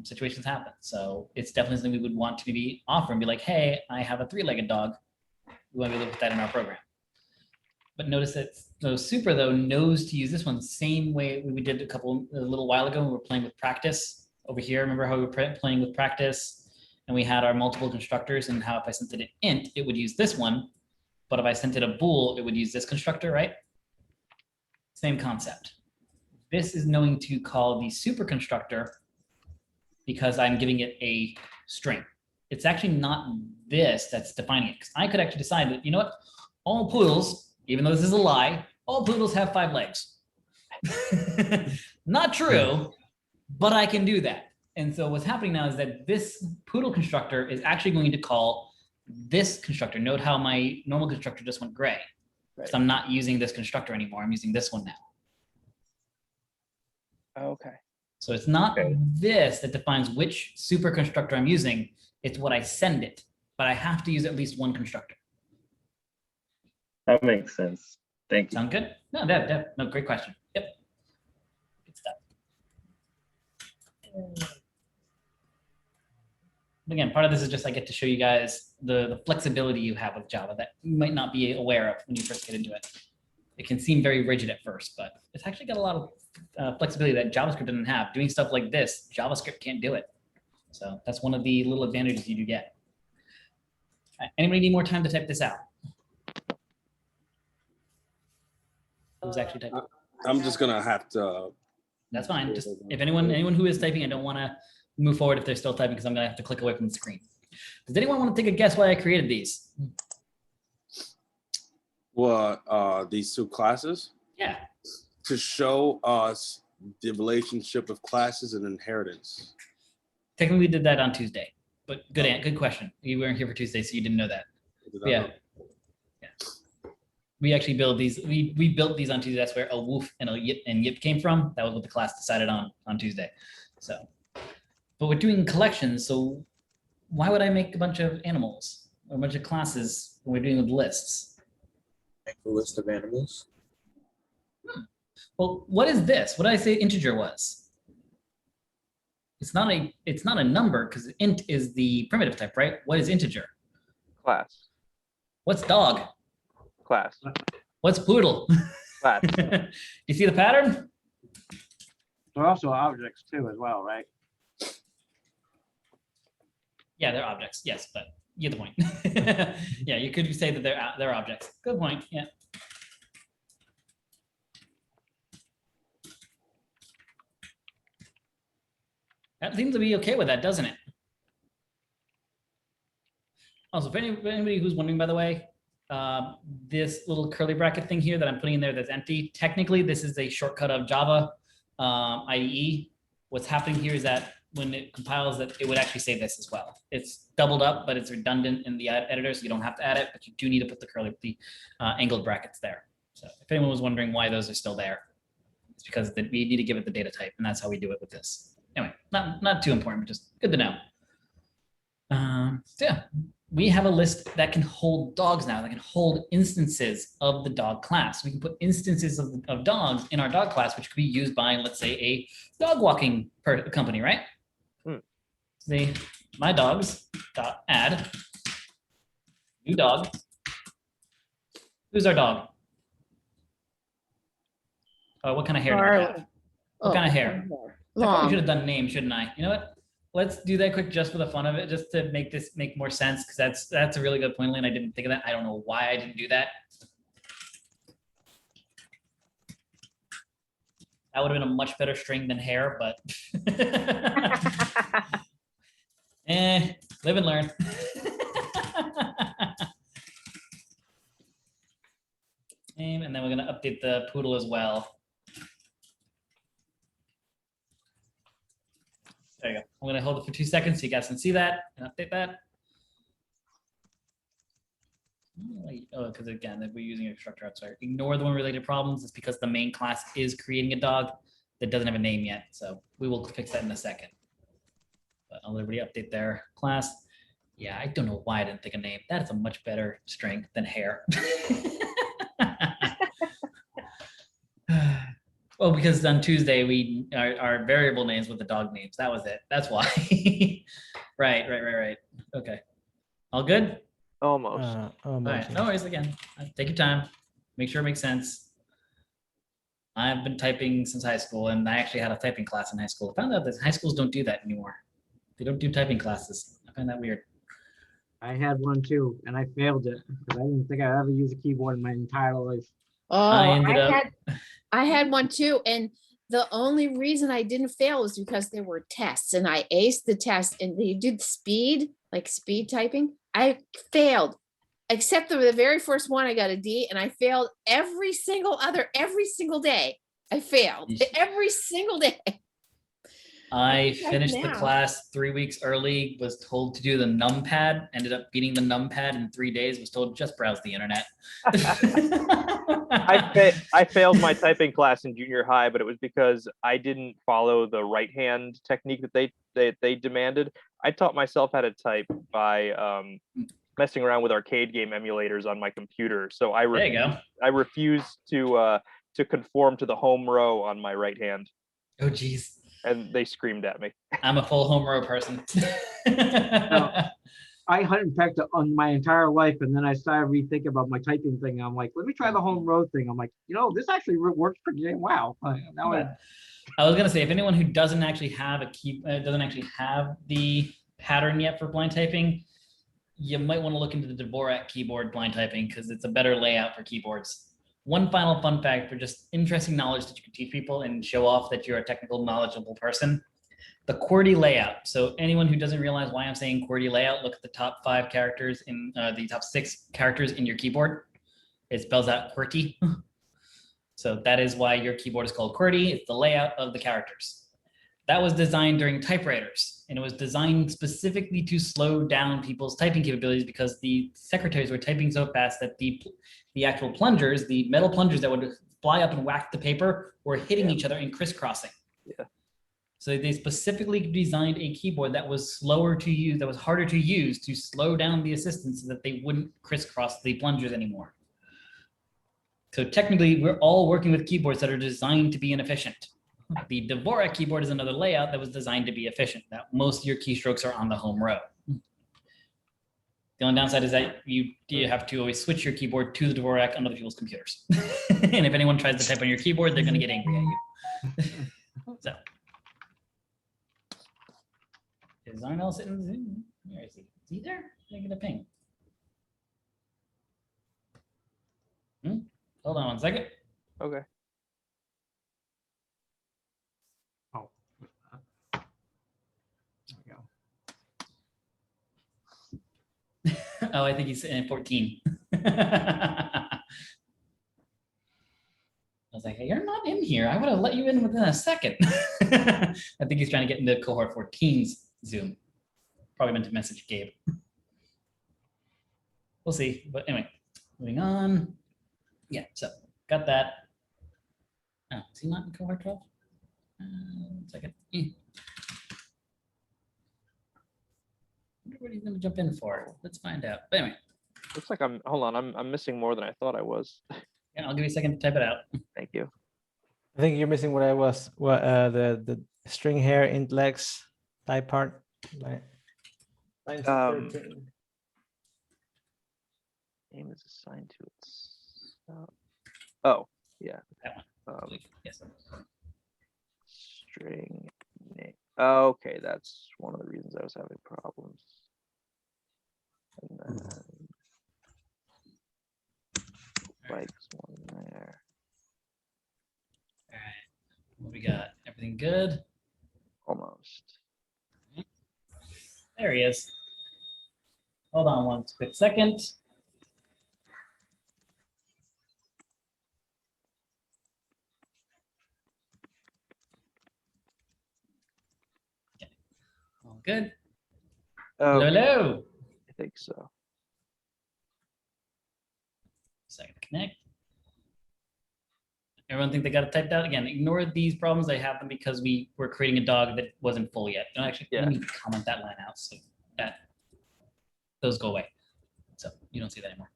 Speaker 1: Situations happen. So it's definitely something we would want to maybe offer and be like, hey, I have a 3-legged dog. We want to be able to put that in our program. But notice that Super though knows to use this one the same way we did a little while ago when we were playing with practice over here. Remember how we were playing with practice and we had our multiple constructors, and how if I sent it an int, it would use this one. But if I sent it a bool, it would use this constructor, right? Same concept. This is knowing to call the super constructor because I'm giving it a string. It's actually not this that's defining it. Because I could actually decide that, you know what, all poodles, even though this is a lie, all poodles have 5 legs. Not true, but I can do that. And so what's happening now is that this poodle constructor is actually going to call this constructor. Note how my normal constructor just went gray. Right. So I'm not using this constructor anymore. I'm using this one now.
Speaker 12: Okay.
Speaker 1: So it's not this that defines which super constructor I'm using. It's what I send it, but I have to use at least one constructor.
Speaker 2: That makes sense. Thank you.
Speaker 1: Sound good? No, no, great question. Yep. Good stuff. Again, part of this is just I get to show you guys the flexibility you have with Java that you might not be aware of when you first get into it. It can seem very rigid at first, but it's actually got a lot of flexibility that JavaScript doesn't have. Doing stuff like this, JavaScript can't do it. So that's one of the little advantages you do get. Right, anybody need more time to type this out? Who's actually typing?
Speaker 13: I'm just gonna have to.
Speaker 1: That's fine. Just if anyone who is typing, I don't want to move forward if they're still typing because I'm gonna have to click away from the screen. Does anyone want to take a guess why I created these?
Speaker 13: What these 2 classes?
Speaker 1: Yeah.
Speaker 13: To show us the relationship of classes and inheritance.
Speaker 1: Technically, we did that on Tuesday, but good question. You weren't here for Tuesday, so you didn't know that. Yeah. We actually build these. We built these on Tuesday. That's where a woof and a yip came from. That was what the class decided on Tuesday. So, but we're doing collections. So why would I make a bunch of animals or a bunch of classes when we're doing with lists?
Speaker 14: Make a list of animals.
Speaker 1: Well, what is this? What did I say integer was? It's not a number because int is the primitive type, right? What is integer?
Speaker 12: Class.
Speaker 1: What's dog?
Speaker 12: Class.
Speaker 1: What's poodle?
Speaker 12: Class.
Speaker 1: You see the pattern?
Speaker 3: They're also objects too as well, right?
Speaker 1: Yeah, they're objects. Yes, but you get the point. Yeah, you could say that they're objects. Good point. Yeah. That seems to be okay with that, doesn't it? Also, for anybody who's wondering, by the way, this little curly bracket thing here that I'm putting in there that's empty. Technically, this is a shortcut of Java IDE. What's happening here is that when it compiles that, it would actually say this as well. It's doubled up, but it's redundant in the editor, so you don't have to add it, but you do need to put the angled brackets there. So if anyone was wondering why those are still there, it's because we need to give it the data type, and that's how we do it with this. Anyway, not too important, but just good to know. So yeah, we have a list that can hold dogs now, that can hold instances of the dog class. We can put instances of dogs in our dog class, which could be used by, let's say, a dog walking company, right? Say my dogs dot add new dog. Who's our dog? What kind of hair do they have? What kind of hair? I probably should have done name, shouldn't I? You know what? Let's do that quick just for the fun of it, just to make this make more sense, because that's a really good point, Lynn. I didn't think of that. I don't know why I didn't do that. That would have been a much better string than hair, but live and learn. And then we're going to update the poodle as well. There you go. I'm going to hold it for 2 seconds so you guys can see that and update that. Oh, because again, if we're using a structure outside, ignore the one related problems. It's because the main class is creating a dog that doesn't have a name yet. So we will fix that in a second. But I'll let everybody update their class. Yeah, I don't know why I didn't think of name. That is a much better string than hair. Well, because on Tuesday our variable names with the dog names. That was it. That's why. Right. Okay. All good?
Speaker 6: Almost.
Speaker 1: All right. No worries again. Take your time. Make sure it makes sense. I've been typing since high school, and I actually had a typing class in high school. I found out that high schools don't do that anymore. They don't do typing classes. I find that weird.
Speaker 3: I had one too, and I failed it because I didn't think I'd ever use a keyboard in my entire life.
Speaker 15: I had one too, and the only reason I didn't fail was because there were tests, and I aced the test, and they did speed typing. I failed, except the very first one. I got a D, and I failed every single day. I failed every single day.
Speaker 1: I finished the class 3 weeks early, was told to do the numpad, ended up beating the numpad in 3 days, was told just browse the internet.
Speaker 12: I failed my typing class in junior high, but it was because I didn't follow the right hand technique that they demanded. I taught myself how to type by messing around with arcade game emulators on my computer. So I refused to conform to the home row on my right hand.
Speaker 1: Oh geez.
Speaker 12: And they screamed at me.
Speaker 1: I'm a full home row person.
Speaker 3: I hunt and pecked on my entire life, and then I started rethinking about my typing thing. I'm like, let me try the home row thing. I'm like, this actually works pretty damn well. Now
Speaker 1: I was gonna say, if anyone who doesn't actually have doesn't actually have the pattern yet for blind typing, you might want to look into the Dvorak keyboard blind typing, because it's a better layout for keyboards. One final fun fact for just interesting knowledge that you can teach people and show off that you're a technical, knowledgeable person. The QWERTY layout. So anyone who doesn't realize why I'm saying QWERTY layout, look at the top 5 characters in the top 6 characters in your keyboard. It spells out QWERTY. So that is why your keyboard is called QWERTY. It's the layout of the characters. That was designed during typewriters, and it was designed specifically to slow down people's typing capabilities, because the secretaries were typing so fast that the actual plungers, the metal plungers that would fly up and whack the paper, were hitting each other and crisscrossing.
Speaker 12: Yeah.
Speaker 1: So they specifically designed a keyboard that was slower to use, that was harder to use, to slow down the assistants so that they wouldn't crisscross the plungers anymore. So technically, we're all working with keyboards that are designed to be inefficient. The Dvorak keyboard is another layout that was designed to be efficient. That most of your keystrokes are on the home row. The only downside is that you have to always switch your keyboard to the Dvorak on other people's computers. And if anyone tries to type on your keyboard, they're going to get angry at you. So, is Arnell sitting? Where is he? Is he there? Did I get a ping? Hold on 1 second.
Speaker 12: Okay.
Speaker 1: Oh, I think he's in 14. I was like, hey, you're not in here. I would have let you in within a second. I think he's trying to get into cohort 14's Zoom. Probably meant to message Gabe. We'll see. But anyway, moving on. Yeah, so got that. Oh, is he not in cohort 12? 1 second. What are you going to jump in for? Let's find out. But anyway.
Speaker 12: Looks like I'm missing more than I thought I was.
Speaker 1: Yeah, I'll give you a second to type it out.
Speaker 12: Thank you.
Speaker 6: I think you're missing what I was. What the string hair int lex type part. Like, line 13.
Speaker 12: Name is assigned to its. Oh, yeah.
Speaker 1: That one. Yes.
Speaker 12: String name. Okay, that's one of the reasons I was having problems. And then spikes one there.
Speaker 1: All right. What we got? Everything good?
Speaker 12: Almost.
Speaker 1: There he is. Hold on one quick second. Okay. All good.
Speaker 12: Okay.
Speaker 1: Hello.
Speaker 12: I think so.
Speaker 1: Second to connect. Everyone think they got it typed out? Again, ignore these problems. I have them because we were creating a dog that wasn't full yet. Don't actually let me comment that line out so that those go away. So you don't see that anymore.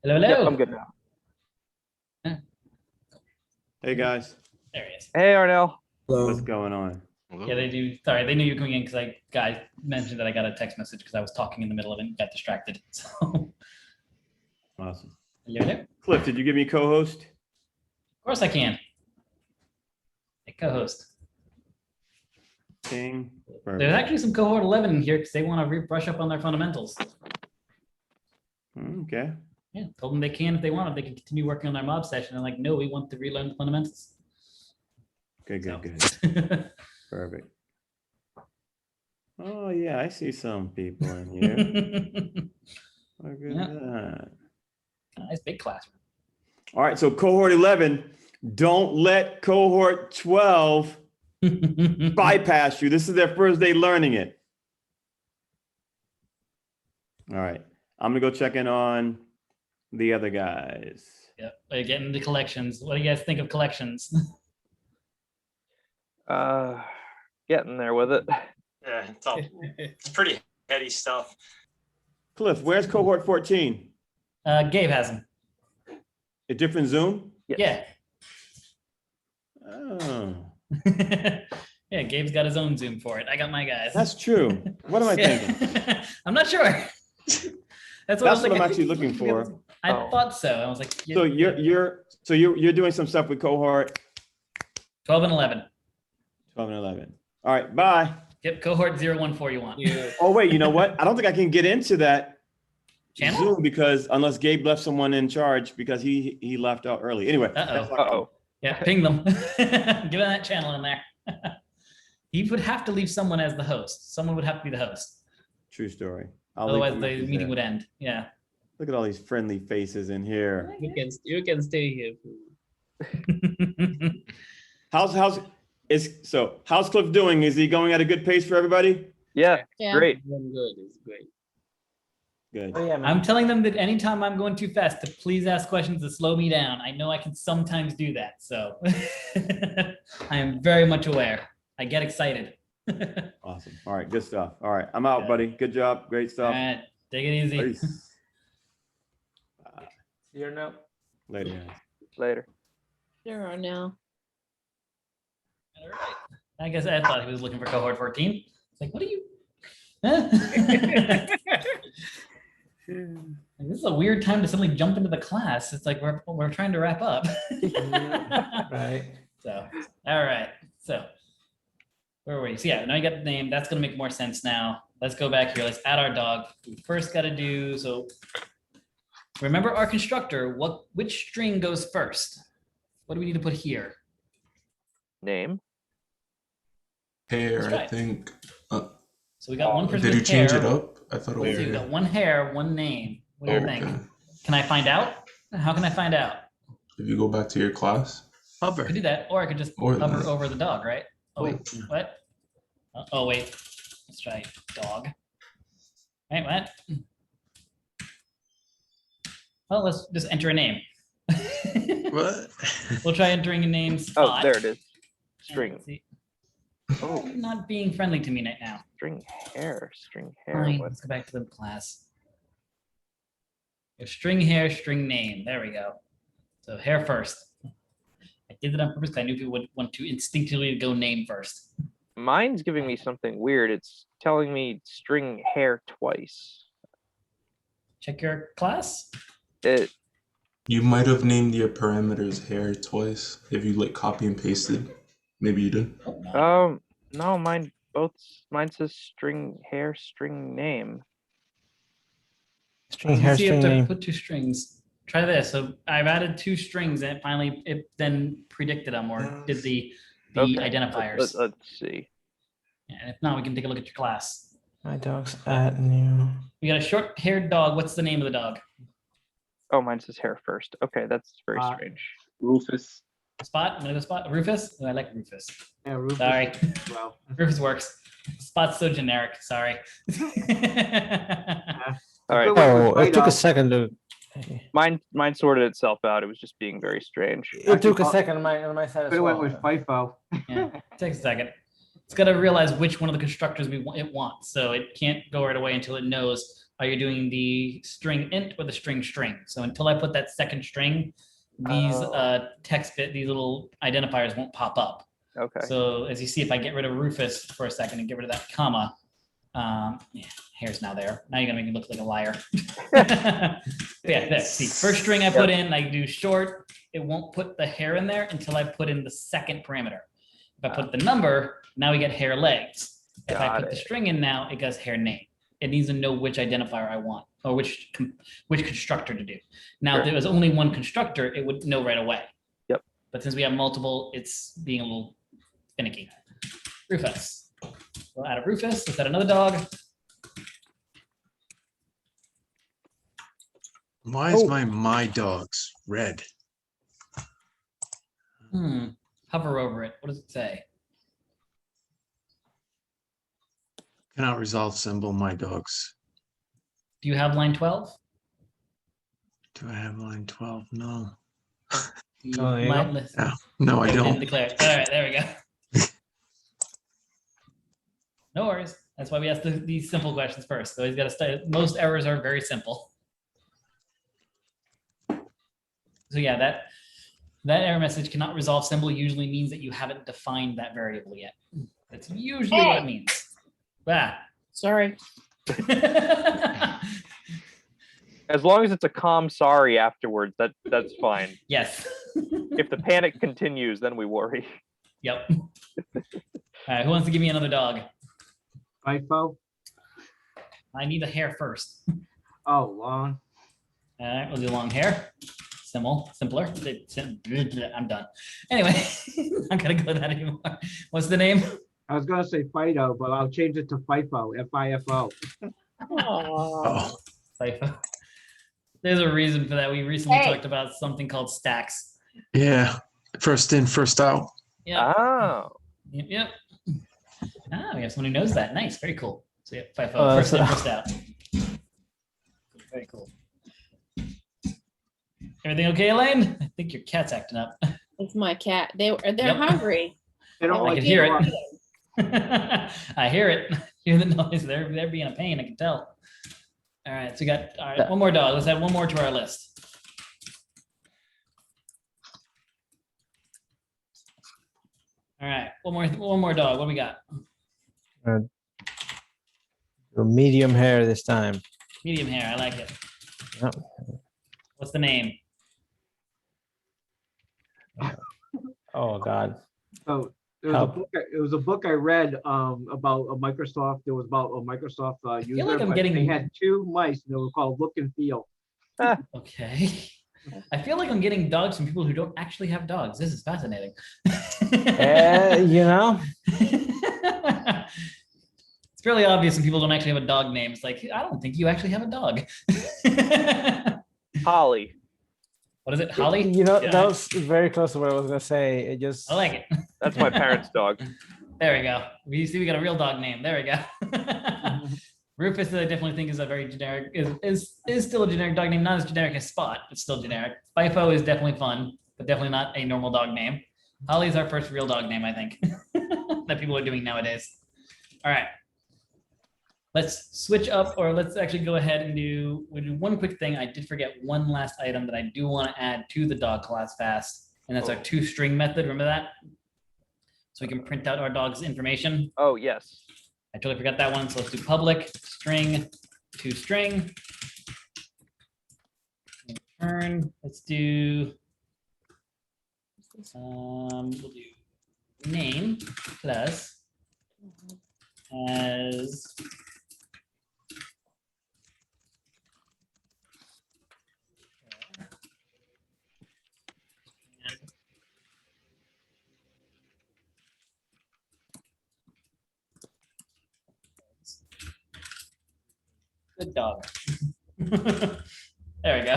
Speaker 1: Hello, hello.
Speaker 12: Yep, I'm good now.
Speaker 16: Hey guys.
Speaker 1: There he is.
Speaker 12: Hey Arnell.
Speaker 16: What's going on?
Speaker 1: Yeah, they do. Sorry, they knew you were coming in because guy mentioned that I got a text message because I was talking in the middle of it and got distracted. So
Speaker 16: Awesome.
Speaker 1: hello, hello.
Speaker 16: Cliff, did you give me a co-host?
Speaker 1: Of course I can. Hey, co-host.
Speaker 16: King.
Speaker 1: There's actually some cohort 11 in here because they want to brush up on their fundamentals.
Speaker 16: Okay.
Speaker 1: Yeah, told them they can if they want. If they can continue working on their mob session. They're like, no, we want to relearn the fundamentals.
Speaker 16: Good, good. Perfect. Oh yeah, I see some people in here. Look at that.
Speaker 1: Nice big classroom.
Speaker 16: All right, so cohort 11, don't let cohort 12 bypass you. This is their first day learning it. All right, I'm gonna go check in on the other guys.
Speaker 1: Yep, we're getting the collections. What do you guys think of collections?
Speaker 12: Getting there with it.
Speaker 17: Yeah, it's pretty heady stuff.
Speaker 16: Cliff, where's cohort 14?
Speaker 1: Gabe has them.
Speaker 16: A different Zoom?
Speaker 1: Yeah.
Speaker 16: Oh.
Speaker 1: Yeah, Gabe's got his own Zoom for it. I got my guys.
Speaker 16: That's true. What am I thinking?
Speaker 1: I'm not sure. That's
Speaker 16: what I'm actually looking for.
Speaker 1: I thought so. I was like,
Speaker 16: so you're doing some stuff with cohort
Speaker 1: 12 and 11.
Speaker 16: 12 and 11. All right, bye.
Speaker 1: Yep, cohort 014 you want.
Speaker 9: Yeah.
Speaker 16: Oh wait, you know what? I don't think I can get into that
Speaker 1: channel
Speaker 16: Zoom because unless Gabe left someone in charge because he left out early. Anyway.
Speaker 1: Yeah, ping them. Give them that channel in there. He would have to leave someone as the host. Someone would have to be the host.
Speaker 16: True story.
Speaker 1: Otherwise, the meeting would end. Yeah.
Speaker 16: Look at all these friendly faces in here.
Speaker 9: You can stay here.
Speaker 16: How's Cliff doing? Is he going at a good pace for everybody?
Speaker 12: Yeah. Great.
Speaker 9: I'm good. It's great.
Speaker 16: Good.
Speaker 6: Oh, yeah,
Speaker 1: I'm telling them that anytime I'm going too fast to please ask questions to slow me down. I know I can sometimes do that. So I am very much aware. I get excited.
Speaker 16: Awesome. All right. Good stuff. All right. I'm out, buddy. Good job. Great stuff.
Speaker 1: All right. Take it easy.
Speaker 16: Peace.
Speaker 6: See you now.
Speaker 16: Later, guys.
Speaker 12: Later.
Speaker 15: There are now.
Speaker 1: All right. I guess I thought he was looking for cohort 14. It's like, what are you? Huh? This is a weird time to suddenly jump into the class. It's like we're trying to wrap up.
Speaker 6: Right.
Speaker 1: So, all right. So, where were we? So yeah, now you got the name. That's gonna make more sense now. Let's go back here. Let's add our dog. We first got to do so. Remember our constructor. Which string goes first? What do we need to put here?
Speaker 12: Name.
Speaker 5: Hair,
Speaker 1: That's right.
Speaker 5: I think.
Speaker 1: So we got one person.
Speaker 5: Did you
Speaker 1: with
Speaker 5: change
Speaker 1: hair.
Speaker 5: it up? I thought it was.
Speaker 1: So we got one hair, one name. What do you think? Can I find out? How can I find out?
Speaker 5: If you go back to your class.
Speaker 1: I could do that, or I could just hover over the dog, right? Oh wait, what? Oh wait, let's try dog. Wait, what? Well, let's just enter a name.
Speaker 13: What?
Speaker 1: We'll try entering a name. Spot.
Speaker 12: Oh, there it is.
Speaker 1: String. Oh, you're not being friendly to me right now.
Speaker 12: String hair.
Speaker 1: Fine, let's go back to the class. String hair, string name. There we go. So hair first. I did it on purpose because I knew people would want to instinctively go name first.
Speaker 12: Mine's giving me something weird. It's telling me string hair twice.
Speaker 1: Check your class.
Speaker 5: You might have named your parameters hair twice if you like copy and pasted. Maybe you did.
Speaker 12: No, mine says string hair, string name.
Speaker 6: String hair,
Speaker 1: See if
Speaker 6: string
Speaker 1: to
Speaker 6: name.
Speaker 1: put 2 strings. Try this. So I've added 2 strings and finally it then predicted them or did the identifiers.
Speaker 12: Let's see.
Speaker 1: And if not, we can take a look at your class.
Speaker 6: My dog's at new.
Speaker 1: We got a short-haired dog. What's the name of the dog?
Speaker 12: Oh, mine says hair first. Okay, that's very strange.
Speaker 2: Rufus.
Speaker 1: Spot. I'm gonna go Spot. Rufus. Oh, I like Rufus.
Speaker 3: Yeah, Rufus.
Speaker 1: Sorry.
Speaker 3: Well,
Speaker 1: Rufus works. Spot's so generic. Sorry.
Speaker 12: All right.
Speaker 6: Oh, it took a second to.
Speaker 12: Mine sorted itself out. It was just being very strange.
Speaker 6: It took a second on my side as
Speaker 3: Could have went
Speaker 6: well.
Speaker 3: with FIFO.
Speaker 1: Yeah, takes a second. It's got to realize which one of the constructors it wants. So it can't go right away until it knows, are you doing the string int or the string string? So until I put that second string, these these little identifiers won't pop up.
Speaker 12: Okay.
Speaker 1: So as you see, if I get rid of Rufus for a second and get rid of that comma, hair's now there. Now you're gonna make me look like a liar. Yeah, there. See, first string I put in, I do short. It won't put the hair in there until I put in the second parameter. If I put the number, now we get hair legs. If I put the string in now, it goes hair name. It needs to know which identifier I want or which constructor to do. Now, if there was only one constructor, it would know right away.
Speaker 12: Yep.
Speaker 1: But since we have multiple, it's being a little finicky. Rufus. We'll add a Rufus. Let's add another dog.
Speaker 13: Why is my dogs red?
Speaker 1: Hover over it. What does it say?
Speaker 13: Cannot resolve symbol my dogs.
Speaker 1: Do you have line 12?
Speaker 13: Do I have line 12? No.
Speaker 1: Line list.
Speaker 13: No, I
Speaker 1: Didn't
Speaker 13: don't.
Speaker 1: declare it. All right, there we go. No worries. That's why we ask these simple questions first. So he's got to start. Most errors are very simple. So yeah, that error message cannot resolve symbol usually means that you haven't defined that variable yet. That's usually what it means.
Speaker 15: Sorry.
Speaker 12: As long as it's a calm sorry afterwards, that's fine.
Speaker 1: Yes.
Speaker 12: If the panic continues, then we worry.
Speaker 1: Yep. All right, who wants to give me another dog?
Speaker 3: FIFO.
Speaker 1: I need a hair first.
Speaker 3: Oh, long.
Speaker 1: All right, we'll do long hair. Simpler. I'm done. Anyway, I'm not gonna go that anymore. What's the name?
Speaker 3: I was gonna say Fido, but I'll change it to FIFO. FIFO.
Speaker 1: Oh. FIFO. There's a reason for that. We recently talked about something called stacks.
Speaker 13: Yeah. First in, first out.
Speaker 1: Yeah.
Speaker 12: Oh.
Speaker 1: Yep. Ah, we have someone who knows that. Nice. Very cool. So yeah, FIFO. First in, first out. Very cool. Everything okay, Elaine? I think your cat's acting up.
Speaker 15: It's my cat. They're hungry.
Speaker 3: They don't
Speaker 1: I can hear it. I hear it. Hear the noise. They're being a pain. I can tell. All right, so we got one more dog. Let's add one more to our list. All right, one more dog. What do we got?
Speaker 6: Medium hair this time.
Speaker 1: Medium hair. I like it.
Speaker 6: Yep.
Speaker 1: What's the name?
Speaker 6: Oh God.
Speaker 3: So it was a book I read about a Microsoft. It was about a Microsoft user.
Speaker 1: like I'm
Speaker 3: but
Speaker 1: getting-
Speaker 3: They had 2 mice and they were called Look and Feel.
Speaker 1: Okay. I feel like I'm getting dogs from people who don't actually have dogs. This is fascinating.
Speaker 6: You know.
Speaker 1: It's fairly obvious when people don't actually have a dog name. It's like, I don't think you actually have a dog.
Speaker 12: Holly.
Speaker 1: What is it? Holly?
Speaker 6: You know,
Speaker 1: Yeah.
Speaker 6: that was very close to what I was gonna say. It just
Speaker 1: I like it.
Speaker 12: That's my parents' dog.
Speaker 1: There we go. We see we got a real dog name. There we go. Rufus, I definitely think is a very generic, is still a generic dog name, not as generic as Spot, but still generic. FIFO is definitely fun, but definitely not a normal dog name. Holly is our first real dog name, I think, that people are doing nowadays. All right. Let's switch up, or let's actually go ahead and we'll do one quick thing. I did forget one last item that I do want to add to the dog class fast, and that's our toString method. Remember that? So we can print out our dog's information.
Speaker 12: Oh, yes.
Speaker 1: I totally forgot that one. So let's do public string toString. Return. Let's do we'll do name plus as good dog. There we go.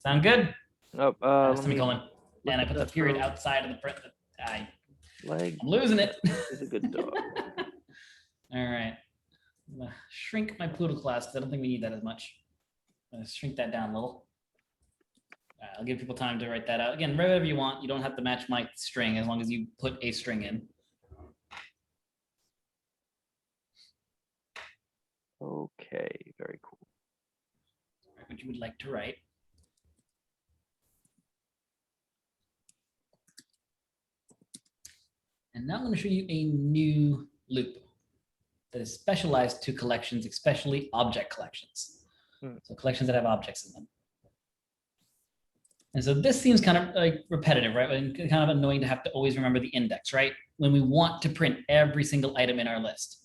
Speaker 1: Sound good?
Speaker 12: Nope.
Speaker 1: Semicolon. And I put the period outside of the print. I'm losing it.
Speaker 12: Is a good dog.
Speaker 1: All right. I'm gonna shrink my poodle class because I don't think we need that as much. I'm gonna shrink that down a little. All right, I'll give people time to write that out. Again, write whatever you want. You don't have to match my string as long as you put a string in.
Speaker 12: Okay, very cool.
Speaker 1: What you would like to write. And now I'm going to show you a new loop that is specialized to collections, especially object collections. So collections that have objects in them. And so this seems kind of like repetitive, right? And kind of annoying to have to always remember the index, right? When we want to print every single item in our list.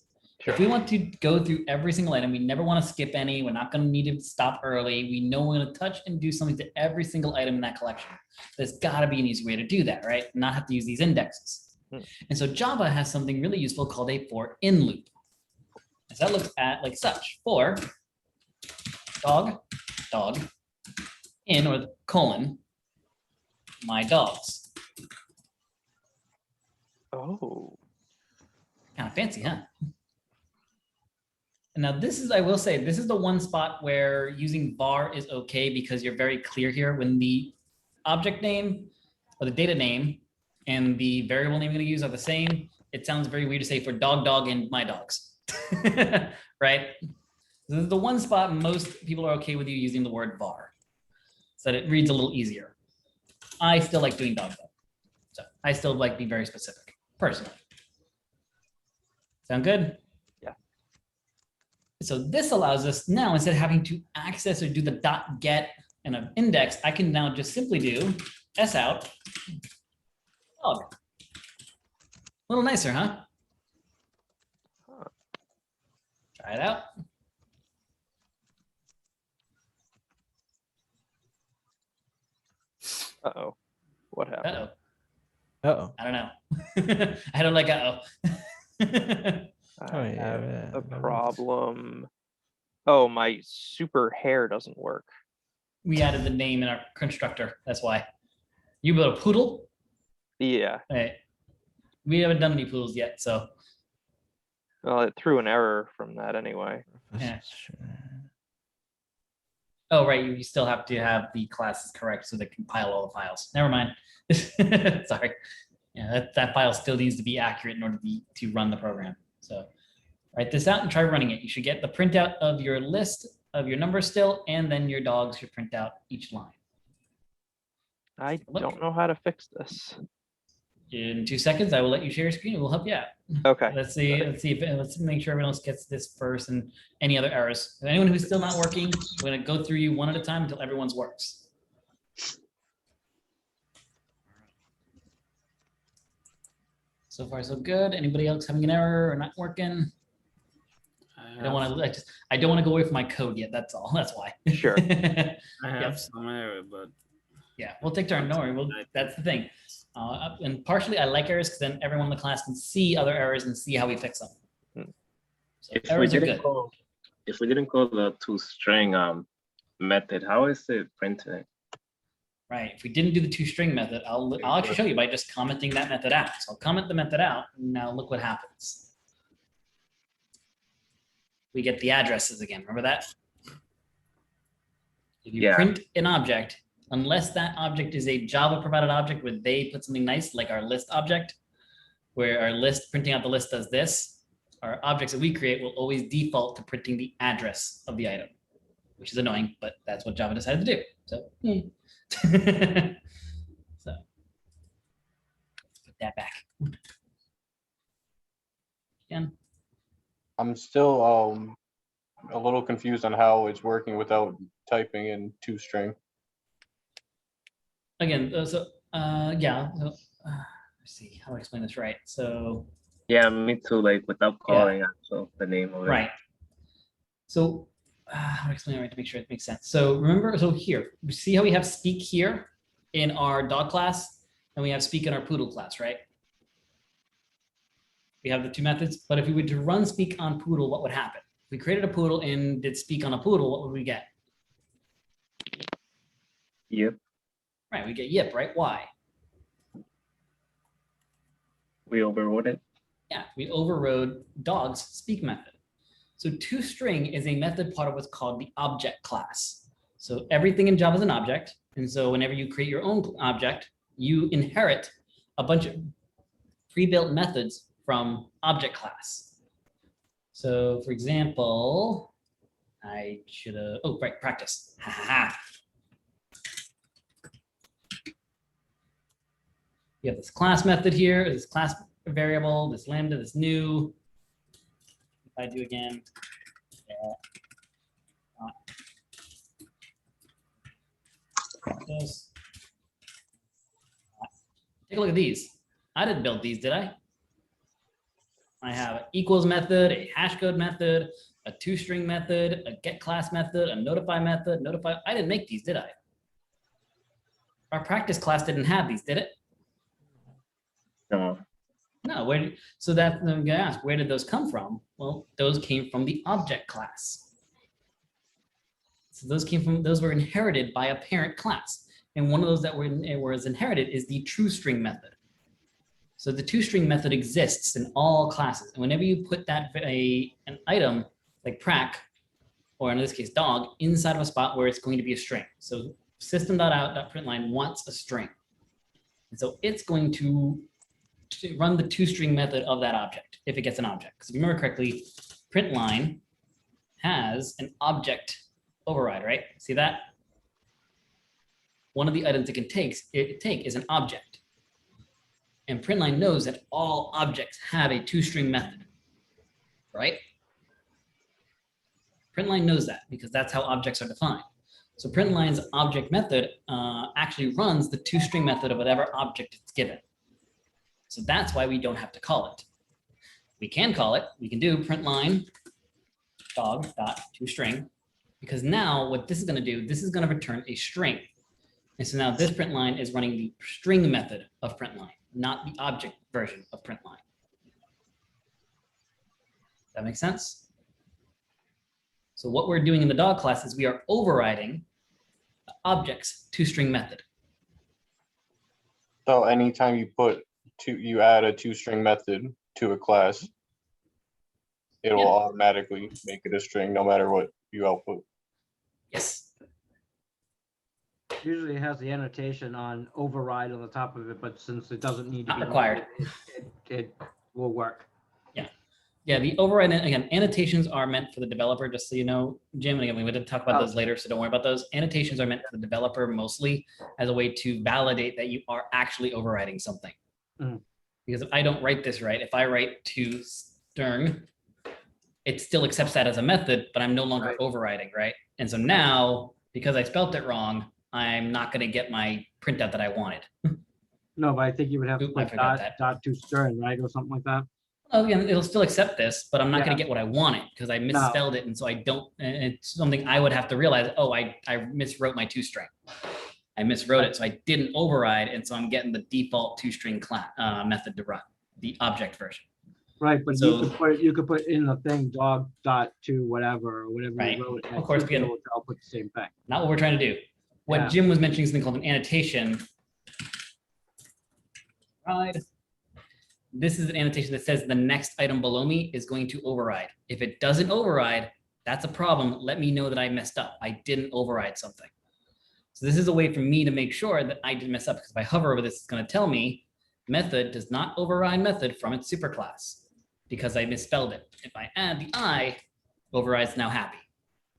Speaker 1: Sure. If we want to go through every single item, we never want to skip any. We're not going to need to stop early. We know we're going to touch and do something to every single item in that collection. There's got to be an easy way to do that, right? Not have to use these indexes. And so Java has something really useful called a for in loop. And so that looks at like such: for dog, in, or colon, my dogs.
Speaker 12: Oh.
Speaker 1: Kind of fancy, huh? And now this is, I will say, this is the one spot where using var is okay because you're very clear here. When the object name or the data name and the variable name you're going to use are the same, it sounds very weird to say for dog, and my dogs, right? This is the one spot most people are okay with you using the word var, so that it reads a little easier. I still like doing dog though, so I still like being very specific, personally. Sound good?
Speaker 12: Yeah.
Speaker 1: So this allows us now, instead of having to access or do the dot get and an index, I can now just simply do s out dog. A little nicer, huh? Try it out.
Speaker 12: Uh-oh. What happened?
Speaker 1: Uh-oh.
Speaker 6: Uh-oh.
Speaker 1: I don't know. I don't like uh-oh.
Speaker 12: I have a problem. Oh, my super hair doesn't work.
Speaker 1: We added the name in our constructor. That's why. You built a poodle?
Speaker 12: Yeah.
Speaker 1: Hey, we haven't done any poodles yet, so.
Speaker 12: Well, it threw an error from that anyway.
Speaker 1: Yeah. Oh, right. You still have to have the classes correct so they compile all the files. Never mind. Sorry. Yeah, that file still needs to be accurate in order to run the program. So write this out and try running it. You should get the printout of your list of your numbers still, and then your dogs should print out each line.
Speaker 12: I don't know how to fix this.
Speaker 1: In 2 seconds, I will let you share your screen and we'll help you out.
Speaker 12: Okay.
Speaker 1: Let's make sure everyone else gets this first and any other errors. If anyone who's still not working, we're going to go through you one at a time until everyone's works. So far, so good. Anybody else having an error or not working? I don't want to go away from my code yet. That's all. That's why.
Speaker 12: Sure.
Speaker 9: I have some error, but
Speaker 1: yeah, we'll take turn. No worry. That's the thing. And partially, I like errors because then everyone in the class can see other errors and see how we fix them. So
Speaker 2: If we
Speaker 1: errors are
Speaker 2: didn't
Speaker 1: good.
Speaker 2: call, if we didn't call the toString method, how is it printing?
Speaker 1: Right. If we didn't do the toString method, I'll actually show you by just commenting that method out. So I'll comment the method out. And now look what happens. We get the addresses again. Remember that? If you print an object, unless that object is a Java provided object where they put something nice, like our list object, where our list printing out the list does this, our objects that we create will always default to printing the address of the item, which is annoying, but that's what Java decided to do. So, so let's put that back. Again.
Speaker 10: I'm still a little confused on how it's working without typing in toString.
Speaker 1: Again, yeah. So, let's see how to explain this right. So
Speaker 2: Yeah, me too. Like without calling also the name of it.
Speaker 1: right. So how to explain it right to make sure it makes sense. So remember, so here we see how we have speak here in our dog class, and we have speak in our poodle class, right? We have the two methods, but if we were to run speak on poodle, what would happen? If we created a poodle and did speak on a poodle, what would we get?
Speaker 2: Yep.
Speaker 1: Right, we get yip, right? Why?
Speaker 2: We overrode it.
Speaker 1: Yeah, we overrode dog's speak method. So toString is a method part of what's called the object class. So everything in Java is an object. And so whenever you create your own object, you inherit a bunch of pre-built methods from object class. So for example, I should have, oh, right, practice. Ha, ha, ha. You have this class method here, this class variable, this lambda, this new. If I do again, this. Take a look at these. I didn't build these, did I? I have an equals method, a hash code method, a toString method, a get class method, a notify method, notify. I didn't make these, did I? Our practice class didn't have these, did it?
Speaker 2: No.
Speaker 1: No, so that I'm gonna ask, where did those come from? Well, those came from the object class. So those were inherited by a parent class. And one of those that was inherited is the toString method. So the toString method exists in all classes. And whenever you put that an item like prac, or in this case dog, inside of a spot where it's going to be a string. So system.out.println wants a string. And so it's going to run the toString method of that object if it gets an object. Because if you remember correctly, println has an object override, right? See that? One of the items it can take is an object. And println knows that all objects have a toString method, right? Println knows that because that's how objects are defined. So println's object method actually runs the toString method of whatever object it's given. So that's why we don't have to call it. We can call it. We can do println dog.toString, because now what this is going to do, this is going to return a string. And so now this println is running the string method of println, not the object version of println. That makes sense? So what we're doing in the dog class is we are overriding the object's toString method.
Speaker 10: So anytime you add a toString method to a class, it'll automatically make it a string no matter what you output.
Speaker 1: Yes.
Speaker 3: Usually it has the annotation on override on the top of it, but since it doesn't need to
Speaker 1: Not
Speaker 3: be
Speaker 1: required.
Speaker 3: it will work.
Speaker 1: Yeah, the override, again, annotations are meant for the developer, just so you know, Jim, and again, we would talk about those later, so don't worry about those. Annotations are meant for the developer mostly as a way to validate that you are actually overriding something. Because if I don't write this right, if I write toString, it still accepts that as a method, but I'm no longer overriding, right? And so now, because I spelt it wrong, I'm not gonna get my printout that I wanted.
Speaker 3: No, but I think you would have to
Speaker 1: Oop, I
Speaker 3: put
Speaker 1: forgot that.
Speaker 3: dot toString, right, or something like that.
Speaker 1: Well, again, it'll still accept this, but I'm not going
Speaker 3: Yeah.
Speaker 1: to get what I wanted because I misspelled it. And so I don't, and it's something I would have to realize, oh, I miswrote my toString. I miswrote it, so I didn't override. And so I'm getting the default toString method to run, the object version.
Speaker 3: Right, but
Speaker 1: So-
Speaker 3: you could put in the thing dog dot to whatever or whatever
Speaker 1: Right.
Speaker 3: you wrote.
Speaker 1: Of course,
Speaker 3: we
Speaker 1: we had-
Speaker 3: able to output the same thing.
Speaker 1: Not what we're trying to do. What
Speaker 3: Yeah.
Speaker 1: Jim was mentioning, something called an annotation. Right. This is an annotation that says the next item below me is going to override. If it doesn't override, that's a problem. Let me know that I messed up. I didn't override something. So this is a way for me to make sure that I didn't mess up, because if I hover over this, it's going to tell me method does not override method from its superclass because I misspelled it. If I add the I, overrides now happy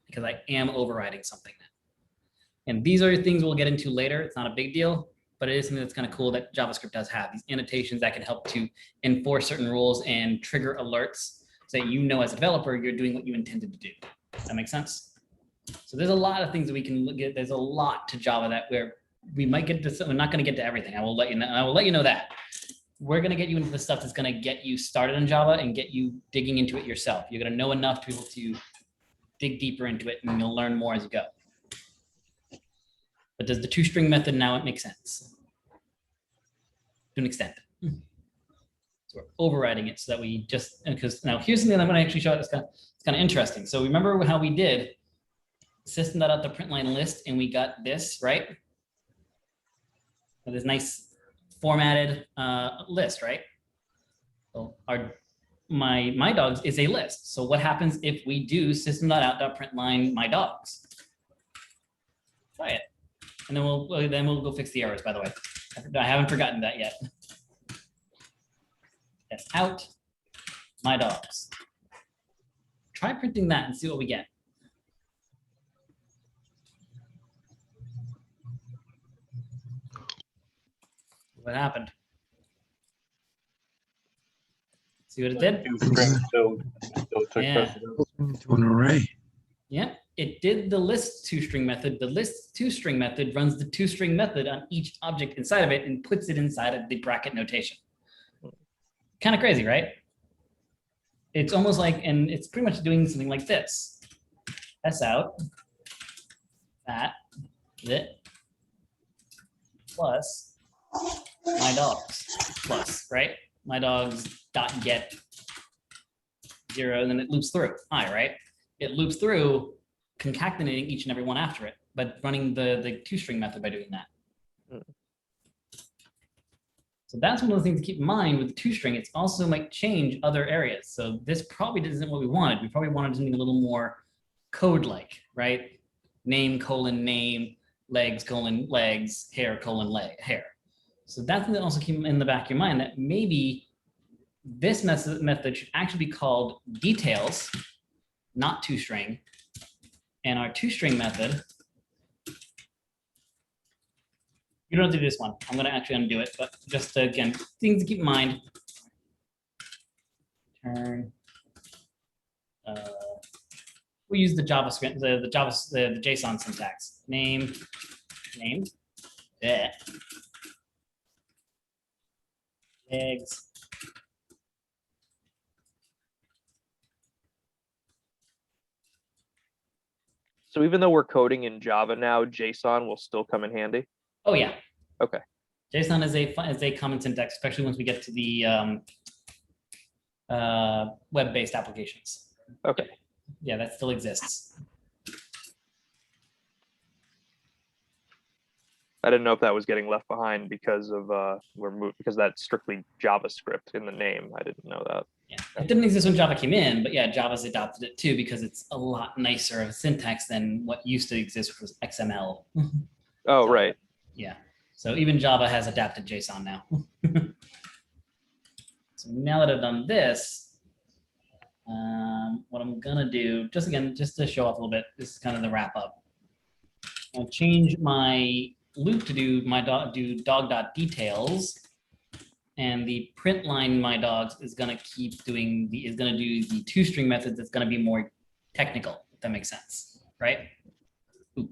Speaker 1: because I am overriding something now. And these are things we'll get into later. It's not a big deal, but it is something that's kind of cool that JavaScript does have, these annotations that can help to enforce certain rules and trigger alerts so that you know as a developer you're doing what you intended to do. Does that make sense? So there's a lot of things that we can look at. There's a lot to Java that we might get to. We're not going to get to everything. I will let you know. I will let you know that we're going to get you into the stuff that's going to get you started in Java and get you digging into it yourself. You're going to know enough to be able to dig deeper into it, and you'll learn more as you go. But does the toString method now it makes sense to an extent? So we're overriding it so that we just, because now here's something I'm going to actually show. It's kind of interesting. So remember how we did system.out.println list, and we got this, right? So this nice formatted list, right? So my dogs is a list. So what happens if we do system.out.println my dogs? Try it, and then we'll go fix the errors. By the way, I haven't forgotten that yet. That's out my dogs. Try printing that and see what we get. What happened? See what it did? Yeah.
Speaker 14: To an array.
Speaker 1: Yeah, it did the list toString method. The list toString method runs the toString method on each object inside of it and puts it inside of the bracket notation. Kind of crazy, right? It's almost like, and it's pretty much doing something like this. S out, that, plus my dogs, plus, right? My dogs dot get 0, and then it loops through, I, right? It loops through, concatenating each and every one after it, but running the toString method by doing that. So that's one of the things to keep in mind with the toString. It's also might change other areas. So this probably isn't what we wanted. We probably wanted something a little more code-like, right? Name colon name, legs colon legs, hair colon leg hair. So that's something that also keep in the back of your mind, that maybe this method should actually be called details, not toString, and our toString method. You don't have to do this one. I'm going to actually undo it, but just again, things to keep in mind. Turn. We use the JavaScript, the JSON syntax. Name, named, eggs.
Speaker 12: So even though we're coding in Java now, JSON will still come in handy?
Speaker 1: Oh yeah.
Speaker 12: Okay.
Speaker 1: JSON is a common syntax, especially once we get to the web-based applications.
Speaker 12: Okay.
Speaker 1: Yeah, that still exists.
Speaker 12: I didn't know if that was getting left behind because of because that's strictly JavaScript in the name. I didn't know that.
Speaker 1: Yeah, it didn't exist when Java came in, but yeah, Java's adopted it too because it's a lot nicer of a syntax than what used to exist, which was XML.
Speaker 12: Oh, right.
Speaker 1: Yeah. So even Java has adapted JSON now. So now that I've done this, what I'm gonna do, just to show off a little bit, this is kind of the wrap up. I'll change my loop to do dog.details, and the print line my dogs is gonna keep doing do the toString methods. That's gonna be more technical, if that makes sense, right? Ooh,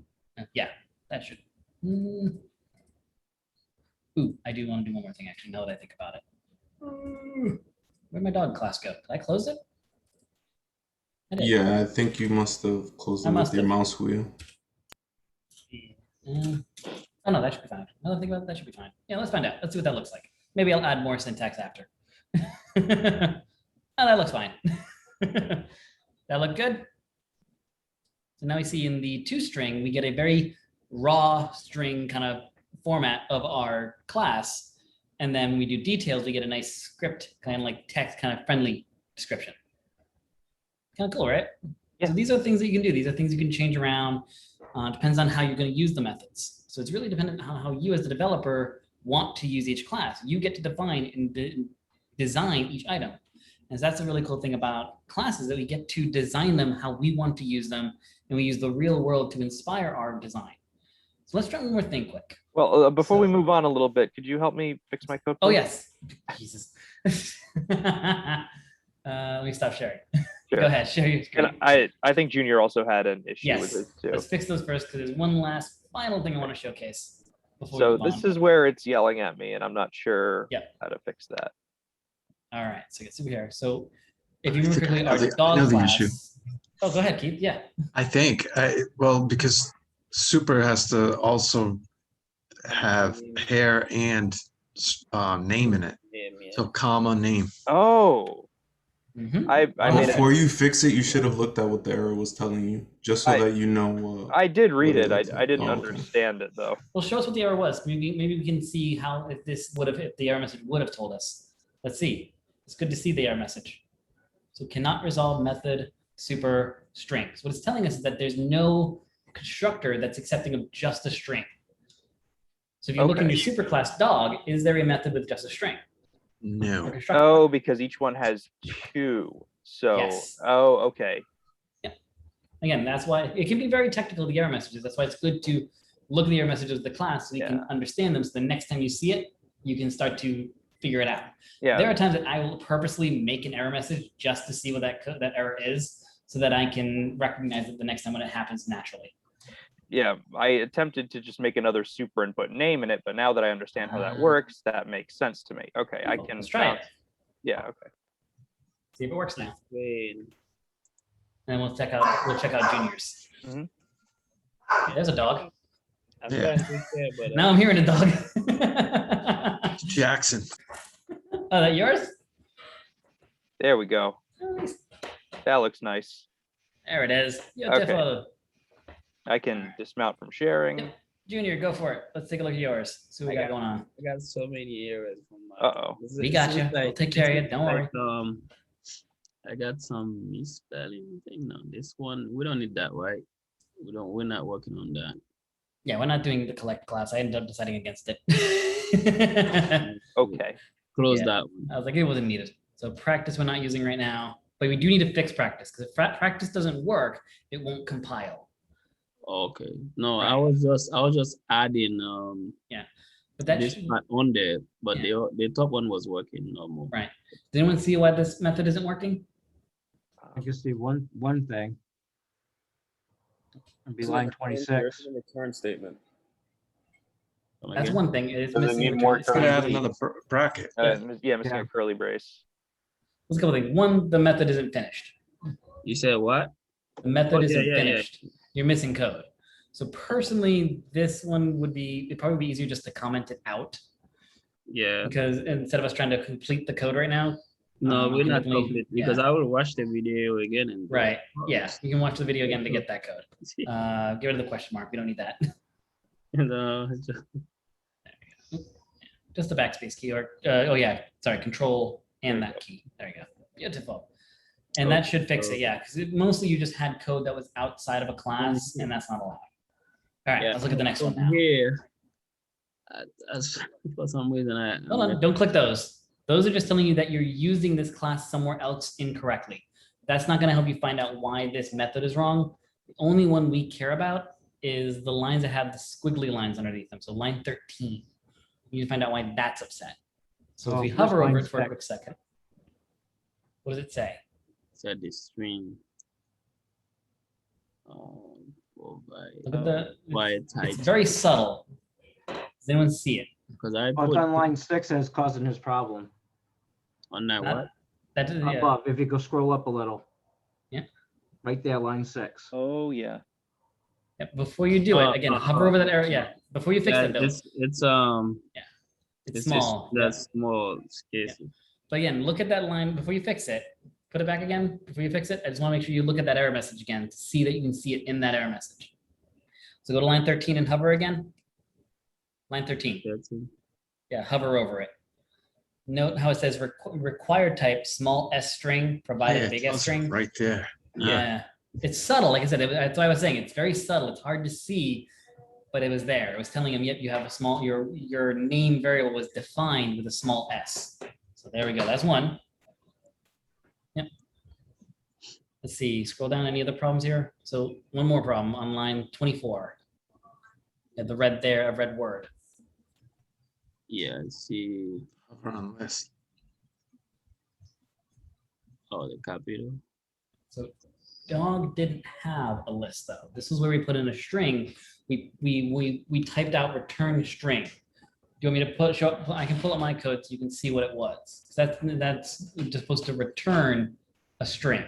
Speaker 1: yeah, that should. Ooh, I do want to do one more thing actually, now that I think about it. Where'd my dog class go? Did I close it? I did.
Speaker 5: Yeah, I think you must have closed it with your mouse wheel.
Speaker 1: Oh no, that should be fine. Now that I think about it, that should be fine. Yeah, let's find out. Let's see what that looks like. Maybe I'll add more syntax after. Oh, that looks fine. That look good? So now we see in the toString, we get a very raw string kind of format of our class. And then when we do details, we get a nice script, kind of like text, kind of friendly description. Kind of cool, right?
Speaker 12: Yeah.
Speaker 1: So these are things that you can do. These are things you can change around. Depends on how you're going to use the methods. So it's really dependent on how you as the developer want to use each class. You get to define and design each item. And that's a really cool thing about classes, that we get to design them how we want to use them, and we use the real world to inspire our design. So let's try one more thing quick.
Speaker 12: Well, before we move on a little bit, could you help me fix my code?
Speaker 1: Oh,
Speaker 12: please?
Speaker 1: yes. Jesus. Let me stop sharing.
Speaker 12: Sure.
Speaker 1: Go ahead, share your screen.
Speaker 12: And I think Junior also had an issue with
Speaker 1: Yes,
Speaker 12: it too.
Speaker 1: let's fix those first, because there's one last final thing I want to showcase. Before
Speaker 12: So
Speaker 1: we move
Speaker 12: this
Speaker 1: on.
Speaker 12: is where it's yelling at me, and I'm not sure how to fix that.
Speaker 1: All right, so get super here. So if you remember correctly, our
Speaker 7: I
Speaker 1: dog
Speaker 7: know the
Speaker 1: class.
Speaker 7: issue.
Speaker 1: Oh, go ahead, Keith. Yeah.
Speaker 7: I think, well, because super has to also have hair and name in it. So comma name.
Speaker 12: Oh. I made
Speaker 5: Before you fix it, you should have looked at what the error was telling you, just so that you know.
Speaker 12: I did read
Speaker 5: what
Speaker 12: it.
Speaker 5: looks like.
Speaker 12: I didn't
Speaker 5: Oh, okay.
Speaker 12: understand it though.
Speaker 1: Well, show us what the error was. Maybe we can see how if this would have, if the error message would have told us. Let's see. It's good to see the error message. So cannot resolve method super strings. What it's telling us is that there's no constructor that's accepting of just a string. So if you look in your superclass dog, is there a method with just a string?
Speaker 7: No.
Speaker 12: Oh, because each one has two. So,
Speaker 1: Yes.
Speaker 12: oh, okay.
Speaker 1: Again, that's why it can be very technical, the error messages. That's why it's good to look at the error messages of the class so you can understand them. So the next time you see it, you can start to figure it out.
Speaker 12: Yeah.
Speaker 1: There are times that I will purposely make an error message just to see what that error is, so that I can recognize it the next time when it happens naturally.
Speaker 12: Yeah, I attempted to just make another super and put name in it, but now that I understand how that works, that makes sense to me. Okay, I can
Speaker 1: Let's try it.
Speaker 12: Yeah, okay.
Speaker 1: See if it works now.
Speaker 9: Wait.
Speaker 1: And we'll check out Junior's.
Speaker 12: Mhm.
Speaker 1: Okay, there's a dog.
Speaker 9: I'm
Speaker 7: Yeah.
Speaker 9: trying to say, but,
Speaker 1: Now I'm hearing a dog.
Speaker 7: Jackson.
Speaker 1: Oh, that yours?
Speaker 12: There we go.
Speaker 1: Nice.
Speaker 12: That looks nice.
Speaker 1: There it is.
Speaker 12: Okay.
Speaker 1: Beautiful.
Speaker 12: I can dismount from sharing.
Speaker 1: Yep. Junior, go for it. Let's take a look at yours. See what we got going on.
Speaker 9: I got so many errors from my.
Speaker 12: Uh-oh.
Speaker 1: We got you. We'll take care of you. Don't worry.
Speaker 9: I got some misspelling thing. No, this one we don't need that, right? We're not working on that.
Speaker 1: Yeah, we're not doing the collect class. I ended up deciding against it.
Speaker 12: Okay.
Speaker 9: Close
Speaker 1: Yeah.
Speaker 9: that one.
Speaker 1: I was like, it wasn't needed. So practice we're not using right now, but we do need to fix practice, because if practice doesn't work, it won't compile.
Speaker 9: Okay. No,
Speaker 1: Right.
Speaker 9: I was just adding
Speaker 1: Yeah, but that
Speaker 9: this
Speaker 1: should,
Speaker 9: part on there, but
Speaker 1: Yeah.
Speaker 9: the top one was working normal.
Speaker 1: right. Did anyone see why this method isn't working?
Speaker 3: I can see one thing. It'd be
Speaker 13: Isn't
Speaker 3: line
Speaker 13: it the current
Speaker 3: 26.
Speaker 13: version of the current statement?
Speaker 1: That's one thing. It's
Speaker 10: Does it
Speaker 1: missing
Speaker 10: need
Speaker 1: return-
Speaker 10: more
Speaker 1: it's
Speaker 10: curly
Speaker 1: gonna
Speaker 7: Add
Speaker 1: be-
Speaker 7: another bracket.
Speaker 12: Yeah, missing a curly brace.
Speaker 1: There's a couple things. One, the method isn't finished.
Speaker 9: You said what?
Speaker 1: The method
Speaker 9: Oh, yeah,
Speaker 1: isn't
Speaker 9: yeah, yeah.
Speaker 1: finished. You're missing code. So personally, this one it'd probably be easier just to comment it out,
Speaker 9: Yeah.
Speaker 1: because instead of us trying to complete the code right now.
Speaker 9: No, we're not
Speaker 1: definitely-
Speaker 9: complete because
Speaker 1: yeah.
Speaker 9: I will watch the video again and go,
Speaker 1: Right,
Speaker 9: "Oh,
Speaker 1: yeah, you can watch the video again to get that code. Get rid of the question mark, we don't need that.
Speaker 9: and, just-
Speaker 1: Just the backspace key, or, oh yeah, sorry, control and that key, there you go, beautiful. And that should fix it, yeah, because mostly you just had code that was outside of a class, and that's not allowed. All right,
Speaker 9: Yeah.
Speaker 1: let's look at the next
Speaker 9: so
Speaker 1: one now.
Speaker 9: Here, for some reason
Speaker 1: Hold on, don't click those. Those are just telling you that you're using this class somewhere else incorrectly. That's not gonna help you find out why this method is wrong. The only one we care about is the lines that have the squiggly lines underneath them. So line 13. You need to find out why that's upset. So if
Speaker 3: Oh,
Speaker 1: we
Speaker 3: first
Speaker 1: hover over
Speaker 3: line
Speaker 1: it for a
Speaker 3: six.
Speaker 1: quick second, what does it say?
Speaker 9: said the string.
Speaker 1: Look at the,
Speaker 9: by
Speaker 1: it's
Speaker 9: type.
Speaker 1: very subtle. Does anyone see it?
Speaker 9: Because I
Speaker 3: Well,
Speaker 9: put
Speaker 3: it's on line 6 and it's causing his problem.
Speaker 9: on that
Speaker 1: Not-
Speaker 9: what?
Speaker 1: That is, yeah.
Speaker 3: Above, if you go scroll up a little.
Speaker 1: Yeah.
Speaker 3: Right there, line 6.
Speaker 12: Oh, yeah.
Speaker 1: Yeah, before you do it, again, hover over that area. Yeah, before you fix
Speaker 9: Yeah,
Speaker 1: it though.
Speaker 9: it's
Speaker 1: It's small.
Speaker 9: That's small cases.
Speaker 1: So again, look at that line before you fix it. Put it back again before you fix it. I just want to make sure you look at that error message again to see that you can see it in that error message. So go to line 13 and hover again. Line 13. Yeah, hover over it. Note how it says required type small s string provided
Speaker 7: Yeah,
Speaker 1: big
Speaker 7: it
Speaker 1: S
Speaker 7: tells
Speaker 1: string.
Speaker 7: you right there.
Speaker 1: Yeah, it's subtle. Like I said, that's why I was saying it's very subtle. It's hard to see, but it was there. It was telling him, yep, you have a small, your name variable was defined with a small s. So there we go. That's one. Yep. Let's see. Scroll down. Any other problems here? So one more problem on line 24. Yeah, the red there, a red word.
Speaker 9: Yeah, I see.
Speaker 7: Hover on list.
Speaker 9: Oh, the capital.
Speaker 1: So dog didn't have a list though. This is where we put in a string. We typed out return string. Do you want me to show up? I can pull up my code so you can see what it was. That's just supposed to return a string,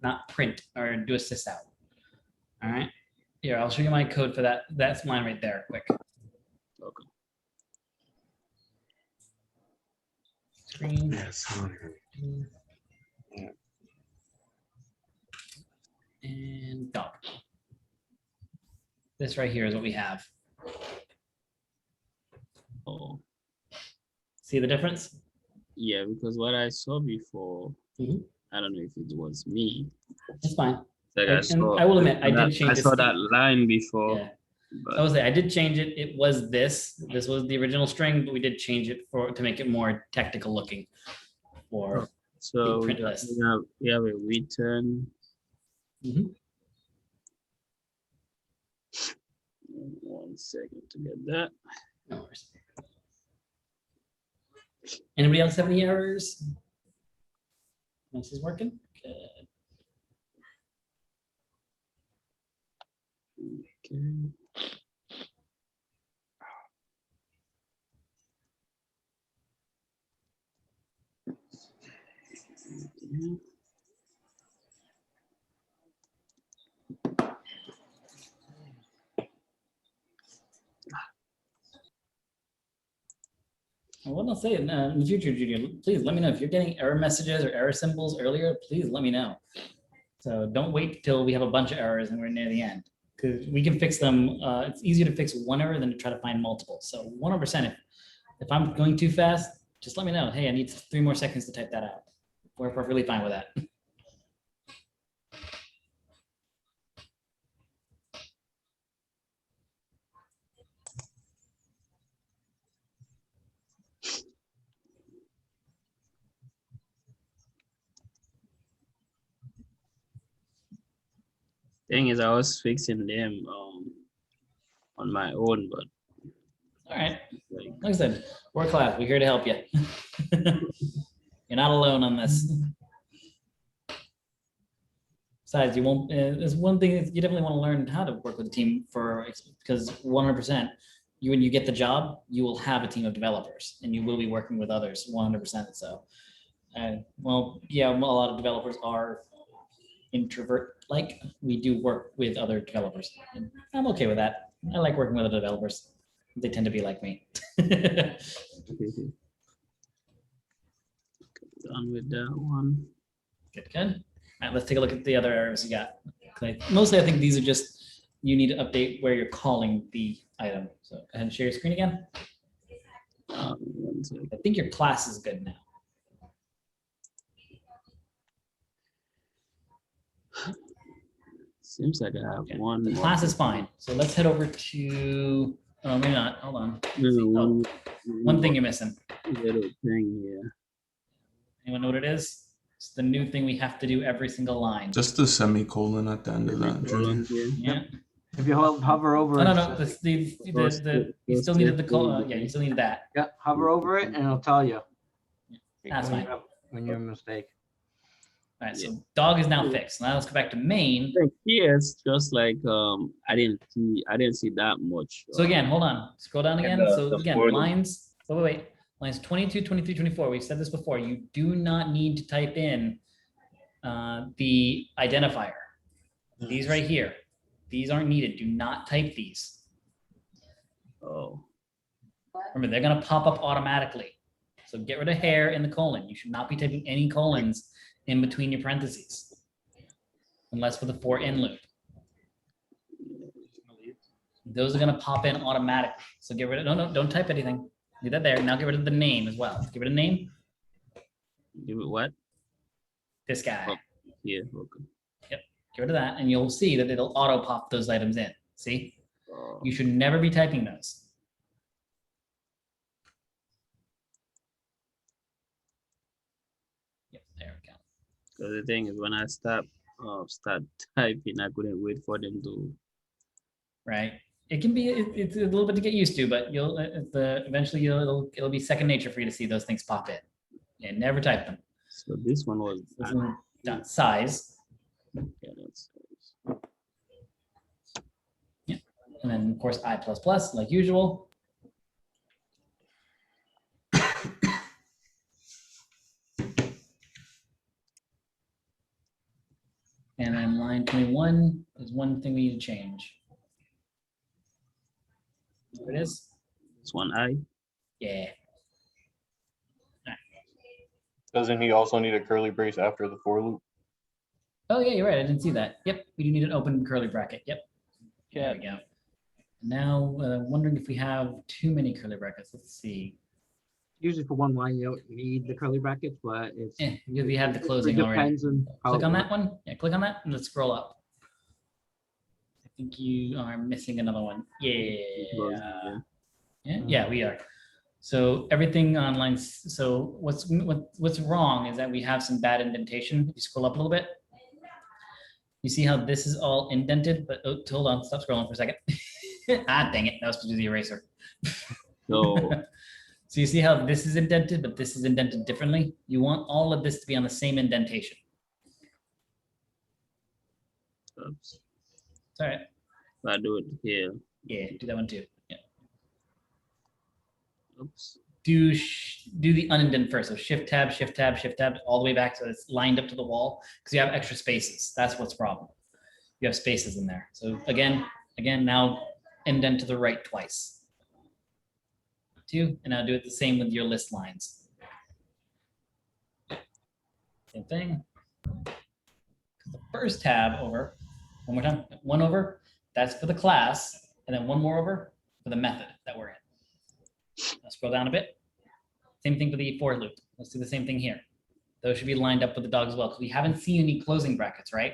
Speaker 1: not print or do a sys out. All right. Here, I'll show you my code for that. That's mine right there. Quick.
Speaker 9: Okay.
Speaker 1: Screen.
Speaker 7: Yes.
Speaker 1: And dog. This right here is what we have.
Speaker 9: Oh.
Speaker 1: See the difference?
Speaker 9: Yeah, because what I saw before, I don't know if it was me.
Speaker 1: It's fine.
Speaker 9: Like
Speaker 1: And I will admit, I did change
Speaker 9: I saw that line before.
Speaker 1: Yeah. I was say I did change it. It was this. This was the original string, but we did change it to make it more technical looking. For
Speaker 9: so
Speaker 1: print list.
Speaker 9: we have a return. One second to get that.
Speaker 1: No worries. Anybody else have any errors? This is working. Good.
Speaker 9: Okay.
Speaker 1: What I'll say in the future, Julia, please let me know if you're getting error messages or error symbols earlier. Please let me know. So don't wait till we have a bunch of errors and we're near the end, because we can fix them. It's easier to fix one error than to try to find multiple. So 100%, if I'm going too fast, just let me know. Hey, I need 3 more seconds to type that out. We're perfectly fine with that.
Speaker 9: Thing is, I was fixing them on my own, but
Speaker 1: all right. Like I said, we're class. We're here to help you. You're not alone on this. Besides, you won't. There's one thing that you definitely want to learn how to work with a team because 100%. When you get the job, you will have a team of developers, and you will be working with others 100%. So, well, yeah, a lot of developers are introvert-like. We do work with other developers, and I'm okay with that. I like working with other developers. They tend to be like me.
Speaker 9: done with that one.
Speaker 1: Good, good. All right, let's take a look at the other errors you got. Mostly, I think these are just, you need to update where you're calling the item. So go ahead and share your screen again. I think your class is good now.
Speaker 9: Seems like I have one.
Speaker 1: The class is fine. So let's head over to, oh, maybe not. Hold on.
Speaker 9: No,
Speaker 1: one thing you're missing.
Speaker 9: Little thing, yeah.
Speaker 1: Anyone know what it is? It's the new thing we have to do every single line.
Speaker 5: Just the semicolon at the end of that.
Speaker 1: Yeah.
Speaker 3: If you hover over
Speaker 1: No,
Speaker 3: it.
Speaker 1: no, you still needed the call. Yeah, you still needed that.
Speaker 3: Yeah, hover over it and it'll tell you.
Speaker 1: That's fine.
Speaker 3: When you're a mistake.
Speaker 1: All right, so dog is now fixed. Now let's go back to main.
Speaker 9: Here it's just like I didn't see that much.
Speaker 1: So again, hold on. Scroll down again. So again, lines. Wait. Lines 22, 23, 24. We've said this before. You do not need to type in the identifier. These right here. These aren't needed. Do not type these.
Speaker 9: Oh.
Speaker 1: Remember, they're going to pop up automatically. So get rid of hair in the colon. You should not be typing any colons in between your parentheses, unless for the for in loop. Those are going to pop in automatically. So get rid of, no, don't type anything. Leave that there. Now get rid of the name as well. Get rid of name.
Speaker 9: Give it what?
Speaker 1: This guy.
Speaker 9: Oh, yeah, okay.
Speaker 1: Yep. Get rid of that, and you'll see that it'll auto pop those items in. See?
Speaker 9: Oh.
Speaker 1: You should never be typing those. Yep, there we go.
Speaker 9: So the thing is, when I start typing, I couldn't wait for them to.
Speaker 1: Right. It can be it's a little bit to get used to, but you'll eventually it'll be second nature for you to see those things pop in. And never type them.
Speaker 9: So this one was
Speaker 1: dot size.
Speaker 9: Yeah, that's.
Speaker 1: Yeah. And then of course I++ like usual. And then line 21 is one thing we need to change. There it is.
Speaker 9: This one I.
Speaker 1: Yeah.
Speaker 10: Doesn't he also need a curly brace after the for loop?
Speaker 1: Oh yeah, you're right. I didn't see that. Yep, we do need an open curly bracket. Yep. There we go. Now, wondering if we have too many curly brackets. Let's see.
Speaker 3: Usually for one line, you don't need the curly brackets, but it's
Speaker 1: because we have the
Speaker 3: it
Speaker 1: closing already.
Speaker 3: depends on how
Speaker 1: Click
Speaker 3: it
Speaker 1: on
Speaker 3: works.
Speaker 1: that one. Yeah, click on that and let's scroll up. I think you are missing another one. Yeah. Yeah, we are. So everything online. So what's wrong is that we have some bad indentation. If you scroll up a little bit, you see how this is all indented, but hold on, stop scrolling for a second. Dang it, that was supposed to be the eraser.
Speaker 9: So,
Speaker 1: so you see how this is indented, but this is indented differently? You want all of this to be on the same indentation.
Speaker 9: Oops.
Speaker 1: It's all right.
Speaker 9: I do it here.
Speaker 1: Yeah, do that one too. Yeah.
Speaker 9: Oops.
Speaker 1: Do the unindent first. So shift tab, all the way back so it's lined up to the wall because you have extra spaces. That's what's the problem. You have spaces in there. So again, now indent to the right twice. Two, and now do it the same with your list lines. Same thing. The first tab over, one more time, one over, that's for the class, and then one more over for the method that we're in. Let's scroll down a bit. Same thing for the for loop. Let's do the same thing here. Those should be lined up with the dog as well, because we haven't seen any closing brackets, right?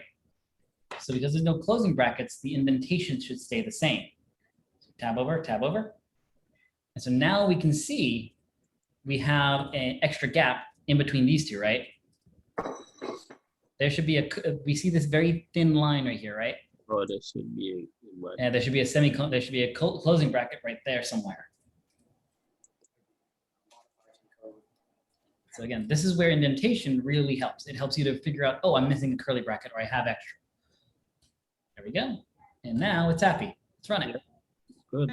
Speaker 1: So because there's no closing brackets, the indentation should stay the same. So tab over, tab over. And so now we can see we have an extra gap in between these two, right? There should be we see this very thin line right here, right?
Speaker 9: Oh, there should be a.
Speaker 1: Yeah, there should be a semicolon. There should be a closing bracket right there somewhere. So again, this is where indentation really helps. It helps you to figure out, oh, I'm missing a curly bracket or I have extra. There we go. And now it's happy. Let's run it.
Speaker 9: Good.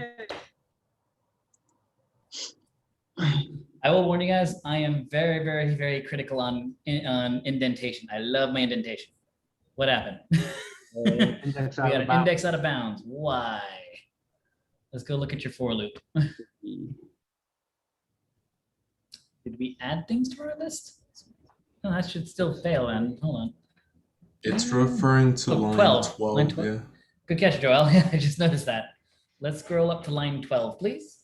Speaker 1: I will warn you guys, I am very, very, very critical on indentation. I love my indentation. What happened? We got an index out of bounds. Why? Let's go look at your for loop. Did we add things to our list? No, that should still fail. And hold on.
Speaker 5: It's referring to line 12.
Speaker 1: Line 12.
Speaker 5: Yeah.
Speaker 1: Good catch, Joel. I just noticed that. Let's scroll up to line 12, please.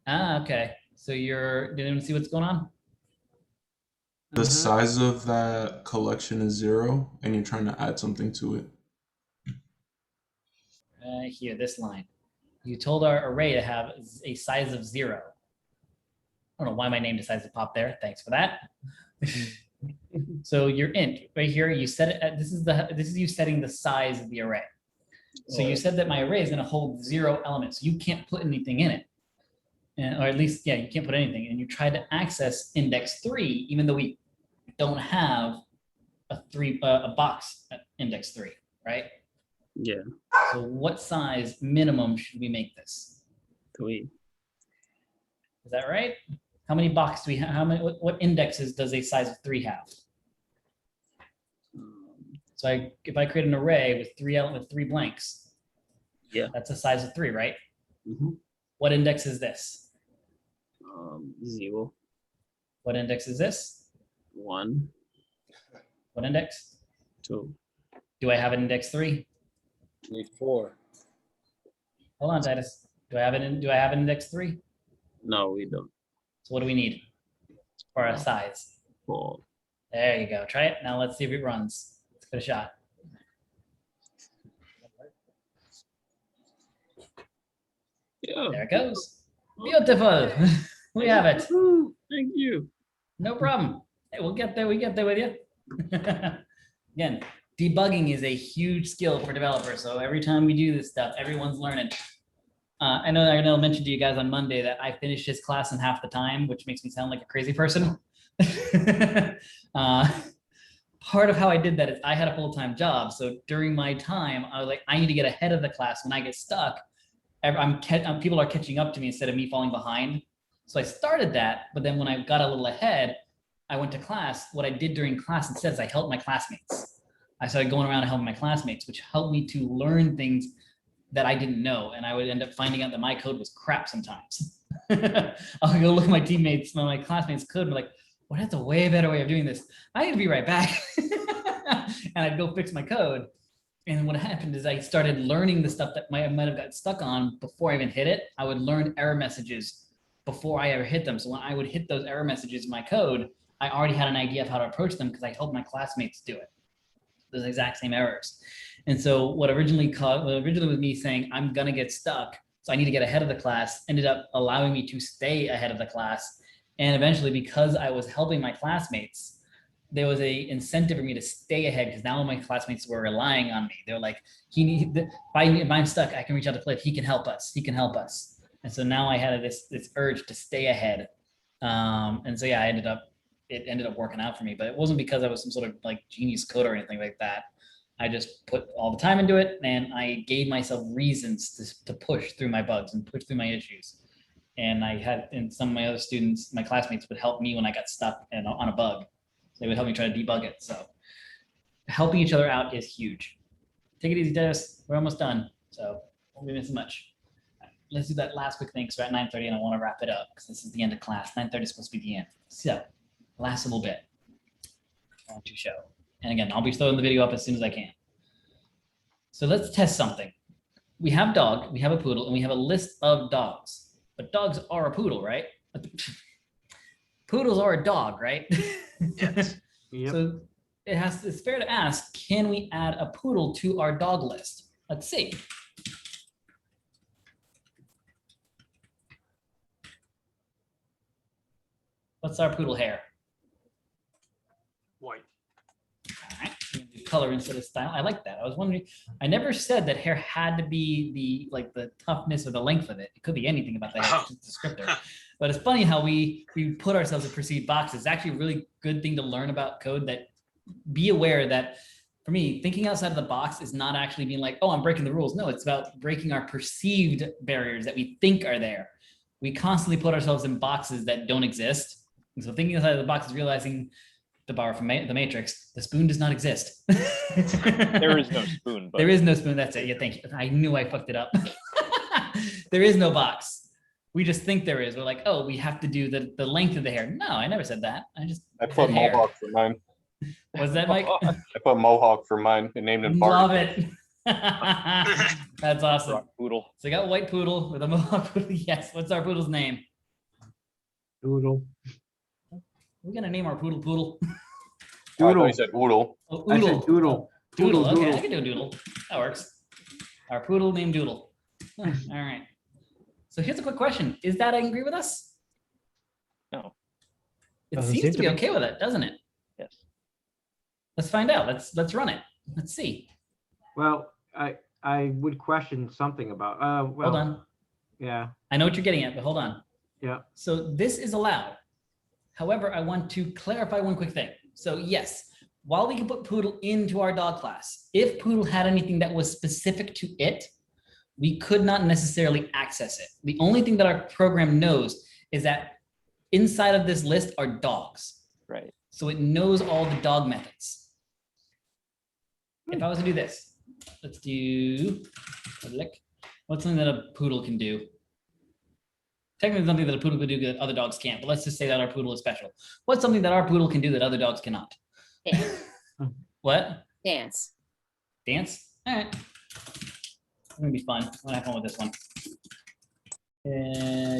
Speaker 1: Ah, okay. So did anyone see what's going on?
Speaker 5: The size of that collection is 0, and you're trying to add something to it.
Speaker 1: Here, this line. You told our array to have a size of 0. I don't know why my name decides to pop there. Thanks for that. So your int right here, you set it at, this is you setting the size of the array. So you said that my array is going to hold 0 elements. You can't put anything in it. Or at least, yeah, you can't put anything. And you try to access index 3, even though we don't have a box at index 3, right?
Speaker 9: Yeah.
Speaker 1: So what size minimum should we make this?
Speaker 9: 3.
Speaker 1: Is that right? How many boxes do we have? How many? What indexes does a size of 3 have? So if I create an array with 3 blanks,
Speaker 9: yeah,
Speaker 1: that's a size of 3, right?
Speaker 9: Mm-hmm.
Speaker 1: What index is this?
Speaker 9: 0.
Speaker 1: What index is this?
Speaker 9: 1.
Speaker 1: What index?
Speaker 9: 2.
Speaker 1: Do I have an index 3?
Speaker 14: Need 4.
Speaker 1: Hold on, Titus. Do I have an index 3?
Speaker 9: No, we don't.
Speaker 1: So what do we need for our size?
Speaker 9: 4.
Speaker 1: There you go. Try it. Now let's see if it runs. Let's give it a shot.
Speaker 9: Yeah.
Speaker 1: There it goes. Beautiful. We have it.
Speaker 9: Thank you.
Speaker 1: No problem. Hey, we'll get there. We get there with you. Again, debugging is a huge skill for developers. So every time we do this stuff, everyone's learning. I know I mentioned to you guys on Monday that I finished this class in half the time, which makes me sound like a crazy person. Part of how I did that is I had a full-time job. So during my time, I was like, I need to get ahead of the class. When I get stuck, people are catching up to me instead of me falling behind. So I started that, but then when I got a little ahead, I went to class. What I did during class instead is I helped my classmates. I started going around and helping my classmates, which helped me to learn things that I didn't know. And I would end up finding out that my code was crap sometimes. I'll go look at my teammates, my classmates' code and be like, well, that's a way better way of doing this. I need to be right back. And I'd go fix my code. And what happened is I started learning the stuff that I might have got stuck on before I even hit it. I would learn error messages before I ever hit them. So when I would hit those error messages in my code, I already had an idea of how to approach them because I helped my classmates do it. Those exact same errors. And so what originally was me saying, I'm gonna get stuck, so I need to get ahead of the class, ended up allowing me to stay ahead of the class. And eventually, because I was helping my classmates, there was a incentive for me to stay ahead because now my classmates were relying on me. They were like, if I'm stuck, I can reach out to Cliff. He can help us. He can help us. And so now I had this urge to stay ahead. And so yeah, it ended up working out for me, but it wasn't because I was some sort of like genius coder or anything like that. I just put all the time into it, and I gave myself reasons to push through my bugs and push through my issues. And and some of my other students, my classmates would help me when I got stuck on a bug. They would help me try to debug it. So helping each other out is huge. Take it easy, Dennis. We're almost done. So won't be missing much. Let's do that last quick thing. So we're at 9:30 and I want to wrap it up because this is the end of class. 9:30 is supposed to be the end. So last little bit I want to show. And again, I'll be throwing the video up as soon as I can. So let's test something. We have dog, we have a poodle, and we have a list of dogs. But dogs are a poodle, right? Poodles are a dog, right?
Speaker 3: Yes. Yep.
Speaker 1: So it's fair to ask, can we add a poodle to our dog list? Let's see. What's our poodle hair?
Speaker 17: White.
Speaker 1: All right. Color instead of style. I like that. I was wondering, I never said that hair had to be the toughness or the length of it. It could be anything about the hair, it's just a descriptor. But it's funny how we put ourselves in perceived boxes. It's actually a really good thing to learn about code, that be aware that for me, thinking outside of the box is not actually being like, oh, I'm breaking the rules. No, it's about breaking our perceived barriers that we think are there. We constantly put ourselves in boxes that don't exist. And so thinking outside of the box is realizing, the bar from the Matrix, the spoon does not exist.
Speaker 12: There is no spoon. But...
Speaker 1: There is no spoon. That's it. Yeah, thank you. I knew I fucked it up. There is no box. We just think there is. We're like, oh, we have to do the length of the hair. No, I never said that.
Speaker 10: I put mohawk for mine.
Speaker 1: Was that, Mike?
Speaker 10: I put mohawk for mine and named him Bart.
Speaker 1: Love it. That's awesome.
Speaker 12: Rock poodle.
Speaker 1: So I got white poodle with a mohawk poodle. Yes. What's our poodle's name?
Speaker 3: Doodle.
Speaker 1: We're gonna name our poodle Poodle.
Speaker 10: Doodle. I said Oodle.
Speaker 1: Oh,
Speaker 3: I
Speaker 1: Oodle.
Speaker 3: said Doodle.
Speaker 1: Doodle. Okay,
Speaker 3: Doodle.
Speaker 1: I can do Doodle. That works. Our poodle named Doodle. All right. So here's a quick question: is that agree with us?
Speaker 12: No.
Speaker 1: It
Speaker 6: Doesn't
Speaker 1: seems
Speaker 6: seem
Speaker 1: to
Speaker 6: to
Speaker 1: be
Speaker 6: be.
Speaker 1: okay with it, doesn't it?
Speaker 12: Yes.
Speaker 1: Let's find out. Let's run it. Let's see.
Speaker 3: Well, I would question something about. Well,
Speaker 1: Hold on.
Speaker 3: Yeah.
Speaker 1: I know what you're getting at, but hold on.
Speaker 3: Yeah.
Speaker 1: So this is allowed. However, I want to clarify one quick thing. So yes, while we can put poodle into our dog class, if poodle had anything that was specific to it, we could not necessarily access it. The only thing that our program knows is that inside of this list are dogs.
Speaker 12: Right.
Speaker 1: So it knows all the dog methods. If I was to do this, let's do, what's something that a poodle can do? technically something that a poodle could do that other dogs can't, but let's just say that our poodle is special. What's something that our poodle can do that other dogs cannot? What?
Speaker 15: Dance.
Speaker 1: Dance? All right. It's gonna be fun. I'm gonna have fun with this one.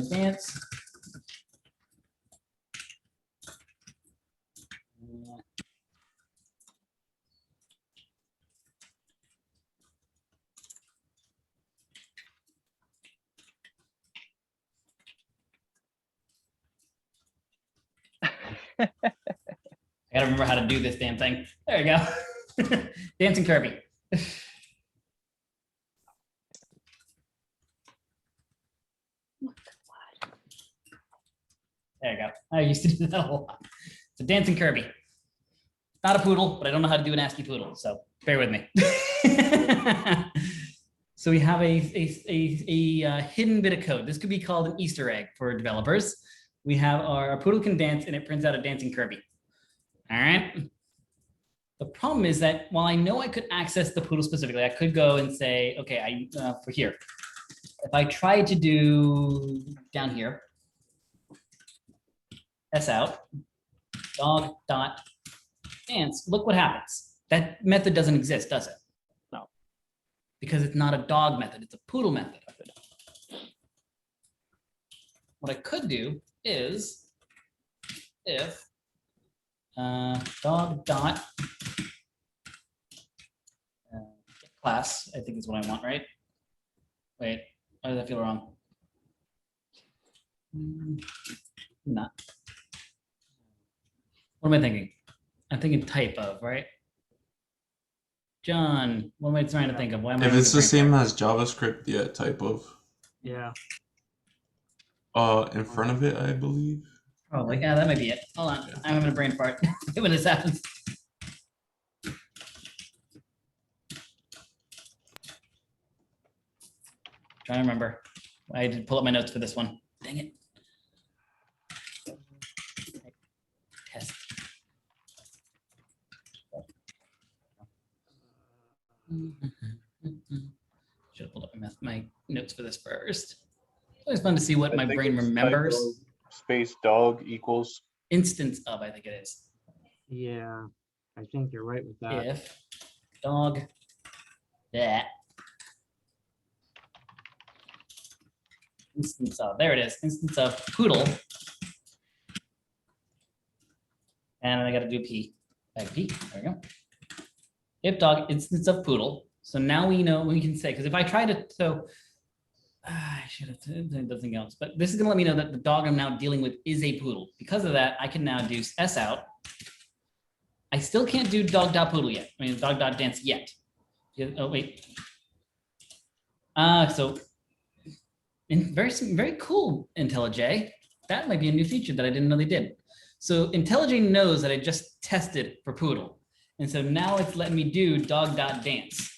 Speaker 1: Dance. I gotta remember how to do this damn thing. There you go. Dancing Kirby. There you go. I used to do that a lot. It's a dancing Kirby. Not a poodle, but I don't know how to do an ASCII poodle, so bear with me. So we have a hidden bit of code. This could be called an Easter egg for developers. We have our poodle can dance, and it prints out a dancing Kirby. All right. The problem is that while I know I could access the poodle specifically, I could go and say, okay, for here, if I try to do down here, S out, dog dot dance, look what happens. That method doesn't exist, does it?
Speaker 12: No.
Speaker 1: Because it's not a dog method, it's a poodle method. What I could do is if dog dot class, I think is what I want, right? Wait, why does that feel wrong? Not. What am I thinking? I'm thinking type of, right? John, what am I trying to think of? Why am I
Speaker 5: If it's the
Speaker 1: brain
Speaker 5: same
Speaker 1: fart?
Speaker 5: as JavaScript, yeah, type of.
Speaker 3: Yeah.
Speaker 5: In front of it, I believe.
Speaker 1: Oh, yeah, that might be it. Hold on, I'm having a brain fart when this happens. Trying to remember. I did pull up my notes for this one. Dang it. Test. Should have pulled up my notes for this first. It's always fun to see what
Speaker 10: I
Speaker 1: my
Speaker 10: think
Speaker 1: brain
Speaker 10: it's
Speaker 1: remembers.
Speaker 10: type of space dog equals.
Speaker 1: Instance of, I think it is.
Speaker 3: Yeah, I think you're right with that.
Speaker 1: If dog that instance of, there it is, instance of poodle. And I got to do P, back P, there we go. If dog instance of poodle. So now we know, we can say, because if I try to, I should have said something else, but this is going to let me know that the dog I'm now dealing with is a poodle. Because of that, I can now do S out. I still can't do dog.poodle yet. I mean, dog.dance yet. Oh, wait. So very cool, IntelliJ. That might be a new feature that I didn't know they did. So IntelliJ knows that I just tested for poodle. And so now it's letting me do dog.dance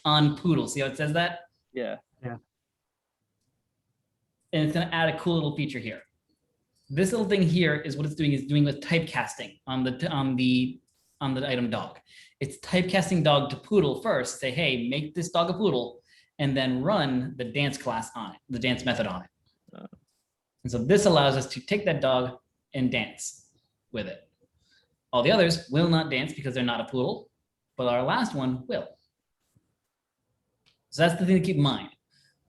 Speaker 1: on poodle. See how it says that?
Speaker 12: Yeah.
Speaker 3: Yeah.
Speaker 1: And it's going to add a cool little feature here. This little thing here is what it's doing with typecasting on the item dog. It's typecasting dog to poodle first. Say, hey, make this dog a poodle, and then run the dance class on it, the dance method on it. And so this allows us to take that dog and dance with it. All the others will not dance because they're not a poodle, but our last one will. So that's the thing to keep in mind.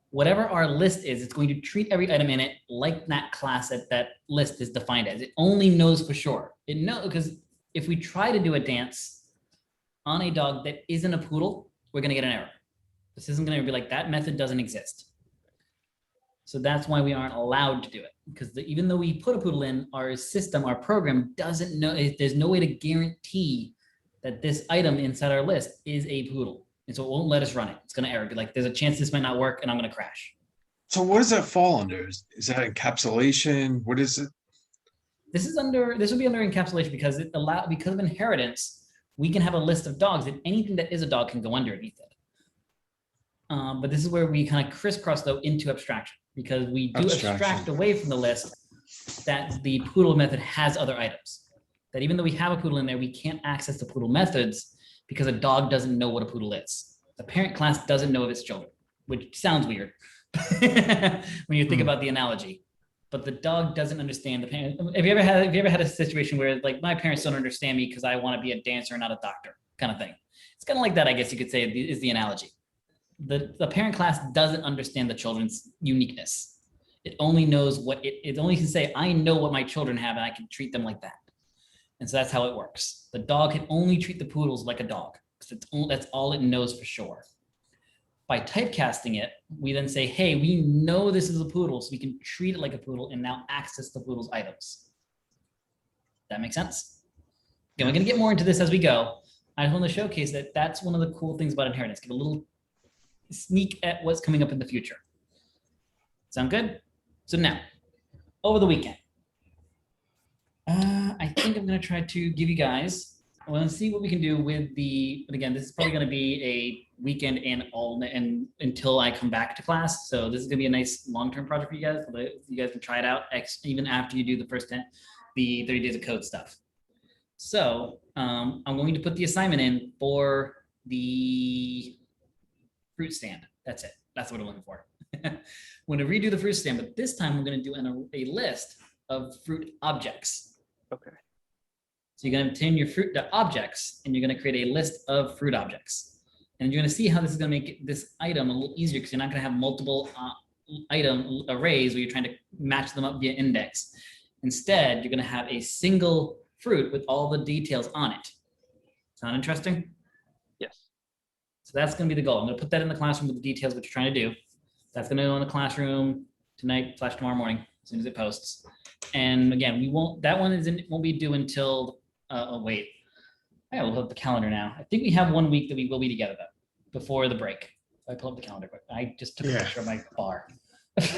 Speaker 1: Whatever our list is, it's going to treat every item in it like that class that list is defined as. It only knows for sure. It knows, because if we try to do a dance on a dog that isn't a poodle, we're going to get an error. This isn't going to be like, that method doesn't exist. So that's why we aren't allowed to do it. Because even though we put a poodle in, our system, our program doesn't know, there's no way to guarantee that this item inside our list is a poodle. And so it won't let us run it. It's going to error. Be like, there's a chance this might not work and I'm going to crash.
Speaker 7: So what does that fall under? Is that encapsulation? What is it?
Speaker 1: This would be under encapsulation because because of inheritance, we can have a list of dogs and anything that is a dog can go underneath it. But this is where we kind of crisscross though into abstraction, because we do abstract away from the list that the poodle method has other items. That even though we have a poodle in there, we can't access the poodle methods because a dog doesn't know what a poodle is. The parent class doesn't know of its children, which sounds weird, when you think about the analogy. But the dog doesn't understand the parent. Have you ever had a situation where like my parents don't understand me because I want to be a dancer, not a doctor, kind of thing? It's kind of like that, I guess you could say, is the analogy. The parent class doesn't understand the children's uniqueness. It only knows what it only can say, I know what my children have and I can treat them like that. And so that's how it works. The dog can only treat the poodles like a dog because that's all it knows for sure. By typecasting it, we then say, hey, we know this is a poodle, so we can treat it like a poodle and now access the poodle's items. That makes sense? Again, we're going to get more into this as we go. I just want to showcase that that's one of the cool things about inheritance. Give a little sneak at what's coming up in the future. Sound good? So now, over the weekend, I think I'm going to try to give you guys, I want to see what we can do with but again, this is probably going to be a weekend and until I come back to class. So this is going to be a nice long-term project for you guys. So you guys can try it out even after you do the first 30 days of code stuff. So I'm going to put the assignment in for the fruit stand. That's it. That's what I'm looking for. I'm going to redo the fruit stand, but this time we're going to do a list of fruit objects.
Speaker 12: Okay.
Speaker 1: So you're going to turn your fruit to objects, and you're going to create a list of fruit objects. And you're going to see how this is going to make this item a little easier because you're not going to have multiple item arrays where you're trying to match them up via index. Instead, you're going to have a single fruit with all the details on it. Sound interesting?
Speaker 12: Yes.
Speaker 1: So that's going to be the goal. I'm going to put that in the classroom with the details what you're trying to do. That's going to go in the classroom tonight/tomorrow morning as soon as it posts. And again, that one won't be due until, wait, I gotta look up the calendar now. I think we have 1 week that we will be together though, before the break. If I pull up the calendar quick. I just took a picture of my bar.
Speaker 3: It's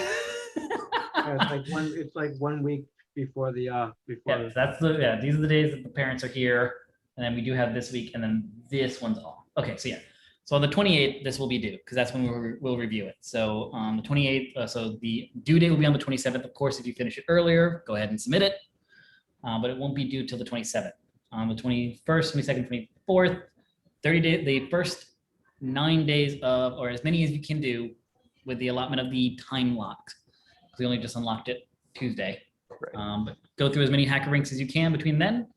Speaker 3: like 1 week before the
Speaker 1: these are the days that the parents are here. And then we do have this week and then this one's off. Okay, so yeah. So on the 28th, this will be due because that's when we'll review it. So on the 28th, so the due date will be on the 27th. Of course, if you finish it earlier, go ahead and submit it. But it won't be due till the 27th. On the 21st, 22nd, 24th, 30 days, the first 9 days of, or as many as you can do with the allotment of the time lock. We only just unlocked it Tuesday.
Speaker 12: Right.
Speaker 1: But go through as many hacker ranks as you can between then.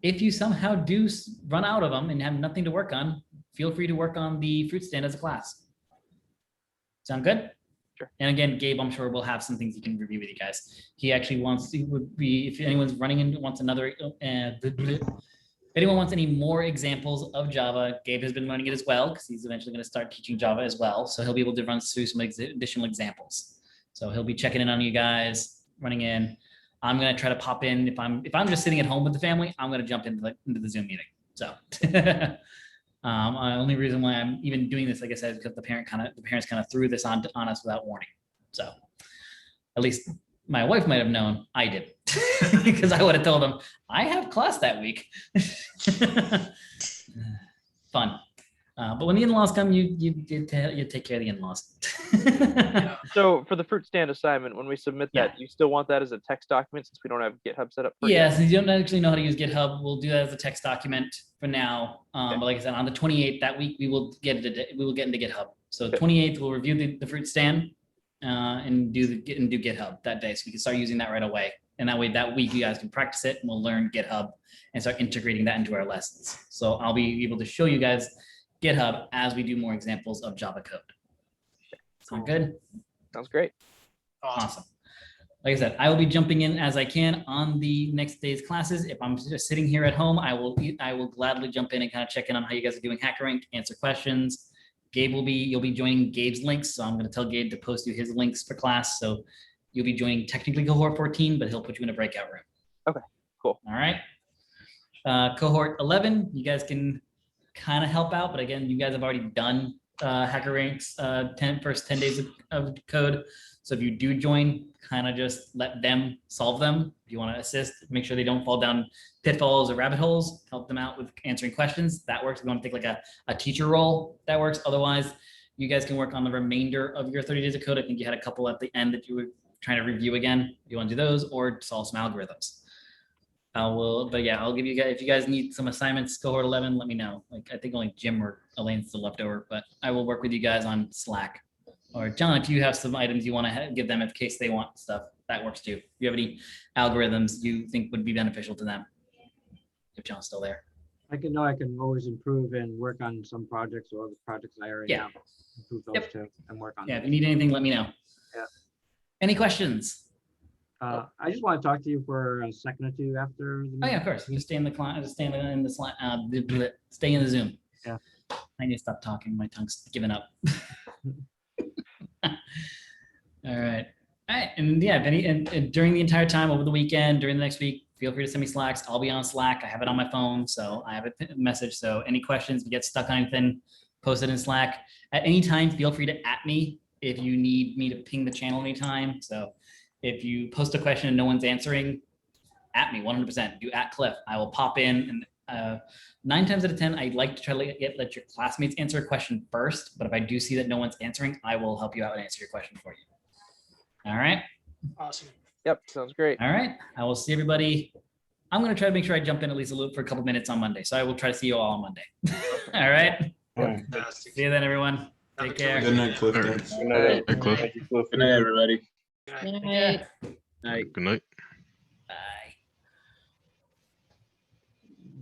Speaker 1: If you somehow do run out of them and have nothing to work on, feel free to work on the fruit stand as a class. Sound good?
Speaker 12: Sure.
Speaker 1: And again, Gabe, I'm sure we'll have some things he can review with you guys. He actually if anyone's running into wants another, if anyone wants any more examples of Java, Gabe has been running it as well because he's eventually going to start teaching Java as well. So he'll be able to run through some additional examples. So he'll be checking in on you guys, running in. I'm going to try to pop in. If I'm just sitting at home with the family, I'm going to jump into the Zoom meeting. So only reason why I'm even doing this, like I said, is because the parents kind of threw this on us without warning. So at least my wife might have known. I didn't because I would have told them I have class that week. Fun. But when the in-laws come, you take care of the in-laws.
Speaker 12: So for the fruit stand assignment, when we submit that, do you still want that as a text document since we don't have GitHub set up?
Speaker 1: Yeah, since you don't actually know how to use GitHub, we'll do that as a text document for now. But like I said, on the 28th that week, we will get into GitHub. So 28th, we'll review the fruit stand and do GitHub that day, so we can start using that right away. And that way, that week, you guys can practice it, and we'll learn GitHub and start integrating that into our lessons. So I'll be able to show you guys GitHub as we do more examples of Java code. Sound good?
Speaker 12: Sounds great.
Speaker 1: Awesome. Like I said, I will be jumping in as I can on the next day's classes. If I'm just sitting here at home, I will gladly jump in and kind of check in on how you guys are doing HackerRank, answer questions. Gabe you'll be joining Gabe's links. So I'm going to tell Gabe to post you his links for class. So you'll be joining technically cohort 14, but he'll put you in a breakout room.
Speaker 12: Okay, cool.
Speaker 1: All right. Cohort 11, you guys can kind of help out, but again, you guys have already done HackerRank's first 10 days of code. So if you do join, kind of just let them solve them. If you want to assist, make sure they don't fall down pitfalls or rabbit holes, help them out with answering questions. That works. If you want to take like a teacher role, that works. Otherwise, you guys can work on the remainder of your 30 days of code. I think you had a couple at the end that you were trying to review again. If you want to do those or solve some algorithms. But yeah, I'll give you guys, if you guys need some assignments, cohort 11, let me know. Like I think only Jim or Elaine's still left over, but I will work with you guys on Slack Or John, if you have some items you want to give them in case they want stuff, that works too. If you have any algorithms you think would be beneficial to them, if John's still there.
Speaker 3: I can always improve and work on some projects or other projects I already
Speaker 1: Yeah.
Speaker 3: have. Improve those too and work on.
Speaker 1: Yeah, if you
Speaker 3: those.
Speaker 1: need anything, let me know.
Speaker 3: Yeah.
Speaker 1: Any questions?
Speaker 3: I just want to talk to you for a second or two after. The
Speaker 1: Oh yeah, of course. Just stay in the client. Just stay in the slide. Stay in the Zoom.
Speaker 3: Yeah.
Speaker 1: I need to stop talking. My tongue's giving up. All right. All right. And yeah, if any, and during the entire time over the weekend, during the next week, feel free to send me Slacks. I'll be on Slack. I have it on my phone, so I have a message. So any questions, if you get stuck on anything, post it in Slack. At any time, feel free to @ me if you need me to ping the channel anytime. So if you post a question and no one's answering, @ me 100%. Do @ Cliff. I will pop in, and 9 times out of 10, I'd like to try to let your classmates answer a question first. But if I do see that no one's answering, I will help you out and answer your question for you. All right.
Speaker 17: Awesome.
Speaker 12: Yep, sounds great.
Speaker 1: All right. I will see everybody. I'm going to try to make sure I jump in at least a little for a couple minutes on Monday. So I will try to see you all on Monday. All right.
Speaker 17: Fantastic.
Speaker 1: See you then, everyone. Take care.
Speaker 5: Good night, Cliff. Thanks.
Speaker 10: Good night.
Speaker 13: Hey, Cliff.
Speaker 10: Thank you, Cliff.
Speaker 11: Good night, everybody.
Speaker 15: Good night.
Speaker 10: Night.
Speaker 13: Good night.
Speaker 1: Bye.